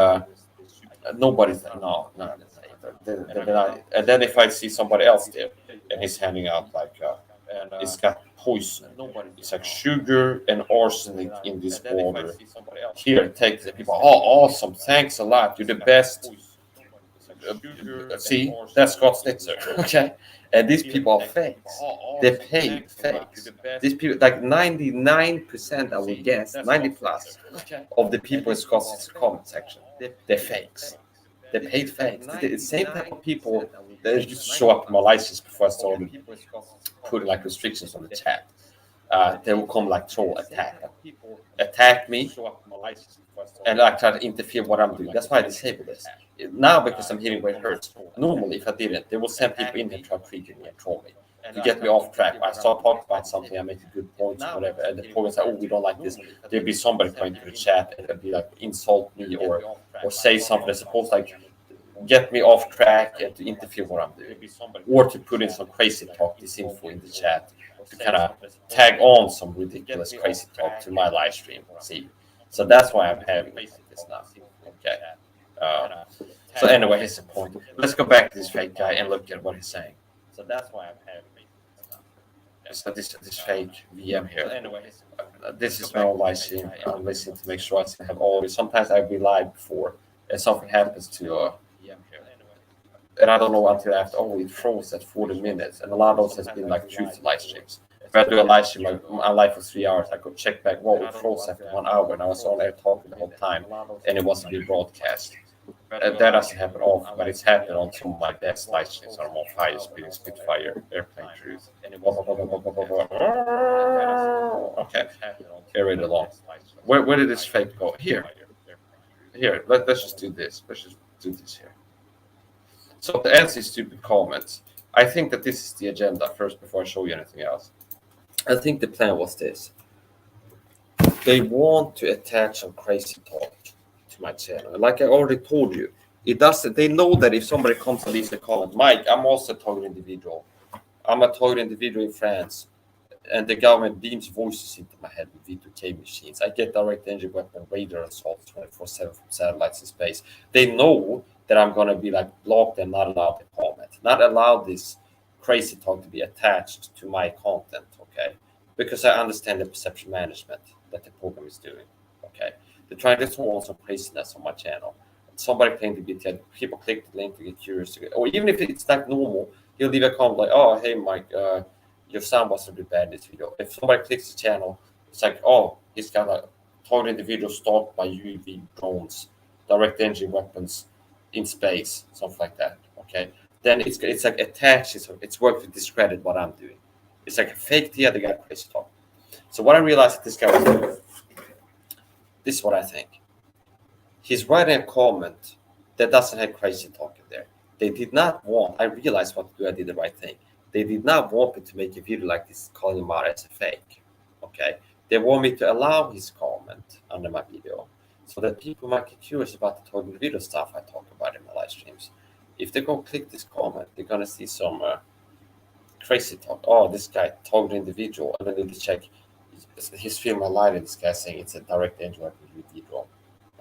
nobody's like, no. And then if I see somebody else there and he's handing out like it's got poison. It's like sugar and arsenic in this water. Here, take the people. Oh, awesome! Thanks a lot. You're the best. See, that's Scott Snitzer. Okay, and these people are fakes. They pay fakes. These people, like 99%, I would guess, 90 plus of the people in Scott's comment section, they're fakes. They paid fakes. The same type of people that just show up in my license before I started putting like restrictions on the chat. They will come like troll attack me, and like try to interfere what I'm doing. That's why I disable this now, because I'm hitting where it hurts. Normally, if I didn't, they will send people in and try to trigger me and troll me to get me off track. I start talking about something, I make a good point, whatever, and the point is like, oh, we don't like this. There'll be somebody coming to the chat and be like, insult me or say something that's supposed to like get me off track and to interfere what I'm doing, or to put in some crazy talk, DISINFO in the chat, to kind of tag on some ridiculous crazy talk to my live stream. See, so that's why I'm having this now. Okay. So anyway, here's the point. Let's go back to this fake guy and look at what he's saying. So that's why I'm having this. So this fake VM here. This is my own live stream. I'm listening to make sure I have all of it. Sometimes I'll be live before and something happens to and I don't know until after, oh, it froze at 40 minutes. And a lot of those has been like truth live streams. If I do a live stream, like I'm live for 3 hours, I could check back, whoa, it froze after 1 hour, and I was on air talking the whole time, and it wasn't being broadcast. That doesn't happen often, but it's happened on some of my best live streams. I'm on fire, speeding Spitfire, airplane truth. Okay, carry it along. Where did this fake go? Here. Let's just do this. Let's just do this here. So to answer these stupid comments, I think that this is the agenda first before I show you anything else. I think the plan was this. They want to attach some crazy talk to my channel. Like I already told you, it doesn't. They know that if somebody comes and leaves a comment, Mike, I'm also a target individual. I'm a target individual in France, and the government beams voices into my head with V2K machines. I get direct energy weapon radar assaults 24/7 from satellites in space. They know that I'm going to be like blocked and not allowed to comment, not allow this crazy talk to be attached to my content, okay? Because I understand the perception management that the program is doing, okay? They're trying to throw on some craziness on my channel. Somebody claimed to be dead. People click the link to get curious, or even if it's like normal, he'll leave a comment like, oh, hey, Mike, your sound was a bit bad in this video. If somebody clicks the channel, it's like, oh, he's got a target individual stalked by UAV drones, direct energy weapons, in space, something like that, okay? Then it's like attached, it's work to discredit what I'm doing. It's like a fake TI, they got crazy talk. So what I realized that this guy was doing, this is what I think. He's writing a comment that doesn't have crazy talk in there. They did not want, I realized what to do, I did the right thing. They did not want me to make a video like this calling him out as a fake, okay? They want me to allow his comment under my video, so that people might get curious about the target video stuff I talk about in my live streams. If they go click this comment, they're going to see some crazy talk. Oh, this guy, target individual. And then they check his film a lie, this guy saying it's a direct energy weapon UAV drone.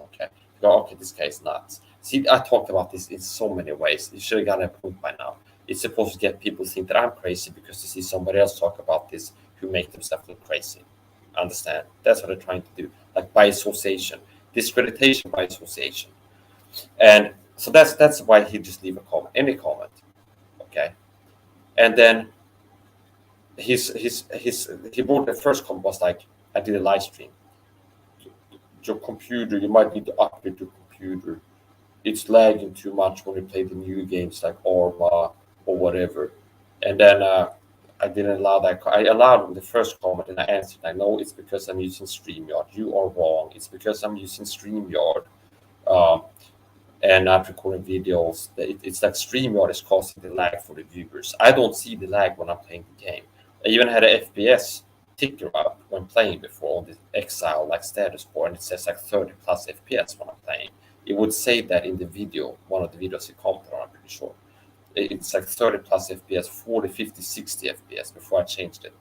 Okay. Go, okay, this guy is nuts. See, I talked about this in so many ways. You should have gotten a point by now. It's supposed to get people to think that I'm crazy because they see somebody else talk about this who make themselves look crazy. Understand? That's what they're trying to do. Like by association. Discreditation by association. And so that's why he just leave a comment, any comment, okay? And then he wrote the first comment was like, I did a live stream. Your computer, you might need to upgrade your computer. It's lagging too much when you play the new games like Orba or whatever. And then I didn't allow that. I allowed the first comment and I answered, I know it's because I'm using StreamYard. You are wrong. It's because I'm using StreamYard and not recording videos. It's like StreamYard is causing the lag for the viewers. I don't see the lag when I'm playing the game. I even had an FPS ticker up when playing before on the Exile like status bar, and it says like 30 plus FPS when I'm playing. It would say that in the video, one of the videos you commented on, I'm pretty sure. It's like 30 plus FPS, 40, 50, 60 FPS before I changed it.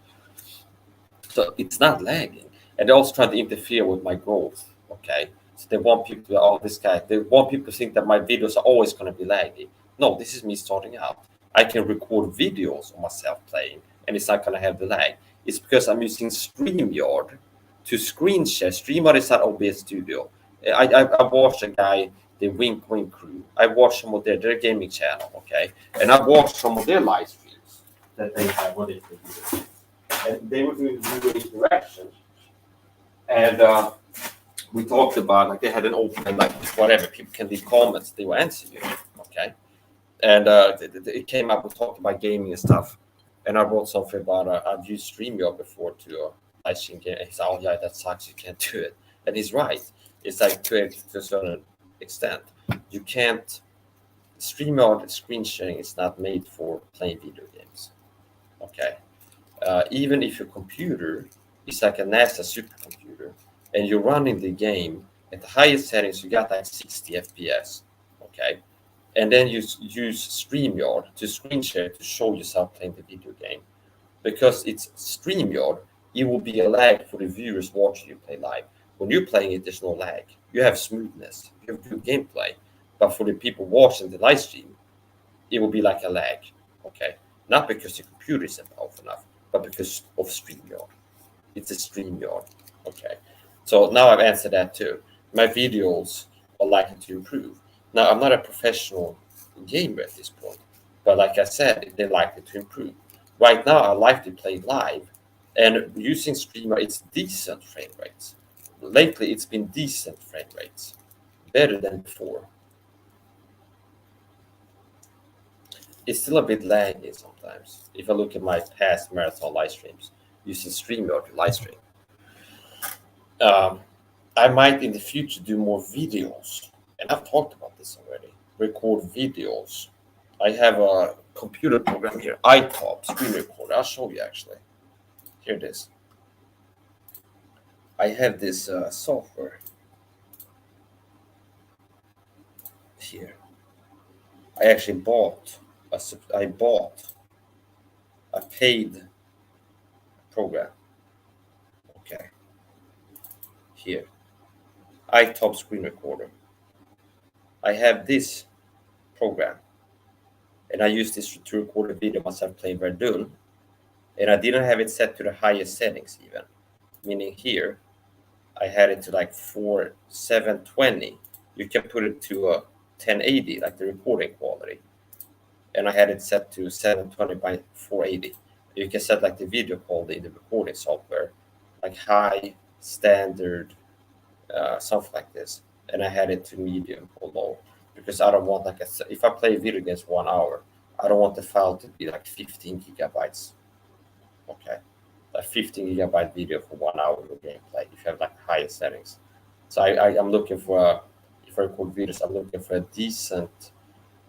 So it's not lagging. And they're also trying to interfere with my growth, okay? So they want people to, oh, this guy, they want people to think that my videos are always going to be laggy. No, this is me starting out. I can record videos of myself playing and it's not going to have the lag. It's because I'm using StreamYard to screen share. StreamYard is not OBS Studio. I watched a guy, the Wink Wink crew. I watched some of their gaming channel, okay? And I watched some of their live streams that they have on it. And they were doing interaction. And we talked about, like, they had an open, like, whatever, people can leave comments, they will answer you, okay? And it came up, we talked about gaming and stuff. And I wrote something about, I've used StreamYard before to live stream game. And he said, oh yeah, that sucks, you can't do it. And he's right. It's like to a certain extent. You can't, StreamYard screen sharing is not made for playing video games, okay? Even if your computer is like a NASA supercomputer and you're running the game at the highest settings, you got like 60 FPS, okay? And then you use StreamYard to screen share to show yourself playing the video game. Because it's StreamYard, it will be a lag for the viewers watching you play live. When you're playing it, there's no lag. You have smoothness, you have good gameplay. But for the people watching the live stream, it will be like a lag, okay? Not because the computer isn't powerful enough, but because of StreamYard. It's a StreamYard, okay? So now I've answered that too. My videos are likely to improve. Now, I'm not a professional gamer at this point, but like I said, they're likely to improve. Right now, I like to play live, and using StreamYard, it's decent frame rates. Lately, it's been decent frame rates, better than before. It's still a bit laggy sometimes. If I look at my past marathon live streams, using StreamYard to live stream. I might in the future do more videos, and I've talked about this already. Record videos. I have a computer program here, iTop screen recorder. I'll show you actually. Here it is. I have this software here. I actually bought a paid program. Okay. Here. iTop screen recorder. I have this program, and I use this to record a video myself playing Verdun, and I didn't have it set to the highest settings even, meaning here I had it to like 720. You can put it to 1080, like the recording quality, and I had it set to 720 by 480. You can set like the video quality in the recording software, like high, standard, something like this, and I had it to medium or low because I don't want if I play video games 1 hour, I don't want the file to be like 15 gigabytes. Okay, a 15 gigabyte video for 1 hour of gameplay if you have like higher settings. So I'm looking for if I record videos, I'm looking for a decent,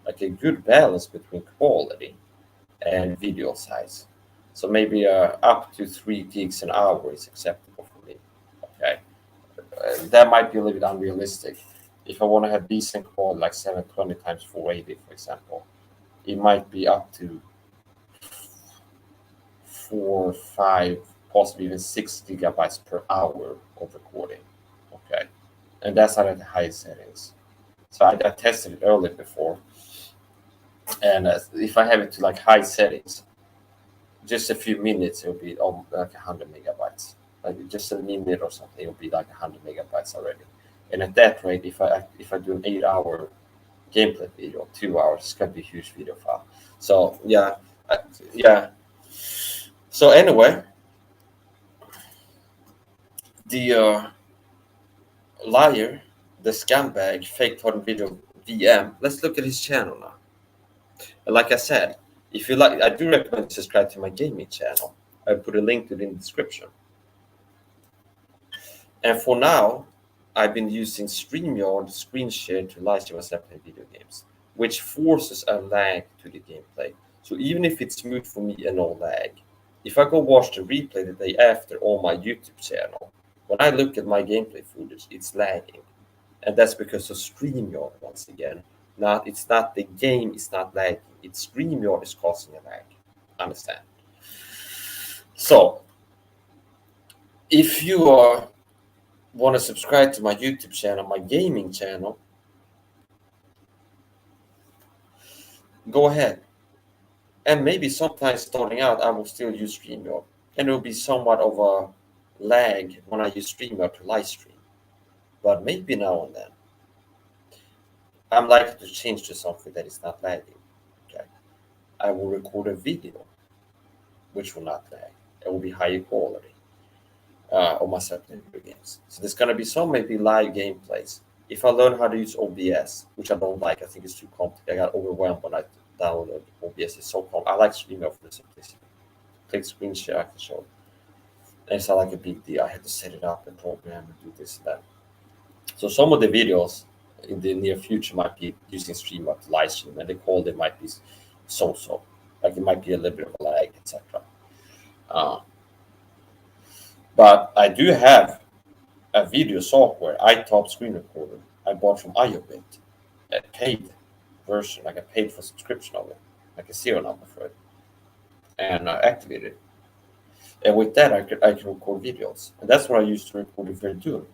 like a good balance between quality and video size. So maybe up to 3 gigs an hour is acceptable for me. Okay. That might be a little bit unrealistic. If I want to have decent quality, like 720 times 480, for example, it might be up to 4, 5, possibly even 6 gigabytes per hour of recording. Okay, and that's not at the highest settings. So I tested it earlier before, and if I have it to like high settings, just a few minutes, it'll be like 100 megabytes. Like just a minute or something, it'll be like 100 megabytes already. And at that rate, if I do an 8-hour gameplay video, 2 hours, it's gonna be a huge video file. So yeah. So anyway, the liar, the scumbag, fake torn video VM. Let's look at his channel now. And like I said, if you like, I do recommend subscribe to my gaming channel. I put a link to it in the description. And for now, I've been using StreamYard screen share to live stream myself playing video games, which forces a lag to the gameplay. So even if it's smooth for me and no lag, if I go watch the replay the day after on my YouTube channel, when I look at my gameplay footage, it's lagging. And that's because of StreamYard once again. It's not the game, it's not lagging. It's StreamYard is causing a lag. Understand? So, if you want to subscribe to my YouTube channel, my gaming channel, go ahead. And maybe sometimes starting out, I will still use StreamYard. And it will be somewhat of a lag when I use StreamYard to live stream. But maybe now and then, I'm likely to change to something that is not lagging. Okay. I will record a video, which will not lag. It will be higher quality on my certain video games. So there's going to be some maybe live gameplays. If I learn how to use OBS, which I don't like, I think it's too complicated. I got overwhelmed when I downloaded OBS. It's so complicated. I like StreamYard for the simplicity. Click screen share, I can show. And it's not like a big deal. I had to set it up and program and do this and that. So some of the videos in the near future might be using StreamYard to live stream, and the quality might be so-so. Like it might be a little bit of a lag, etc. But I do have a video software, iTop screen recorder, I bought from IOBIT, a paid version, like I paid for subscription of it, like a serial number for it, and I activated it. And with that, I can record videos, and that's what I used to record the Verdun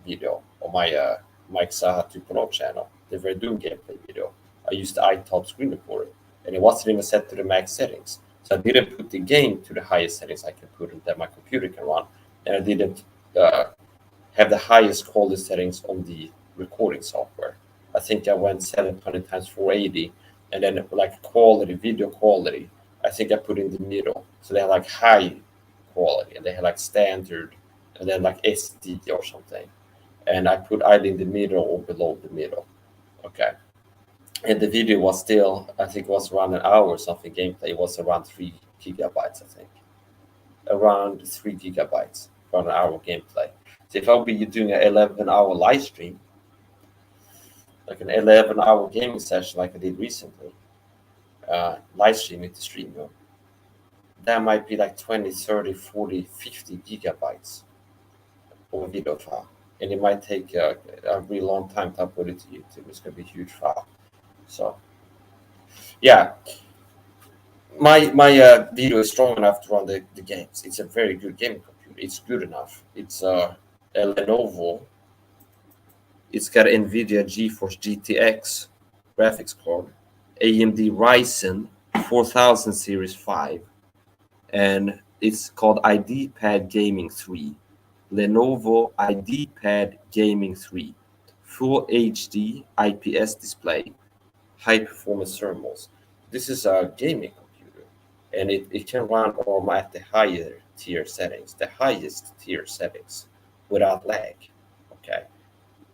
video on my Mike Saha 2.0 channel, the Verdun gameplay video. I used the iTop screen recorder, and it wasn't even set to the max settings. So I didn't put the game to the highest settings I can put it that my computer can run, and I didn't have the highest quality settings on the recording software. I think I went 720 times 480, and then like quality, video quality, I think I put in the middle. So they had like high quality, and they had like standard, and then like SD or something. And I put either in the middle or below the middle. Okay. And the video was still, I think it was around an hour or something gameplay. It was around 3 gigabytes, I think. Around 3 gigabytes for an hour gameplay. So if I'll be doing an 11-hour live stream, like an 11-hour gaming session like I did recently, live streaming to StreamYard, that might be like 20, 30, 40, 50 gigabytes of a video file. And it might take a really long time to upload it to YouTube. It's going to be a huge file. So, yeah. My video is strong enough to run the games. It's a very good gaming computer. It's good enough. It's a Lenovo. It's got NVIDIA GeForce GTX graphics card, AMD Ryzen 4000 Series 5, and it's called IdeaPad Gaming 3. Lenovo IdeaPad Gaming 3. Full HD IPS display, high performance thermals. This is a gaming computer, and it can run ARM at the higher tier settings, the highest tier settings, without lag. Okay,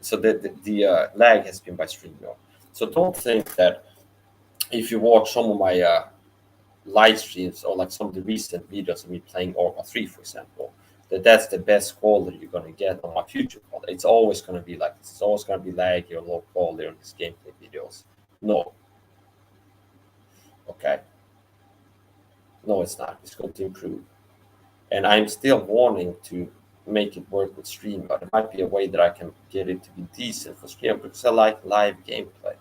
so the lag has been by StreamYard. So don't think that if you watch some of my live streams or like some of the recent videos of me playing Arma 3, for example, that's the best quality you're going to get on my future quality. It's always going to be like this. It's always going to be laggy or low quality on these gameplay videos. No. Okay. No, it's not. It's going to improve. And I'm still wanting to make it work with StreamYard. There might be a way that I can get it to be decent for StreamYard because I like live gameplay.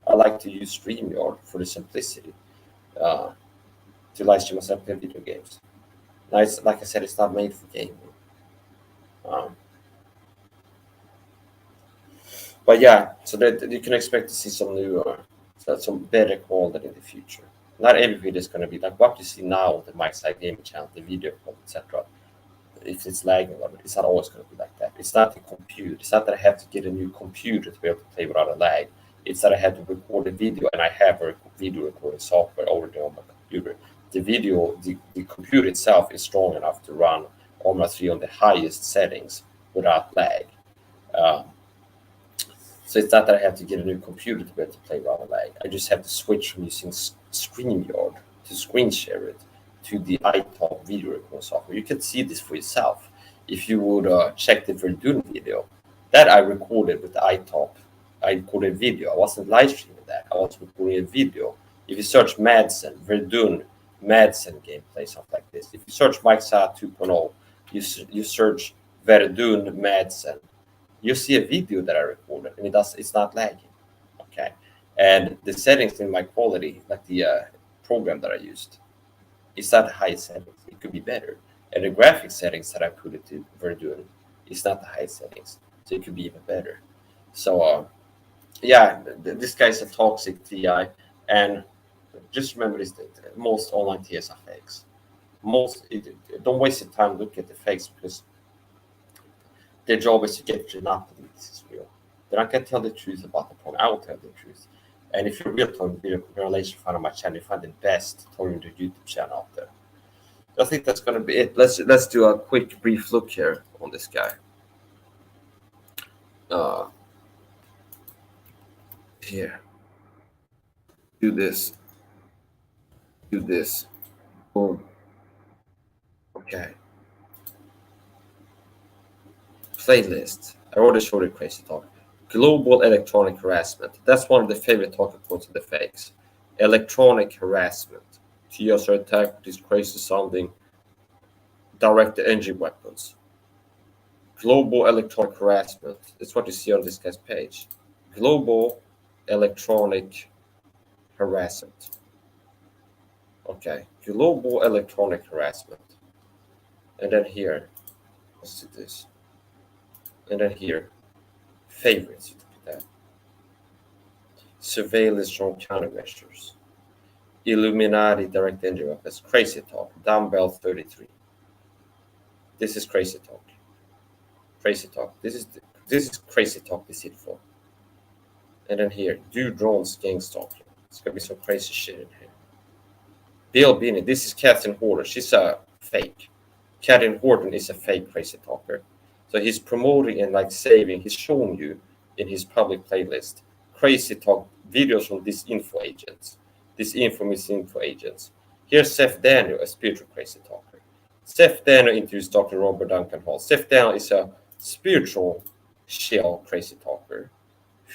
I like to use StreamYard for the simplicity to live stream myself play video games. Now, it's, like I said, it's not made for gaming. But yeah, so that you can expect to see some new, some better quality in the future. Not every video is going to be like what you see now on the Mike Side Gaming channel, the video quality, etc. If it's lagging a little bit, it's not always going to be like that. It's not the computer. It's not that I have to get a new computer to be able to play without a lag. It's that I have to record a video, and I have a video recording software already on my computer. The video, the computer itself is strong enough to run Arma 3 on the highest settings without lag. So it's not that I have to get a new computer to be able to play without a lag. I just have to switch from using StreamYard to screen share it to the iTop video recording software. You can see this for yourself. If you would check the Verdun video that I recorded with the iTop, I recorded video. I wasn't live streaming that. I was recording a video. If you search Madsen, Verdun, Madsen gameplay, something like this. If you search Mike Saha 2.0, you search Verdun, Madsen, you see a video that I recorded, and it's not lagging. Okay, and the settings in my quality, like the program that I used, it's not the highest settings. It could be better. And the graphic settings that I put it to Verdun, it's not the highest settings, so it could be even better. So yeah, this guy's a toxic TI, and Just remember this: that most online TS are fakes. Don't waste your time looking at the fakes, because their job is to get you not to believe this is real. They're not going to tell the truth about the program. I will tell the truth. And if you're real Tony video relation fan of my channel, you find the best Tony the YouTube channel out there. I think that's going to be it. Let's do a quick brief look here on this guy. Here. Do this. Boom. Okay. Playlist. I already showed you CrazyTalk. Global electronic harassment. That's one of the favorite talking points of the fakes. Electronic harassment. TIs are attacked with these crazy sounding direct energy weapons. Global electronic harassment. That's what you see on this guy's page. Global electronic harassment. Okay. Global electronic harassment. And then here. Let's do this. And then here. Favorites. That. Surveillance from countermeasures. Illuminati direct energy weapons. CrazyTalk. Dumbbell 33. This is CrazyTalk. CrazyTalk. This is CrazyTalk DISINFO. And then here, do drones Gangstalking. It's gonna be some crazy shit in here. Bill Binney. This is Catherine Horton. She's a fake. Catherine Horton is a fake CrazyTalker. So he's promoting and like saving. He's showing you in his public playlist CrazyTalk videos from DISINFO agents. DISINFO agents. Here's Seth Daniel, a spiritual CrazyTalker. Seth Daniel interviews Dr. Robert Duncan Hall. Seth Daniel is a spiritual shill CrazyTalker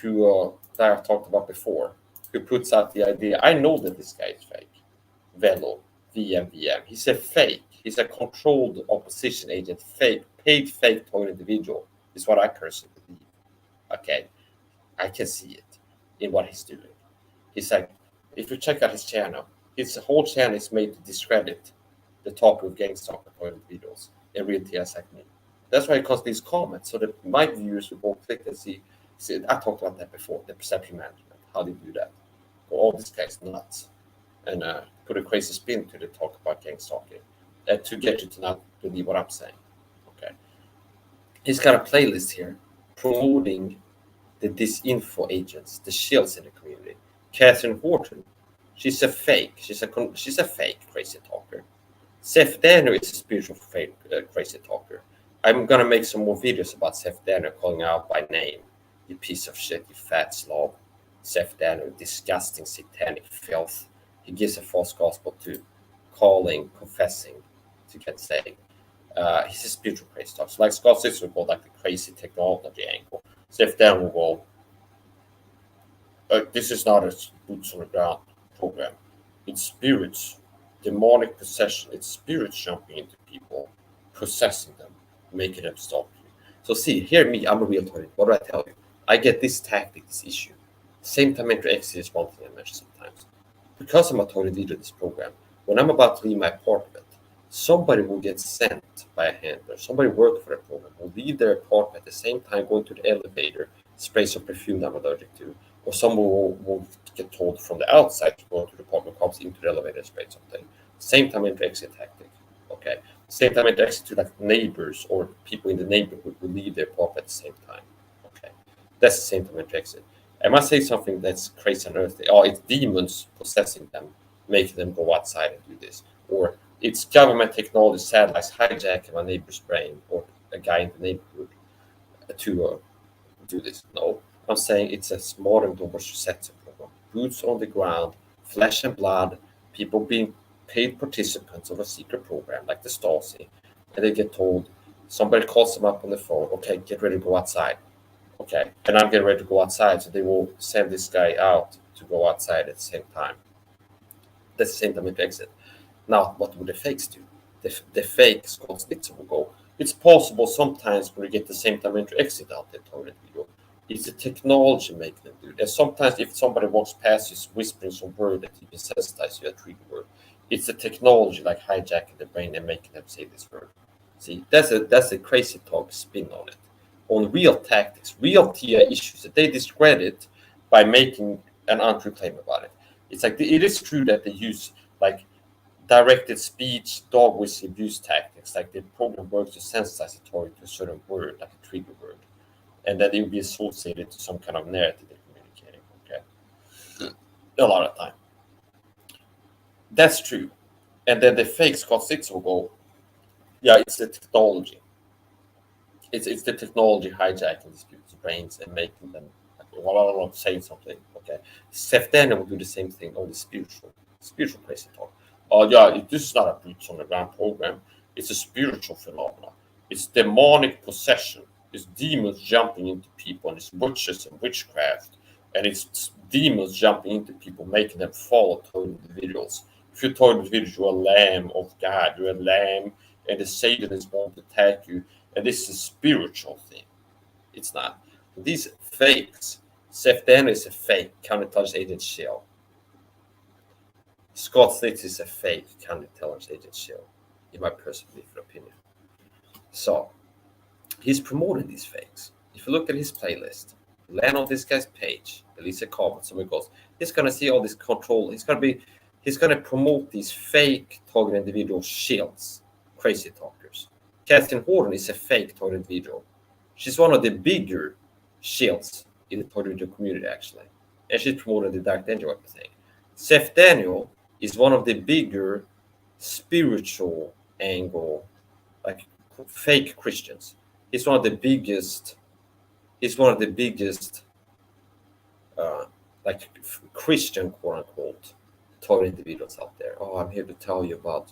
who that I've talked about before, who puts out the idea. I know that this guy is fake. Velo, VM. He's a fake. He's a controlled opposition agent, paid fake total individual, is what I personally believe. Okay, I can see it in what he's doing. He's like, if you check out his channel, his whole channel is made to discredit the topic of Gangstalking total individuals and real TS like me. That's why he caused these comments, so that my viewers will go click and see. I talked about that before, the perception management, how they do that. Well, all this guy's nuts. And put a crazy spin to the talk about Gangstalking to get you to not believe what I'm saying. Okay. He's got a playlist here promoting the DISINFO agents, the shills in the community. Catherine Horton, she's a fake. She's a fake CrazyTalker. Seth Daniel is a spiritual fake CrazyTalker. I'm gonna make some more videos about Seth Daniel calling out by name. You piece of shit, you fat slob. Seth Daniel, disgusting satanic filth. He gives a false gospel to calling, confessing to get saved. He's a spiritual CrazyTalker. So like Scott Sitz will go like the crazy technology angle. Seth Daniel will go, this is not a boots on the ground program. It's spirits, demonic possession. It's spirits jumping into people, possessing them, making them stop you. So see, hear me, I'm a real Tony. What do I tell you? I get this tactic, this issue. Same time enter exit is one thing I mention sometimes. Because I'm a Tony leader in this program, when I'm about to leave my apartment, somebody will get sent by a handler. Somebody working for the program will leave their apartment at the same time, going to the elevator, spray some perfume I'm allergic to, or someone will get told from the outside to go to the apartment, comes into the elevator and spray something. Same time enter exit tactic. Okay. Same time enter exit to like neighbors or people in the neighborhood will leave their apartment at the same time. Okay. That's the same time enter exit. I must say something that's crazy and earthly. Oh, it's demons possessing them, making them go outside and do this. Or it's government technology satellites hijacking my neighbor's brain or a guy in the neighborhood to do this. No, I'm saying it's a modern Dober's reception program. Boots on the ground, flesh and blood, people being paid participants of a secret program like the Stasi. And they get told, somebody calls them up on the phone, okay, get ready to go outside. Okay, and I'm getting ready to go outside, so they will send this guy out to go outside at the same time. That's the same time it exit. Now, what would the fakes do? The fake Scott Snitzer will go, it's possible sometimes when you get the same time entry exit out there, toilet video. It's the technology making them do it. And sometimes if somebody walks past you whispering some word that you can sensitize you a trigger word, it's the technology like hijacking the brain and making them say this word. See, that's a CrazyTalk spin on it. On real tactics, real TI issues that they discredit by making an untrue claim about it. It's like it is true that they use like directed speech, dog whistle abuse tactics. Like the program works to sensitize the target to a certain word, like a trigger word, and that it will be associated to some kind of narrative they're communicating. Okay, a lot of time. That's true. And then the fake Scott Sitz will go, yeah, it's the technology. It's the technology hijacking these people's brains and making them say something. Okay, Seth Daniel will do the same thing on the spiritual crazy talk. Oh yeah, this is not a boots on the ground program. It's a spiritual phenomenon. It's demonic possession. It's demons jumping into people, and it's witches and witchcraft, and it's demons jumping into people, making them follow total individuals. If you told individuals you're a lamb of God, you're a lamb, and the Satanists won't attack you, and this is a spiritual thing. It's not. These fakes. Seth Daniel is a fake counterintelligence agent shill. Scott Sitz is a fake counterintelligence agent shill, in my personal opinion. So he's promoting these fakes. If you look at his playlist, land on this guy's page, release a comment, somebody goes, he's gonna see all this control. He's gonna promote these fake target individual shills, crazy talkers. Catherine Horton is a fake target individual. She's one of the bigger shills in the target individual community, actually, and she's promoting the dark danger weapon thing. Seth Daniel is one of the bigger spiritual angle, like fake Christians. He's one of the biggest. Like Christian, quote unquote, target individuals out there. Oh, I'm here to tell you about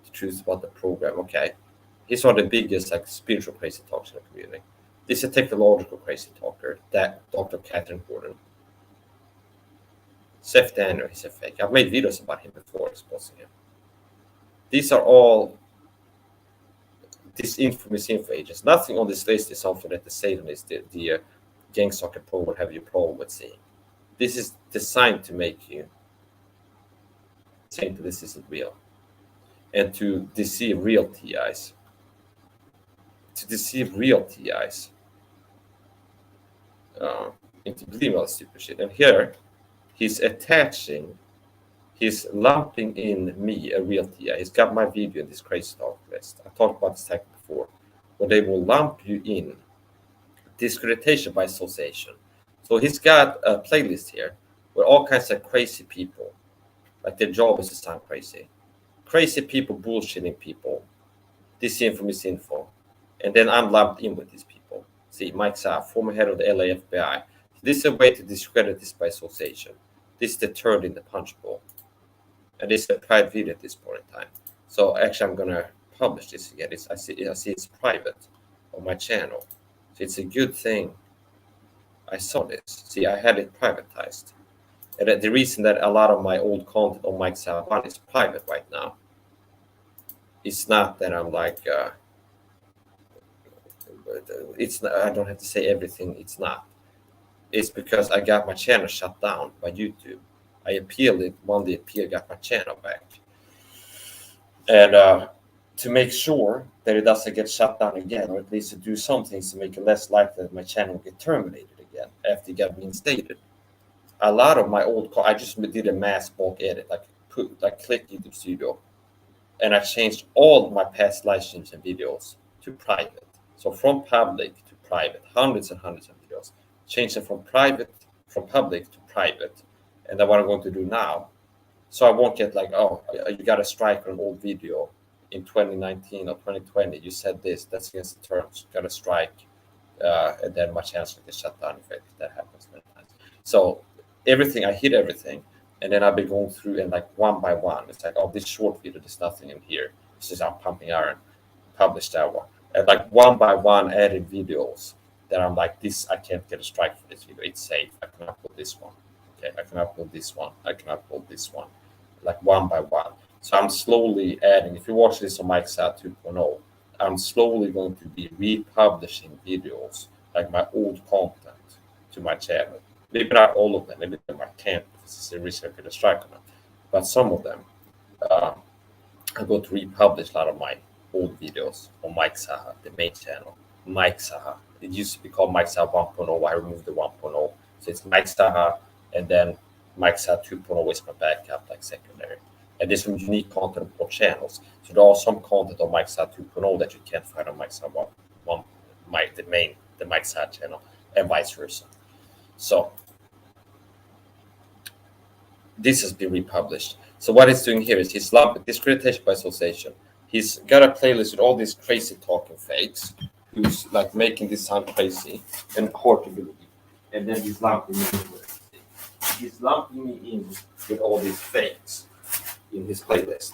the truth about the program. Okay, he's one of the biggest like spiritual crazy talkers in the community. This is a technological crazy talker, that Dr. Catherine Horton. Seth Daniel is a fake. I've made videos about him before exposing him. These are all misinfo agents. Nothing on this list is something that the Satanists, the Gang-Stalking Pro would have you problem with seeing. This is designed to make you think that this isn't real, and to deceive real TIs. Into believing all stupid shit. And here, he's lumping in me, a real TI. He's got my video in this CRAZYTALK list. I talked about this tech before, where they will lump you in discreditation by association. So he's got a playlist here where all kinds of crazy people, like their job is to sound crazy. Crazy people bullshitting people, DISINFO, misinfo. And then I'm lumped in with these people. See, Mike Saha, former head of the LA FBI. This is a way to discredit this by association. This is the turd in the punch bowl. And this is a private video at this point in time. So actually, I'm gonna publish this again. I see it's private on my channel. So it's a good thing I saw this. See, I had it privatized. And the reason that a lot of my old content on Mike Saha is private right now, it's not that I'm like, it's not, I don't have to say everything. It's not. It's because I got my channel shut down by YouTube. I appealed it. Won the appeal, got my channel back. And to make sure that it doesn't get shut down again, or at least to do some things to make it less likely that my channel will get terminated again after it got reinstated. A lot of my old, I just did a mass bulk edit, click YouTube Studio, and I changed all of my past live streams and videos to private. So from public to private, hundreds and hundreds of videos. Change them from public to private. And that's what I'm going to do now. So I won't get like, oh, you got a strike on an old video in 2019 or 2020. You said this, that's against the terms. You got a strike. And then my channel will get shut down if that happens many times. So I hit everything. And then I've been going through and like one by one. It's like, oh, this short video, there's nothing in here. This is our pumping iron. Publish that one. And like one by one added videos that I'm like, this, I can't get a strike for this video. It's safe. I can upload this one. Okay, I can upload this one. I can upload this one. Like one by one. So I'm slowly adding. If you watch this on Mike Saha 2.0, I'm slowly going to be republishing videos, like my old content, to my channel. Maybe not all of them. Maybe I can't because it's a risk I get a strike on them. But some of them, I'm going to republish a lot of my old videos on Mike Saha, the main channel. Mike Saha. It used to be called Mike Saha 1.0. I removed the 1.0. So it's Mike Saha, and then MikeSat 2.0 is my backup, like secondary. And there's some unique content on channels. So there are some content on MikeSat 2.0 that you can't find on MikeSat 1, the MikeSat channel, and vice versa. So this has been republished. So what it's doing here is he's lumping discreditation by association. He's got a playlist with all these crazy talking fakes who's like making this sound crazy and hard to believe. And then he's lumping me in with it. He's lumping me in with all these fakes in his playlist.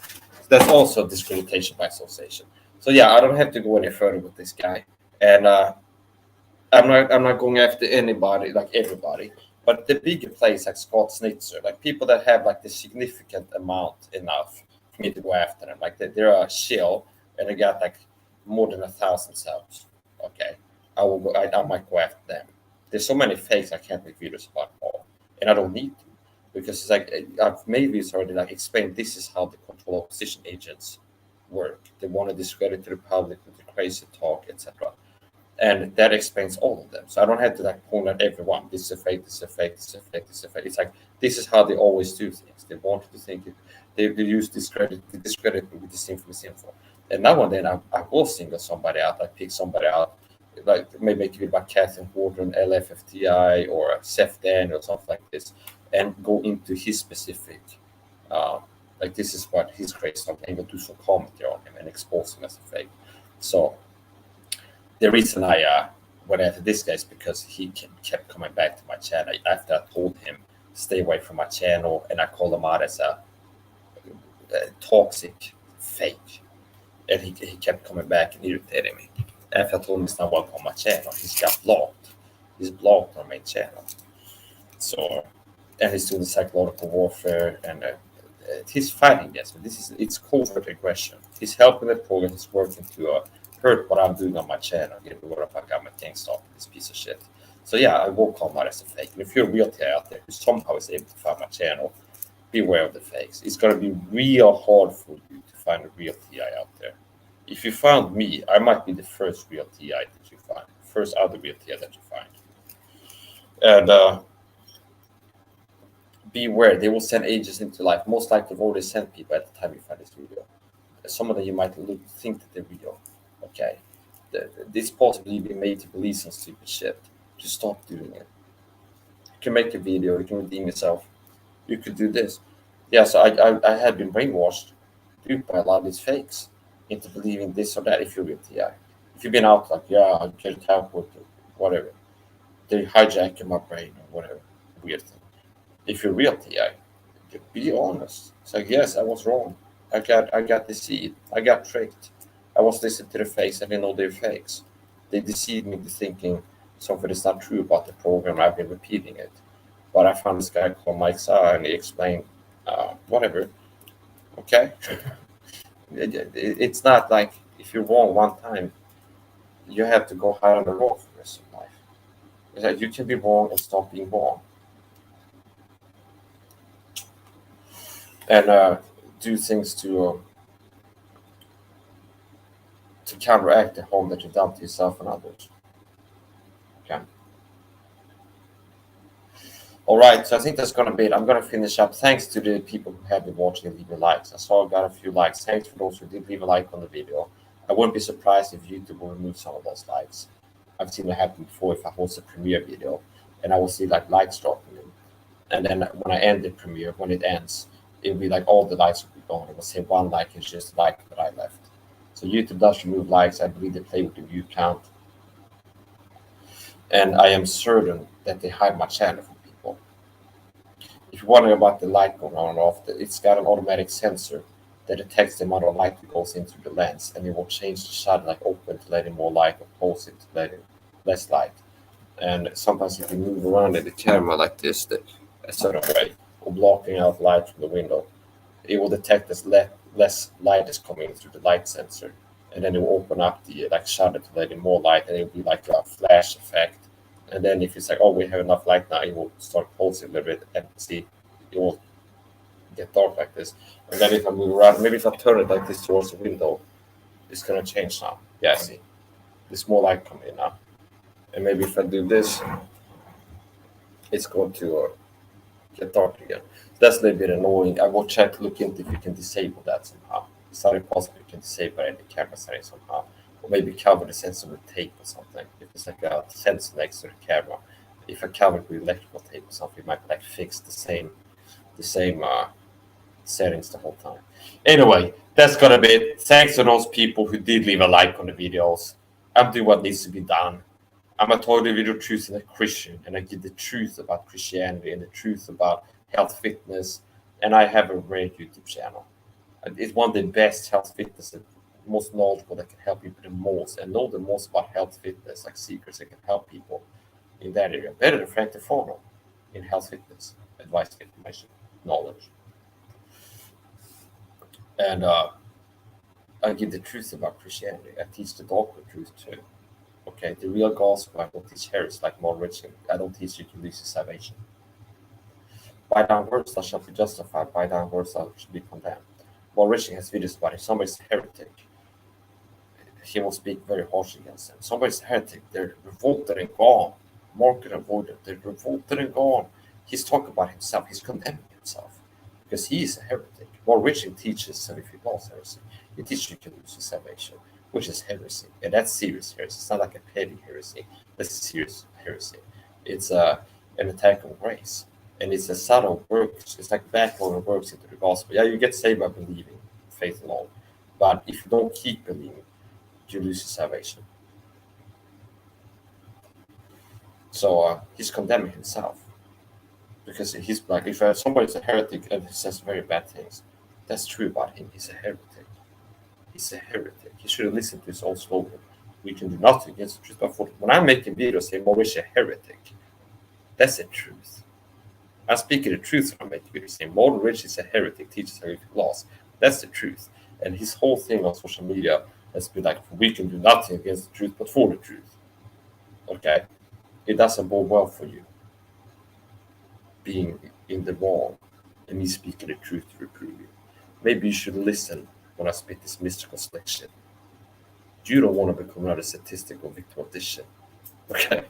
That's also discreditation by association. So yeah, I don't have to go any further with this guy. And I'm not going after anybody, like everybody. But the bigger players like Scott Snitzer, like people that have like the significant amount enough for me to go after them. Like they're a shill and they got like more than 1,000 subs. Okay, I will go. I might go after them. There's so many fakes I can't make videos about all, and I don't need to because it's like I've made videos already. Like explain this is how the control opposition agents work. They want to discredit the public with the crazy talk, etc. And that explains all of them. So I don't have to like point at everyone. This is a fake, this is a fake, this is a fake, this is a fake. It's like this is how they always do things. They want you to think it. They use discredit with disinfo. And now and then I will single somebody out. I pick somebody out, like maybe make a video about Catherine Horton, LFFTI, or Seth Daniel or something like this, and go into his specific. Like this is what his crazy stuff, and go do some commentary on him and expose him as a fake. So the reason I went after this guy is because he kept coming back to my channel after I told him stay away from my channel, and I called him out as a toxic fake, and he kept coming back and irritating me. After I told him he's not welcome on my channel, he's got blocked. He's blocked on my channel. So, and he's doing the psychological warfare, and he's fighting this. It's covert aggression. He's helping the program. He's working to hurt what I'm doing on my channel. Get the word of I'm a Gang-Stalking, this piece of shit. So yeah, I will call my as a fake. And if you're a real TI out there who somehow is able to find my channel, beware of the fakes. It's going to be real hard for you to find a real TI out there. If you found me, I might be the first real TI that you find, first other real TI that you find. And beware, they will send agents into life. Most likely, they've already sent people at the time you find this video. Some of them you might think that they're real. Okay, this possibly be made to believe some stupid shit. Just stop doing it. You can make a video. You can redeem yourself. You could do this. Yeah, so I had been brainwashed, duped by a lot of these fakes into believing this or that. If you're with TI, if you've been out like I get teleport or whatever, they hijack my brain or whatever weird thing. If you're real TI, be honest. It's like yes, I was wrong. I got deceived. I got tricked. I was listening to the fakes. I didn't know they're fakes. They deceived me into thinking something is not true about the program. I've been repeating it. But I found this guy called Mike Saha, and he explained whatever. Okay? It's not like if you're wrong one time, you have to go hide on the road for the rest of life. It's like you can be wrong and stop being wrong. And do things to counteract the harm that you've done to yourself and others. Okay. All right, so I think that's going to be it. I'm going to finish up. Thanks to the people who have been watching and leaving likes. I saw I got a few likes. Thanks for those who did leave a like on the video. I wouldn't be surprised if YouTube will remove some of those likes. I've seen it happen before if I host a premiere video and I will see like likes dropping in. And then when I end the premiere, when it ends, it'll be like all the likes will be gone. It will say one like is just a like that I left. So YouTube does remove likes. I believe they play with the view count. And I am certain that they hide my channel from people. If you're wondering about the light going on and off, it's got an automatic sensor that detects the amount of light that goes into the lens, and it will change the shutter like open to let in more light or close it to let in less light. And sometimes if you move around in the camera like this, a certain way, or blocking out light from the window, it will detect as less light is coming through the light sensor, and then it will open up the shutter to let in more light, and it will be like a flash effect. And then if it's like, oh, we have enough light now, it will start closing a little bit, and see, it will get dark like this. And then if I move around, maybe if I turn it like this towards the window, it's gonna change now. Yeah, see, there's more light coming in now. And maybe if I do this, it's going to get dark again. So that's a little bit annoying. I will check, look into if you can disable that somehow. It's not possible you can disable any camera settings somehow. Or maybe cover the sensor with tape or something. If it's like a sensor next to the camera. If I cover it with electrical tape or something, it might like fix the same settings the whole time. Anyway, that's gonna be it. Thanks to those people who did leave a like on the videos. I'm doing what needs to be done. I'm a total video truth and a Christian, and I give the truth about Christianity and the truth about health fitness. And I have a great YouTube channel. It's one of the best health fitness and most knowledgeable that can help people the most and know the most about health fitness, like seekers that can help people in that area. Better than Frank DeForno in health fitness, advice, information, knowledge. And I give the truth about Christianity. I teach the dogma truth too. Okay, the real gospel. I don't teach heresy like more Richard. I don't teach you can lose your salvation. By down words thou shalt be justified. By down words thou shalt be condemned. More Richard has videos about if somebody's a heretic, he will speak very harshly against them. Somebody's a heretic, they're revolted and gone. Market avoided, they're revolted and gone. He's talking about himself. He's condemning himself because he is a heretic. More Richard teaches if he lost heresy. He teaches you can lose your salvation, which is heresy, and that's serious heresy. It's not like a petty heresy. That's a serious heresy. It's an attack on grace, and it's a subtle works. It's like backbone works into the gospel. Yeah, you get saved by believing, faith alone, but if you don't keep believing, you lose your salvation. So he's condemning himself because he's like, if somebody's a heretic and he says very bad things, that's true about him. He's a heretic. He's a heretic. He should have listened to his own slogan. We can do nothing against the truth. But when I'm making videos saying Maurice a heretic, that's the truth. I'm speaking the truth when I'm making videos saying Maurice is a heretic, teaches horrific laws. That's the truth. And his whole thing on social media has been like, we can do nothing against the truth, but for the truth. Okay? It doesn't bode well for you being in the wrong and me speaking the truth to reprove you. Maybe you should listen when I spit this mystical selection. You don't want to become another statistical victim of this shit. Okay?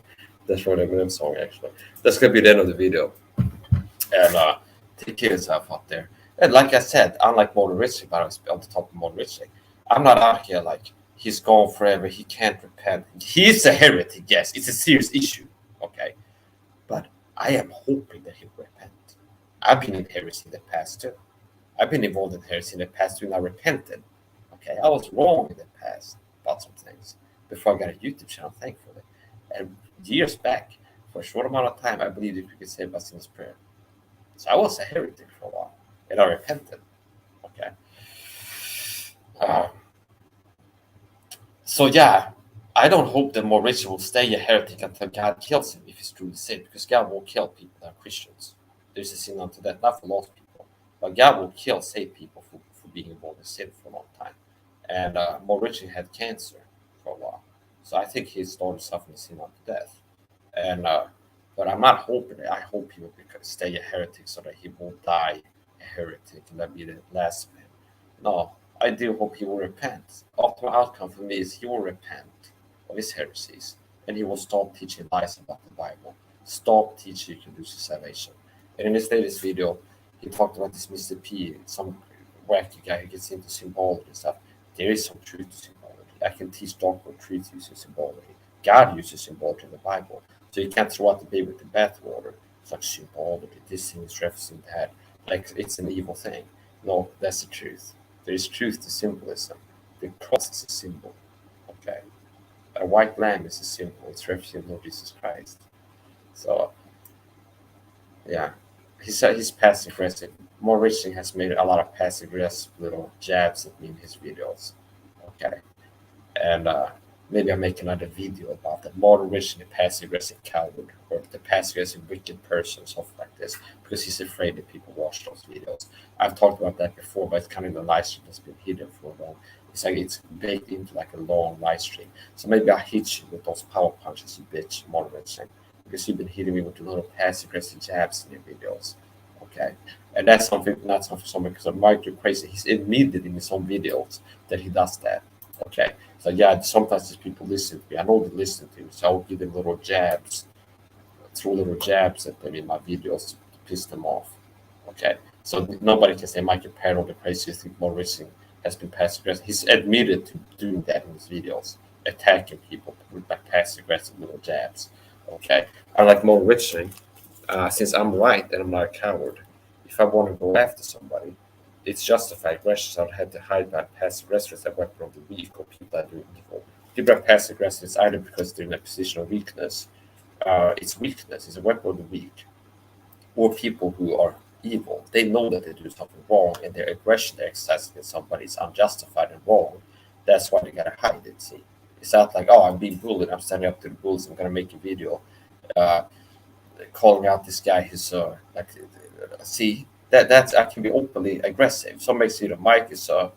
That's from the Eminem song, actually. That's going to be the end of the video. And take care of yourself out there. And like I said, unlike Modern Richie, but I was on the top of Modern Richie, I'm not out here like he's gone forever, he can't repent. He's a heretic, yes, it's a serious issue, okay? But I am hoping that he will repent. I've been in heresy in the past too. I've been involved in heresy in the past when I repented. Okay, I was wrong in the past about some things before I got a YouTube channel, thankfully. And years back, for a short amount of time, I believed if you could save us in this prayer. So I was a heretic for a while, and I repented. Okay. So yeah, I don't hope that Maurice will stay a heretic until God kills him if he's truly saved, because God will kill people that are Christians. There's a sin unto death, not for lost people, but God will kill saved people for being involved in sin for a long time. And Maurice had cancer for a while, so I think he started suffering sin unto death. And but I'm not hoping it. I hope he will stay a heretic so that he won't die a heretic and that be the last of him. No, I do hope he will repent. Optimal outcome for me is he will repent of his heresies and he will stop teaching lies about the Bible. Stop teaching you can lose your salvation. And in his latest video, he talked about this Mr. P, some wacky guy who gets into symbology and stuff. There is some truth to symbology. I can teach doctrine truth using symbology. God uses symbology in the Bible. So you can't throw out the baby with the bathwater. It's like symbology. This thing is referencing that. Like it's an evil thing. No, that's the truth. There is truth to symbolism. The cross is a symbol. Okay. A white lamb is a symbol. It's referencing Lord Jesus Christ. So yeah. He's passive aggressive. Maurice has made a lot of passive aggressive little jabs at me in his videos. Okay. And maybe I'll make another video about the Maurice the passive aggressive coward or the passive aggressive wicked person, something like this, because he's afraid that people watch those videos. I've talked about that before, but it's kind of the live stream that's been hidden for long. It's like it's baked into like a long live stream. So maybe I'll hit you with those power punches, you bitch, Maurice, because you've been hitting me with the little passive aggressive jabs in your videos. Okay. And that's something not something for someone because I might go crazy. He's admitted in his own videos that he does that. Okay. So yeah, sometimes these people listen to me. I know they listen to me, so I'll give them little jabs, throw little jabs at them in my videos to piss them off. Okay, so nobody can say Michael Perro, the craziest thing more racing, has been passive aggressive. He's admitted to doing that in his videos, attacking people with like passive aggressive little jabs. Okay, I like more racing. Since I'm right and I'm not a coward, if I want to go after somebody, it's justified aggression. So I had to hide my passive aggressive as a weapon of the weak or people that do evil. People are passive aggressive is either because they're in a position of weakness, it's weakness, it's a weapon of the weak, or people who are evil. They know that they do something wrong, and their aggression they're exercising against somebody is unjustified and wrong. That's why they gotta hide it. See, it's not like, oh, I'm being bullied, I'm standing up to the bullies, I'm gonna make a video calling out this guy who's like, see, that's I can be openly aggressive. Somebody say that Mike is a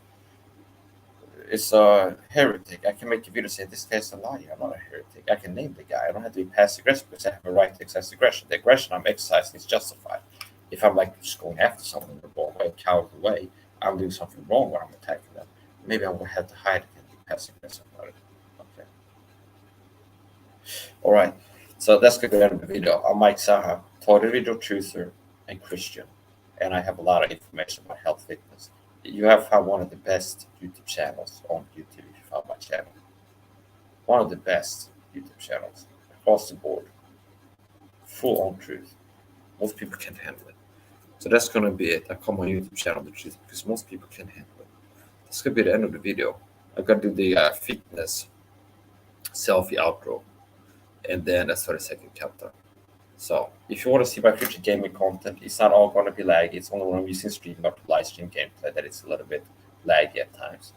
heretic. I can make a video saying this guy's a liar. I'm not a heretic. I can name the guy. I don't have to be passive aggressive because I have a right to exercise aggression. The aggression I'm exercising is justified. If I'm like just going after someone in the wrong way, cowardly way, I'm doing something wrong when I'm attacking them. Maybe I will have to hide and be passive aggressive about it. Okay. All right. So that's going to be the end of the video. I'm Mike Saha, targeted individual truther and Christian, and I have a lot of information about health fitness. You have found one of the best YouTube channels on YouTube if you found my channel. One of the best YouTube channels across the board. Full on truth. Most people can't handle it. So that's going to be it. I call my YouTube channel the truth because most people can't handle it. That's going to be the end of the video. I'm going to do the fitness selfie outro. And then that's for the second chapter. So if you want to see my future gaming content, it's not all going to be laggy. It's only when I'm using stream, not live stream gameplay, that it's a little bit laggy at times.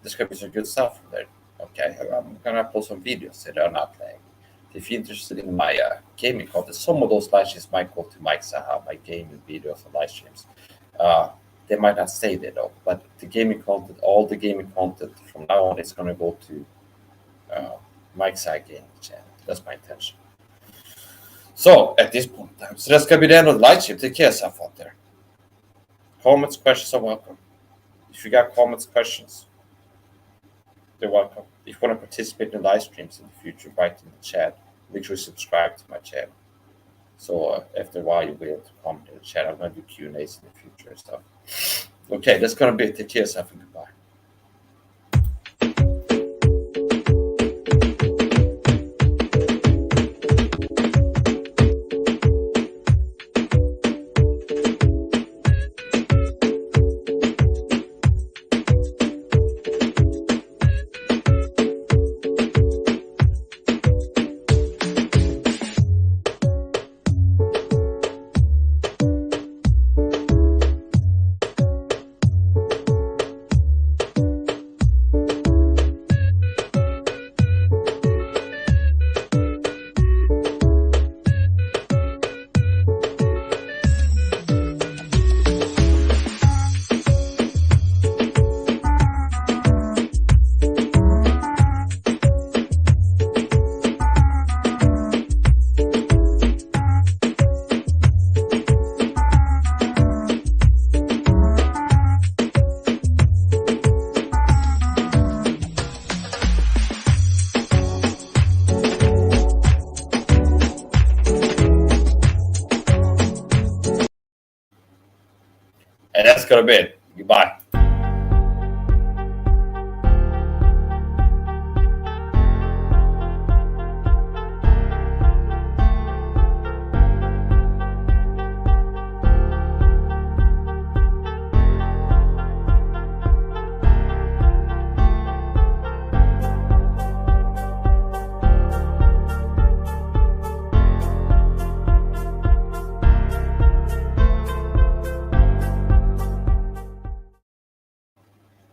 There's going to be some good stuff from there. Okay, I'm going to upload some videos that are not laggy. If you're interested in my gaming content, some of those live streams might go to Mike Saha, my gaming videos and live streams. They might not stay there though, but the gaming content, all the gaming content from now on is going to go to Mike Saha gaming channel. That's my intention. So at this point in time, so that's going to be the end of the live stream. Take care of yourself out there. Comments, questions are welcome. If you got comments, questions, they're welcome. If you want to participate in live streams in the future, write in the chat. Make sure you subscribe to my channel. So after a while, you'll be able to comment in the chat. I'm going to do Q&As in the future and stuff. Okay, that's going to be it. Take care of yourself and goodbye. And that's going to be it. Goodbye.